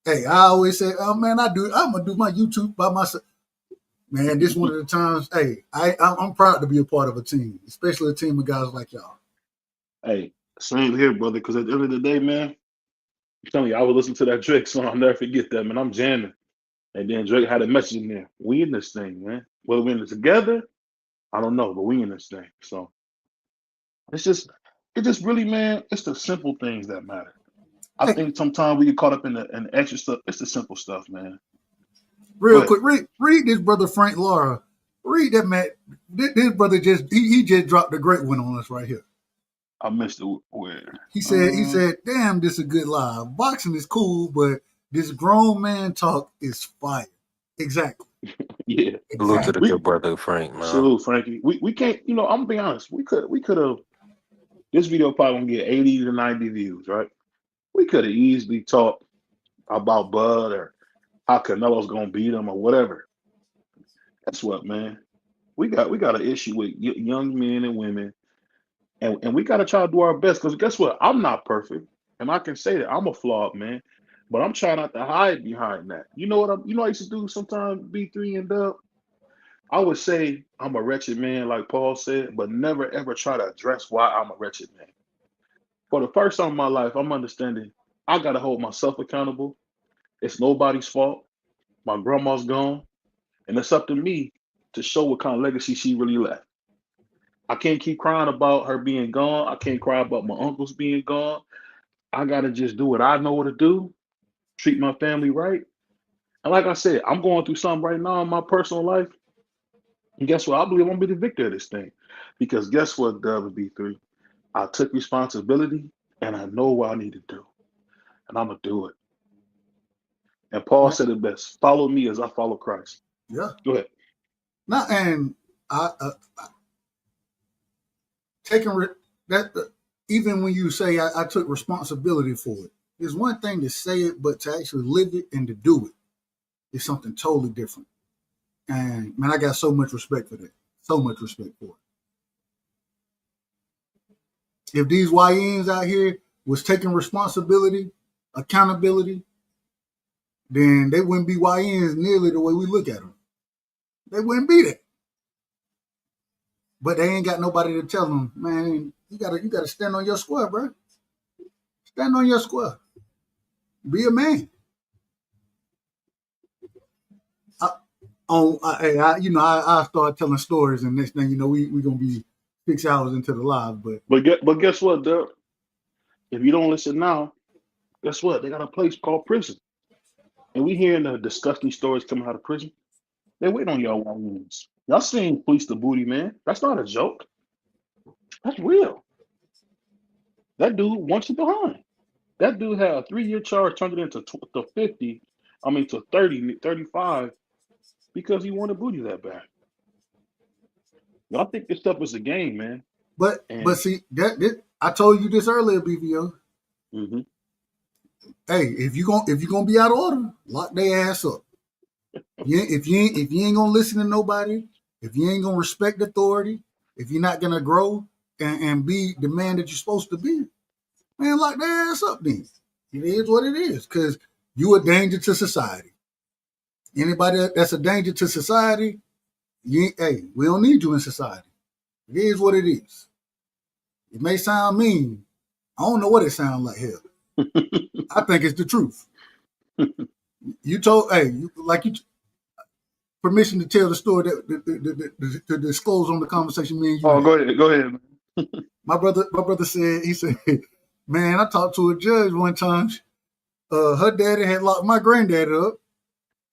S9: Hey, I always say, oh man, I'm gonna do my YouTube by myself. Man, this is one of the times. Hey, I'm proud to be a part of a team, especially a team of guys like y'all.
S4: Hey, same here, brother. Because at the end of the day, man, I'm telling you, I would listen to that Drake song. I'll never forget that, man. I'm jamming, and then Drake had a message in there. We in this thing, man. Whether we're in it together, I don't know, but we in this thing. So it just really, man, it's the simple things that matter. I think sometimes we get caught up in the extra stuff. It's the simple stuff, man.
S9: Real quick, read this brother Frank Lara. Read that, man. This brother he just dropped a great one on us right here.
S4: I missed it. Where
S9: he said, "Damn, this is a good live. Boxing is cool, but this grown man talk is fire." Exactly.
S4: Yeah.
S7: Salute to the good brother Frank, man.
S4: Salute, Frankie. We can't. I'm gonna be honest. We could have. This video probably gonna get 80 to 90 views, right? We could have easily talked about Bud or how Canelo's gonna beat him or whatever. Guess what, man? We got an issue with young men and women, and we gotta try to do our best. Because guess what? I'm not perfect, and I can say that I'm a flawed man, but I'm trying not to hide behind that. You know what I used to do sometimes, B3 and Dub? I would say I'm a wretched man, like Paul said, but never ever try to address why I'm a wretched man. For the first time in my life, I'm understanding I gotta hold myself accountable. It's nobody's fault. My grandma's gone, and it's up to me to show what kind of legacy she really left. I can't keep crying about her being gone. I can't cry about my uncles being gone. I gotta just do what I know what to do, treat my family right. And like I said, I'm going through something right now in my personal life. And guess what? I believe I'm gonna be the victor of this thing. Because guess what, WB3? I took responsibility and I know what I need to do. And I'm gonna do it. And Paul said it best: "Follow me as I follow Christ."
S9: Yeah.
S4: Go ahead.
S9: Now, and I taking that even when you say I took responsibility for it, it's one thing to say it, but to actually live it and to do it is something totally different. And man, I got so much respect for that. So much respect for it. If these YNs out here was taking responsibility, accountability, then they wouldn't be YNs nearly the way we look at them. They wouldn't be that. But they ain't got nobody to tell them, man, you gotta stand on your square, bro. Stand on your square. Be a man. I start telling stories, and next thing you know, we gonna be 6 hours into the live.
S4: But guess what, Doug? If you don't listen now, guess what? They got a place called prison, and we hearing the disgusting stories coming out of prison. They wait on y'all wounds. Y'all seen Police the Booty, man. That's not a joke. That's real. That dude wants you behind. That dude had a 3-year charge turned it into to 50, to 30, 35 because he wanted booty that bad. Y'all think this stuff is a game, man.
S9: But see, I told you this earlier, BVO.
S4: Mm-hmm.
S9: Hey, if you gonna be out of order, lock their ass up. If you ain't gonna listen to nobody, if you ain't gonna respect authority, if you're not gonna grow and be the man that you're supposed to be, man, lock their ass up then. It is what it is, because you a danger to society. Anybody that's a danger to society, we don't need you in society. It is what it is. It may sound mean. I don't know what it sounds like here. I think it's the truth. You told, permission to tell the story to disclose on the conversation me and you.
S4: Oh, go ahead.
S9: My brother said, man, I talked to a judge one time. Her daddy had locked my granddaddy up.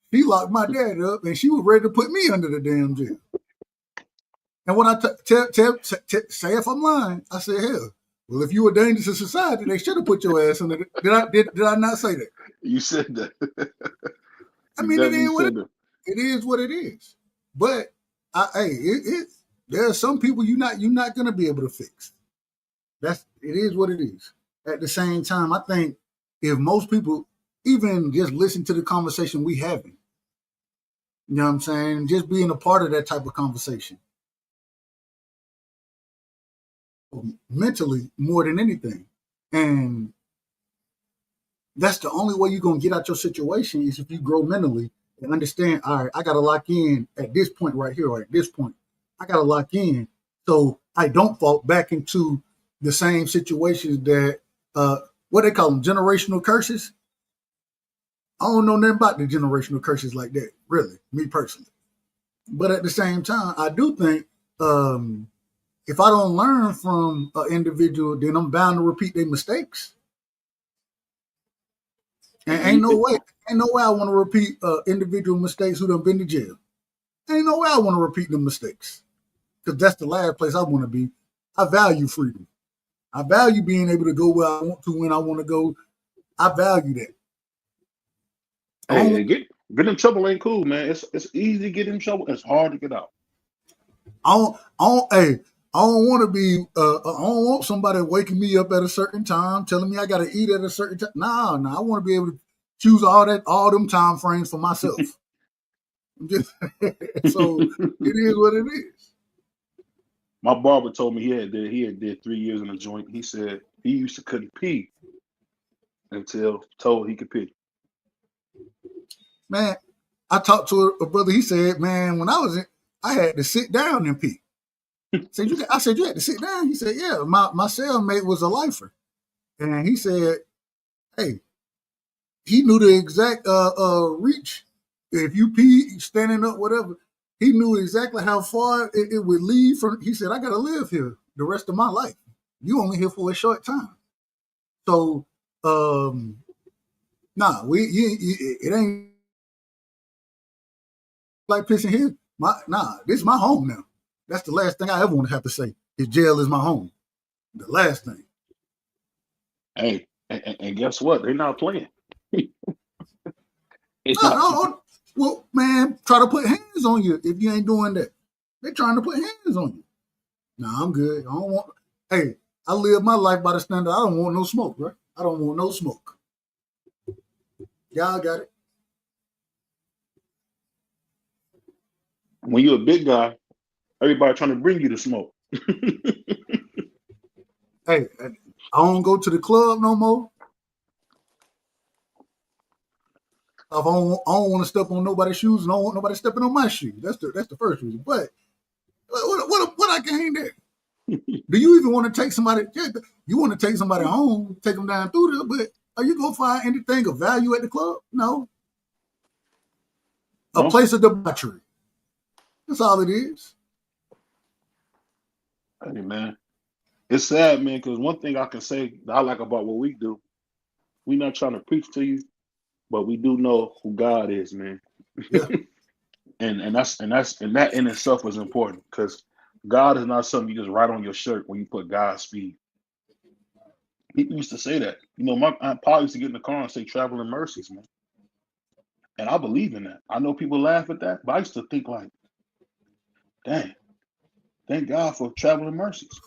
S9: He locked my daddy up, and she was ready to put me under the damn jail. And when I say if I'm lying, I said, hell, well, if you were dangerous to society, they should have put your ass under the. Did I not say that?
S4: You said that.
S9: I mean, it is what it is. But there are some people you're not gonna be able to fix. It is what it is. At the same time, I think if most people even just listen to the conversation we having, you know what I'm saying, just being a part of that type of conversation, mentally more than anything, and that's the only way you're gonna get out your situation is if you grow mentally and understand. All right, I gotta lock in at this point right here, or at this point, I gotta lock in so I don't fall back into the same situations that what they call them, generational curses. I don't know nothing about the generational curses like that, really, me personally. But at the same time, I do think if I don't learn from an individual, then I'm bound to repeat their mistakes. And ain't no way I want to repeat individual mistakes who done been to jail. Ain't no way I want to repeat them mistakes, because that's the last place I want to be. I value freedom. I value being able to go where I want to when I want to go. I value that.
S4: Hey, get in trouble ain't cool, man. It's easy to get in trouble. It's hard to get out.
S9: I don't want to be. I don't want somebody waking me up at a certain time, telling me I got to eat at a certain time. Nah. I want to be able to choose all them time frames for myself. So it is what it is.
S4: My barber told me he had did 3 years in a joint. He said he used to couldn't pee until told he could pee.
S9: Man, I talked to a brother. He said, man, when I had to sit down and pee. I said, you had to sit down? He said, yeah, my cellmate was a lifer. And he said, hey, he knew the exact reach. If you pee standing up, whatever, he knew exactly how far it would lead from. He said, I got to live here the rest of my life. You only here for a short time. So, it ain't like pissing here. This is my home now. That's the last thing I ever want to have to say. Is jail is my home. The last thing.
S4: Hey, and guess what? They're not playing. It's
S9: No,
S4: not.
S9: no, no. Well, man, try to put hands on you if you ain't doing that. They're trying to put hands on you. Nah, I'm good. I don't want. Hey, I live my life by the standard. I don't want no smoke, bro. I don't want no smoke. Y'all got it.
S4: When you're a big guy, everybody trying to bring you the smoke.
S9: Hey, I don't go to the club no more. I don't want to step on nobody's shoes, and I don't want nobody stepping on my shoes. That's the first reason. But what I gained there? Do you even want to take somebody? Yeah, you want to take somebody home, take them down through there, but are you gonna find anything of value at the club? No. A
S4: No,
S9: place of debauchery. That's all it is.
S4: hey man, it's sad, man. Because one thing I can say that I like about what we do, we not trying to preach to you, but we do know who God is, man.
S9: Yeah.
S4: And that in itself is important because God is not something you just write on your shirt when you put Godspeed. People used to say that. You know, my Aunt Pa used to get in the car and say traveling mercies, man. And I believe in that. I know people laugh at that, but I used to think like, dang, thank God for traveling mercies.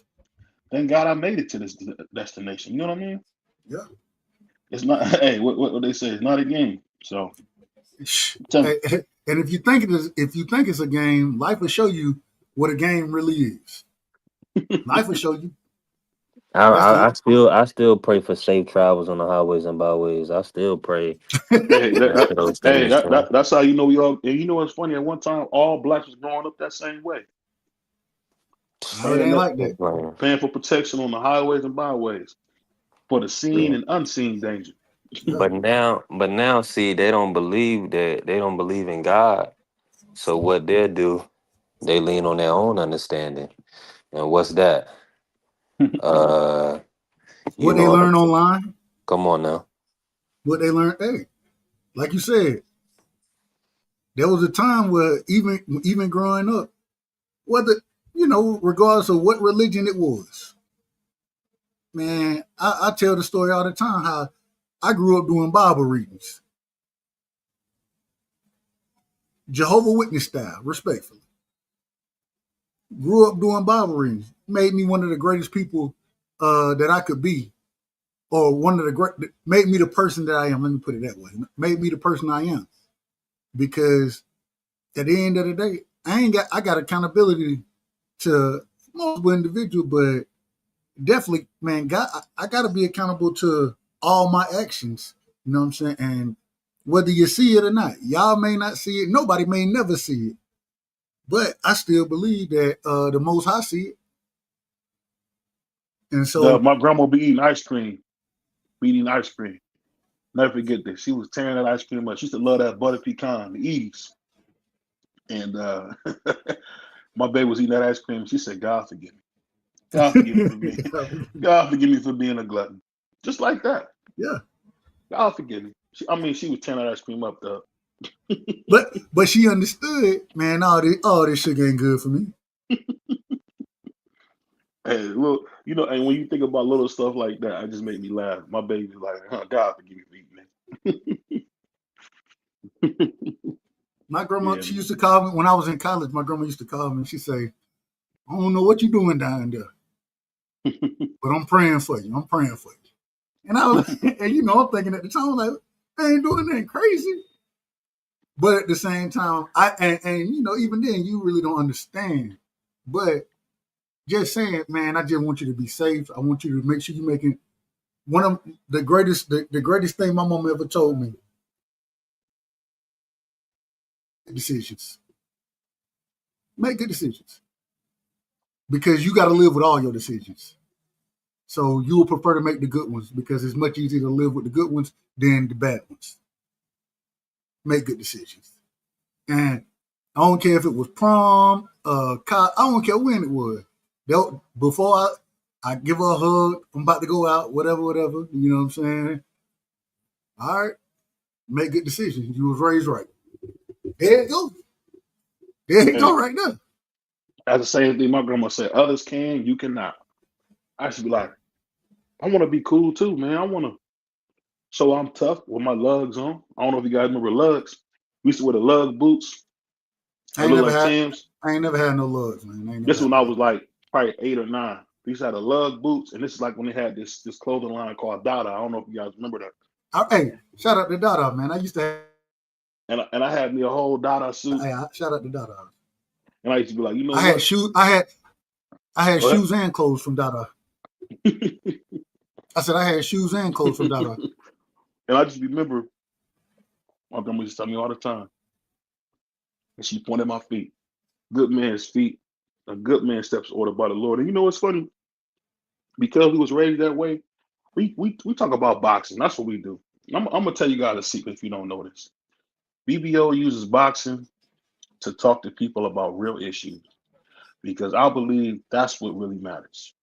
S4: Thank God I made it to this destination. You know what I mean?
S9: Yeah.
S4: It's not, hey, what they say, it's not a game. So tell me,
S9: And if you think it's a game, life will show you what a game really is. Life will show you.
S7: I,
S9: That's
S7: I,
S9: the
S7: I still pray for safe travels on the highways and byways. I still pray
S4: hey,
S7: for those things, man.
S4: that's how you know we all. And you know what's funny? At one time, all blacks was growing up that same way,
S9: no, it
S4: paying
S9: ain't
S4: that,
S9: like that.
S4: paying for protection on the highways and byways for the seen
S7: Yeah.
S4: and unseen danger.
S9: Yeah.
S7: But now, see, they don't believe that they don't believe in God. So what they'll do, they lean on their own understanding. And what's that? Uh, you
S9: What they
S7: know,
S9: learn online,
S7: come on now.
S9: what they learn, hey, like you said, there was a time where even growing up, whether regardless of what religion it was, man, I tell the story all the time how I grew up doing Bible readings, Jehovah Witness style, respectfully. Grew up doing Bible readings, made me one of the greatest people that I could be, or one of the great, made me the person that I am. Let me put it that way. Made me the person I am because at the end of the day, I got accountability to multiple individuals, but definitely, man, I got to be accountable to all my actions. You know what I'm saying? And whether you see it or not, y'all may not see it. Nobody may never see it, but I still believe that the Most High see it. And so,
S4: My grandma be eating ice cream, eating ice cream. Never forget this. She was tearing that ice cream up. She used to love that butter pecan, the Edie's. And my baby was eating that ice cream. She said, God forgive me. God forgive me for being God forgive me for being a glutton. Just like that.
S9: yeah.
S4: God forgive me. She was tearing that ice cream up though.
S9: But she understood, man. All this sugar ain't good for me.
S4: Hey, look, and when you think about little stuff like that, it just made me laugh. My baby's like, God forgive me for eating that.
S9: My grandma,
S4: Yeah,
S9: she used
S4: man.
S9: to call me when I was in college. My grandma used to call me and she say, "I don't know what you're doing down there, but I'm praying for you. I'm praying for you." And I was, and I'm thinking at the time, I was like, I ain't doing nothing crazy. But at the same time, even then, you really don't understand. But just saying, man, I just want you to be safe. I want you to make sure you're making one of the greatest thing my mom ever told me: decisions. Make good decisions because you got to live with all your decisions. So you will prefer to make the good ones because it's much easier to live with the good ones than the bad ones. Make good decisions. And I don't care if it was prom, I don't care when it was. Before I give her a hug, I'm about to go out, whatever, you know what I'm saying? All right, make good decisions. You was raised right. There you go. There you go
S4: Hey,
S9: right now.
S4: that's the same thing my grandma said. Others can, you cannot. I should be like, I want to be cool too, man. So I'm tough with my lugs on. I don't know if you guys remember lugs. We used to wear the lug boots. They
S9: I ain't
S4: look
S9: never
S4: like
S9: had
S4: Tim's.
S9: I ain't never had no lugs, man. I ain't never
S4: This
S9: had
S4: when I
S9: no
S4: was
S9: lugs.
S4: like probably 8 or 9. We used to have the lug boots, and this is like when they had this clothing line called Dada. I don't know if you guys remember that.
S9: Hey, shout out to Dada, man. I used to have,
S4: And I had me a whole Dada suit,
S9: hey, shout out to Dada.
S4: and I used to be like, you know
S9: I had
S4: what?
S9: shoes. I had
S4: Go ahead.
S9: shoes and clothes from Dada. I said I had shoes and clothes from Dada.
S4: And I just remember my grandma used to tell me all the time, and she pointed at my feet. Good man's feet, a good man's steps ordered by the Lord. And you know what's funny? Because we was raised that way, we talk about boxing. That's what we do. I'm gonna tell you guys a secret if you don't know this. BBO uses boxing to talk to people about real issues because I believe that's what really matters.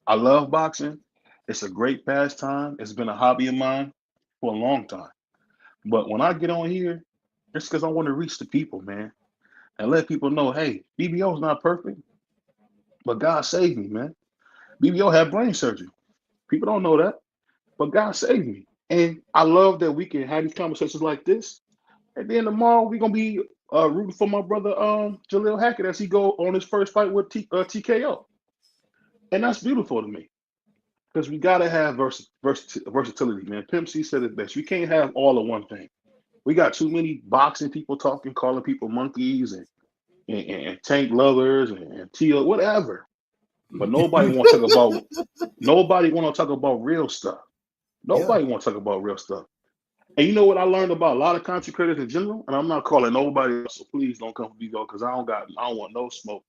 S4: I love boxing. It's a great pastime. It's been a hobby of mine for a long time. But when I get on here, it's because I want to reach the people, man, and let people know, hey, BBO is not perfect, but God saved me, man. BBO had brain surgery. People don't know that, but God saved me. And I love that we can have these conversations like this. And then tomorrow we're gonna be rooting for my brother Jaleel Hackett as he go on his first fight with TKO, and that's beautiful to me because we gotta have versatility, man. Pimp C said it best. We can't have all of one thing. We got too many boxing people talking, calling people monkeys and tank lovers and TL whatever, but nobody want to talk about real stuff.
S9: Yeah,
S4: Nobody want to talk about real stuff. And you know what I learned about a lot of content creators in general, and I'm not calling nobody else, so please don't come for me though, because I don't want no smoke.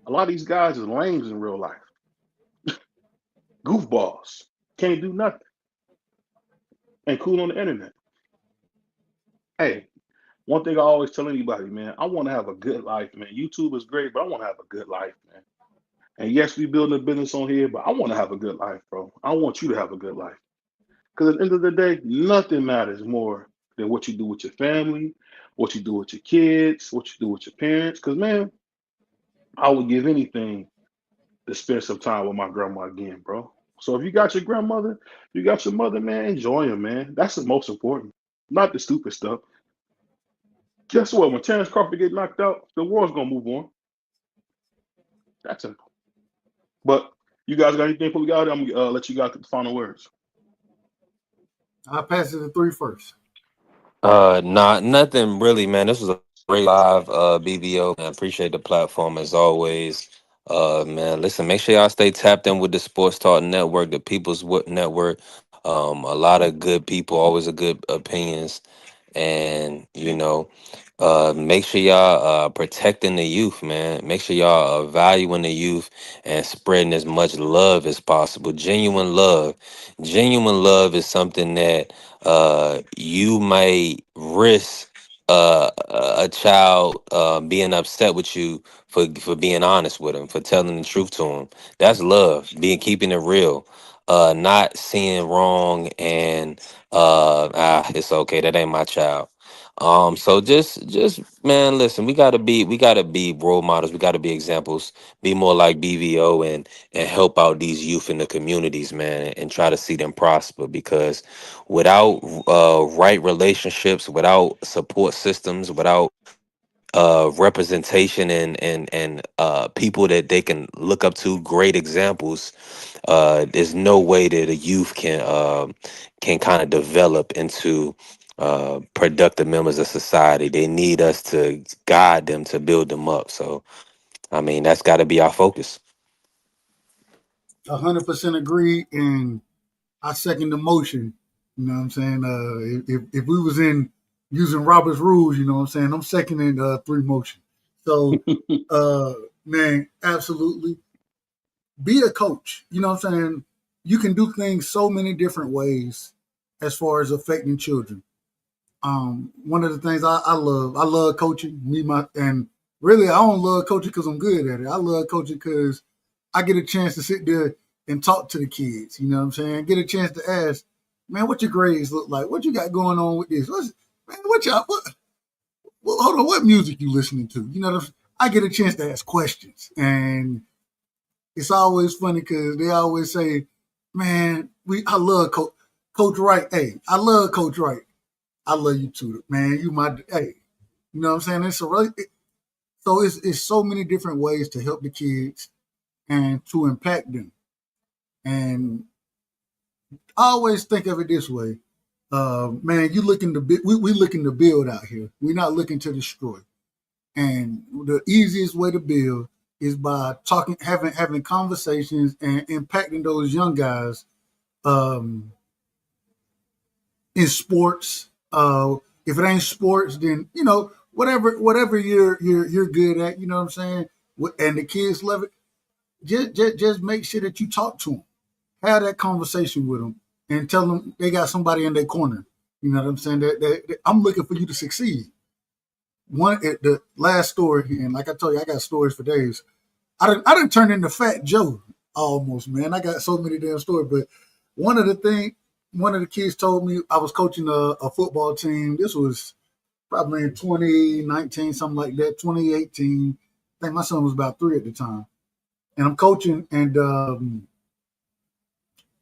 S4: A lot of these guys is lames in real life, goofballs, can't do nothing, and cool on the internet. Hey, one thing I always tell anybody, man, I want to have a good life, man. YouTube is great, but I want to have a good life, man. And yes, we building a business on here, but I want to have a good life, bro. I want you to have a good life. Because at the end of the day, nothing matters more than what you do with your family, what you do with your kids, what you do with your parents. Because, man, I would give anything to spend some time with my grandma again, bro. So if you got your grandmother, you got your mother, man, enjoy them, man. That's the most important, not the stupid stuff. Guess what? When Terrence Crawford get knocked out, the world's going to move on. That's simple. But you guys got anything for me, guys? I'm going to let you guys get the final words.
S9: I'll pass it to three first.
S7: Not nothing really, man. This was a great live BBO. Man, appreciate the platform as always. Man, listen, make sure y'all stay tapped in with the Sports Talk Network, the Network. A lot of good people, always a good opinions, and make sure y'all protecting the youth, man. Make sure y'all valuing the youth and spreading as much love as possible. Genuine love is something that you may risk a child being upset with you for being honest with him, for telling the truth to him. That's love, being keeping it real, not seeing wrong and it's okay, that ain't my child. So just man, listen, we gotta be role models, we gotta be examples, be more like BVO and help out these youth in the communities, man, and try to see them prosper because without right relationships, without support systems, without representation and people that they can look up to, great examples, there's no way that a youth can kind of develop into productive members of society. They need us to guide them, to build them up. So I mean, that's got to be our focus.
S9: 100% agree, and I second the motion. You know what I'm saying? If we was in using Robert's rules, you know what I'm saying? I'm seconding three motion. So, man, absolutely be a coach. You know what I'm saying? You can do things so many different ways as far as affecting children. One of the things I love coaching. And really I don't love coaching because I'm good at it. I love coaching because I get a chance to sit there and talk to the kids. You know what I'm saying? Get a chance to ask, man, what your grades look like? What you got going on with this? Hold on, what music you listening to? You know, I get a chance to ask questions, and it's always funny because they always say, man, I love coach. Coach Wright. Hey, I love Coach Wright. I love you too, man. You my hey. You know what I'm saying? It's so many different ways to help the kids and to impact them. And I always think of it this way, man. You looking to we looking to build out here. We're not looking to destroy. And the easiest way to build is by talking, having conversations, and impacting those young guys in sports. If it ain't sports, then whatever you're good at. You know what I'm saying? And the kids love it. Just make sure that you talk to them, have that conversation with them, and tell them they got somebody in their corner. You know what I'm saying? That I'm looking for you to succeed. The last story, and like I told you, I got stories for days. I done turned into Fat Joe almost, man. I got so many damn stories. But one of the kids told me, I was coaching a football team. This was probably in 2019, something like that, 2018. I think my son was about 3 at the time. And I'm coaching, and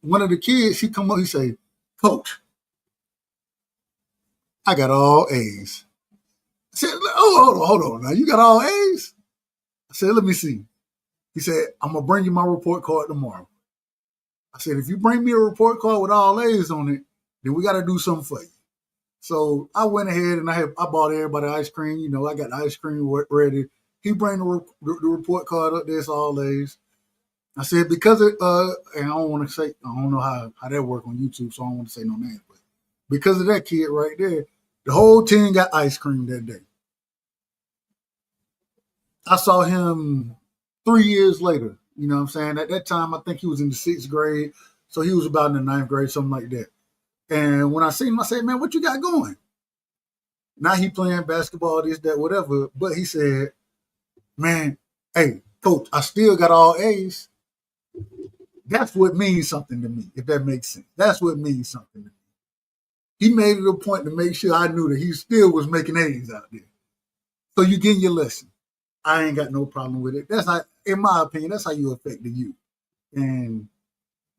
S9: one of the kids, he come up, he say, "Coach, I got all A's." I said, "Oh, hold on. Now you got all A's?" I said, "Let me see." He said, "I'm gonna bring you my report card tomorrow." I said, "If you bring me a report card with all A's on it, then we got to do something for you." So I went ahead and I bought everybody ice cream. You know, I got the ice cream ready. He bring the report card up there. It's all A's. I said, because and I don't want to say, I don't know how that work on YouTube, so I don't want to say no names, but because of that kid right there, the whole team got ice cream that day. I saw him 3 years later. You know what I'm saying? At that time, I think he was in the 6th grade, so he was about in the 9th grade, something like that. And when I seen him, I said, "Man, what you got going?" Now he playing basketball, this, that, whatever. But he said, "Man, hey, coach, I still got all A's." That's what means something to me, if that makes sense. That's what means something to me. He made it a point to make sure I knew that he still was making A's out there. So you getting your lesson. I ain't got no problem with it. That's not, in my opinion, that's how you affect the youth. And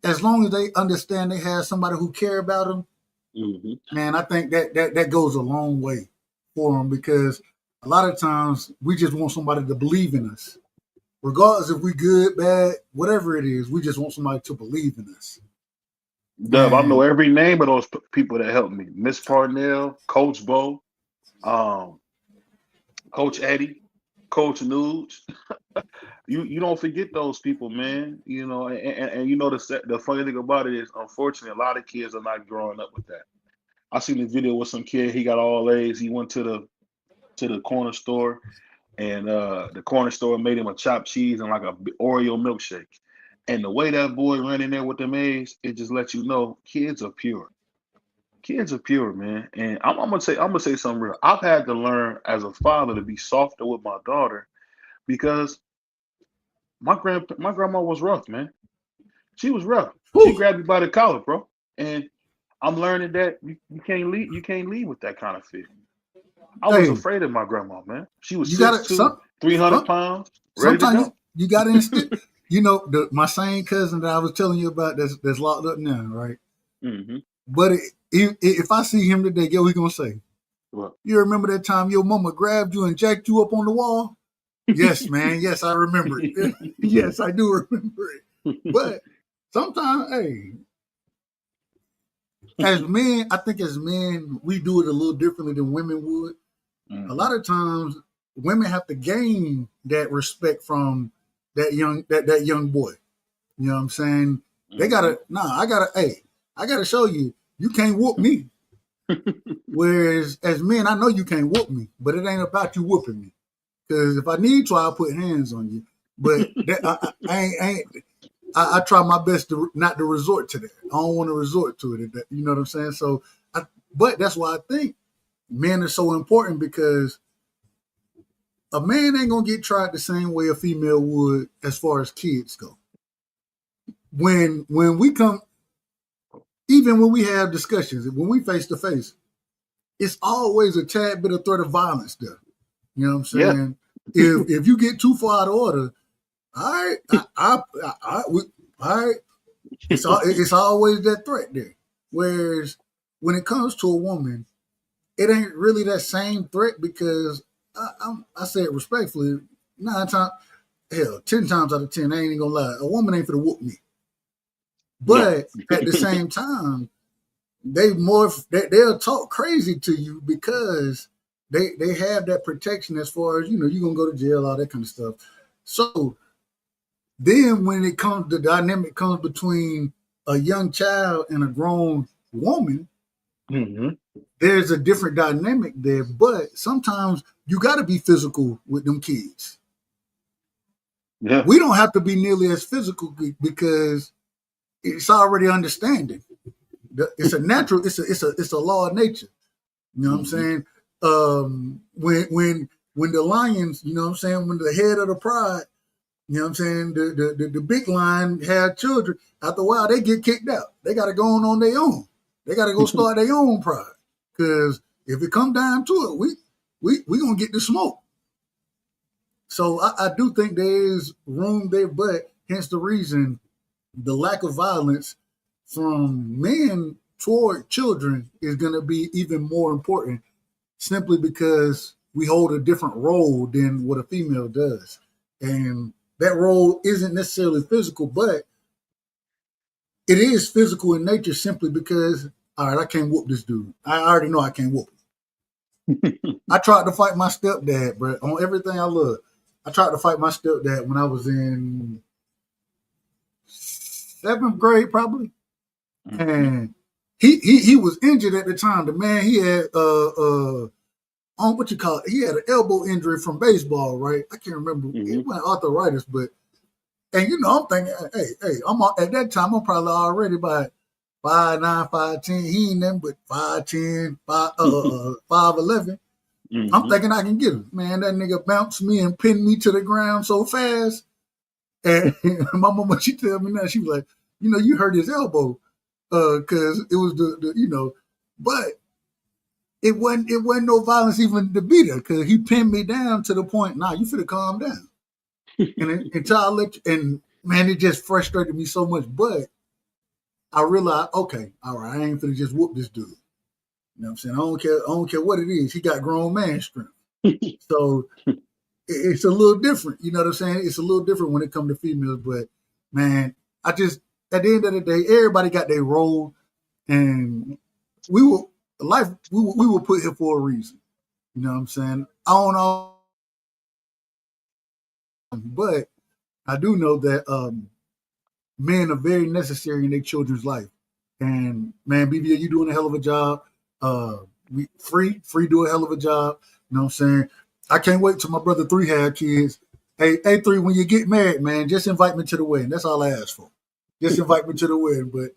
S9: as long as they understand they have somebody who care about them, man, I think that goes a long way for them, because a lot of times we just want somebody to believe in us. Regardless if we good, bad, whatever it is, we just want somebody to believe in us.
S4: Dub, I know every name of those people that helped me. Miss Parnell, Coach Bo, Coach Eddie, Coach Nuge. You don't forget those people, man. You know, and you know the funny thing about it is, unfortunately, a lot of kids are not growing up with that. I seen a video with some kid. He got all A's. He went to the corner store, and the corner store made him a chopped cheese and like a Oreo milkshake. And the way that boy ran in there with them A's, it just lets you know kids are pure. Kids are pure, man. And I'm gonna say something real. I've had to learn as a father to be softer with my daughter, because my grandma was rough, man. She was rough. She grabbed me by the collar, bro. And I'm learning that you can't lead with that kind of fear. I was afraid of my grandma, man. She was 6'2", 300 pounds, ready to go.
S9: You got to instill. You know, my same cousin that I was telling you about that's locked up now, right?
S4: Mm-hmm.
S9: But if I see him today, guess what he gonna say?
S4: What?
S9: You remember that time your mama grabbed you and jacked you up on the wall? Yes, man. Yes, I remember it. Yes, I do remember it. But sometimes, hey, as men, I think as men, we do it a little differently than women would. Mm-hmm. A lot of times, women have to gain that respect from that young boy. You know what I'm saying? Mm-hmm. They gotta, I gotta show you, you can't whoop me. Whereas as men, I know you can't whoop me, but it ain't about you whooping me. Because if I need to, I'll put hands on you. But I try my best to not to resort to that. I don't want to resort to it. You know what I'm saying? So, but that's why I think men are so important, because a man ain't gonna get tried the same way a female would as far as kids go. When we come, even when we have discussions, when we face to face, it's always a tad bit of threat of violence there. You know what I'm saying? Yeah. If you get too far out of order, all right, it's always that threat there. Whereas when it comes to a woman, it ain't really that same threat because I say it respectfully, 10 times out of 10, I ain't even gonna lie, a woman ain't finna whoop me. But at the same time, they'll talk crazy to you because they have that protection as far as, you're gonna go to jail, all that kind of stuff. So then when the dynamic comes between a young child and a grown woman, there's a different dynamic there. But sometimes you got to be physical with them kids.
S4: Yeah.
S9: We don't have to be nearly as physical because it's already understanding. It's a natural. It's a law of nature. You know what I'm saying? When the lions, you know what I'm saying, when the head of the pride, you know what I'm saying, the big lion had children. After a while, they get kicked out. They got to go on their own. They got to go start their own pride. Because if it come down to it, we gonna get the smoke. So I do think there is room there, but hence the reason the lack of violence from men toward children is going to be even more important, simply because we hold a different role than what a female does. And that role isn't necessarily physical, but it is physical in nature simply because, all right, I can't whoop this dude. I already know I can't whoop him. I tried to fight my stepdad, bro, on everything I love. I tried to fight my stepdad when I was in 7th grade, probably. And he was injured at the time. The man, he had what you call it? He had an elbow injury from baseball, right? I can't remember. It wasn't arthritis, but and I'm thinking, hey, at that time I'm probably already by 5'9", 5'10". He ain't nothing but 5'10", 5'11". I'm thinking I can get him. Man, that nigga bounced me and pinned me to the ground so fast. And my mama, she tell me now, she was like, you hurt his elbow. Cause it was but it wasn't no violence even to beat her, cause he pinned me down to the point, nah, you finna calm down. And until I let you, and man, it just frustrated me so much. But I realized, okay, all right, I ain't finna just whoop this dude. You know what I'm saying? I don't care what it is. He got grown man strength. So it's a little different. You know what I'm saying? It's a little different when it comes to females. But man, at the end of the day, everybody got their role, and we were put here for a reason. You know what I'm saying? I don't know, but I do know that men are very necessary in their children's life. And man, BBA, you doing a hell of a job. Free do a hell of a job. You know what I'm saying? I can't wait till my brother 3 have kids. Hey, 3, when you get married, man, just invite me to the wedding. That's all I ask for. Just invite me to the wedding. But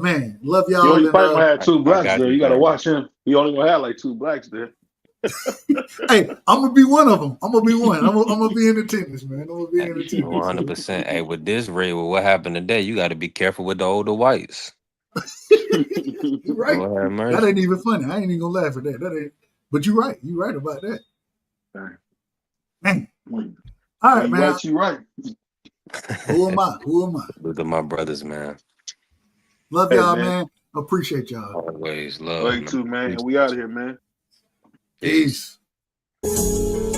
S9: man, love y'all.
S4: He only might have 2 blacks
S7: got
S4: there.
S7: you,
S4: You got to
S7: man.
S4: watch him. He only gonna have like 2 blacks there.
S9: Hey, I'm gonna be one of them. I'm gonna be one. I'm gonna be in attendance, man. I'm gonna be in attendance.
S7: 100%. Hey, with this rate, with what happened today, you got to be careful with the older whites.
S9: You're right.
S7: Lord have
S9: That
S7: mercy.
S9: ain't even funny. I ain't even gonna laugh at that. That ain't. But you're right. You're right about that. Man. All right, man.
S4: You right.
S9: Who am I?
S7: Look at my brothers, man.
S9: Love y'all, man. Appreciate y'all.
S7: Always love,
S4: Love you
S7: man.
S4: too, man. And we out of here, man.
S7: Peace.
S9: Peace.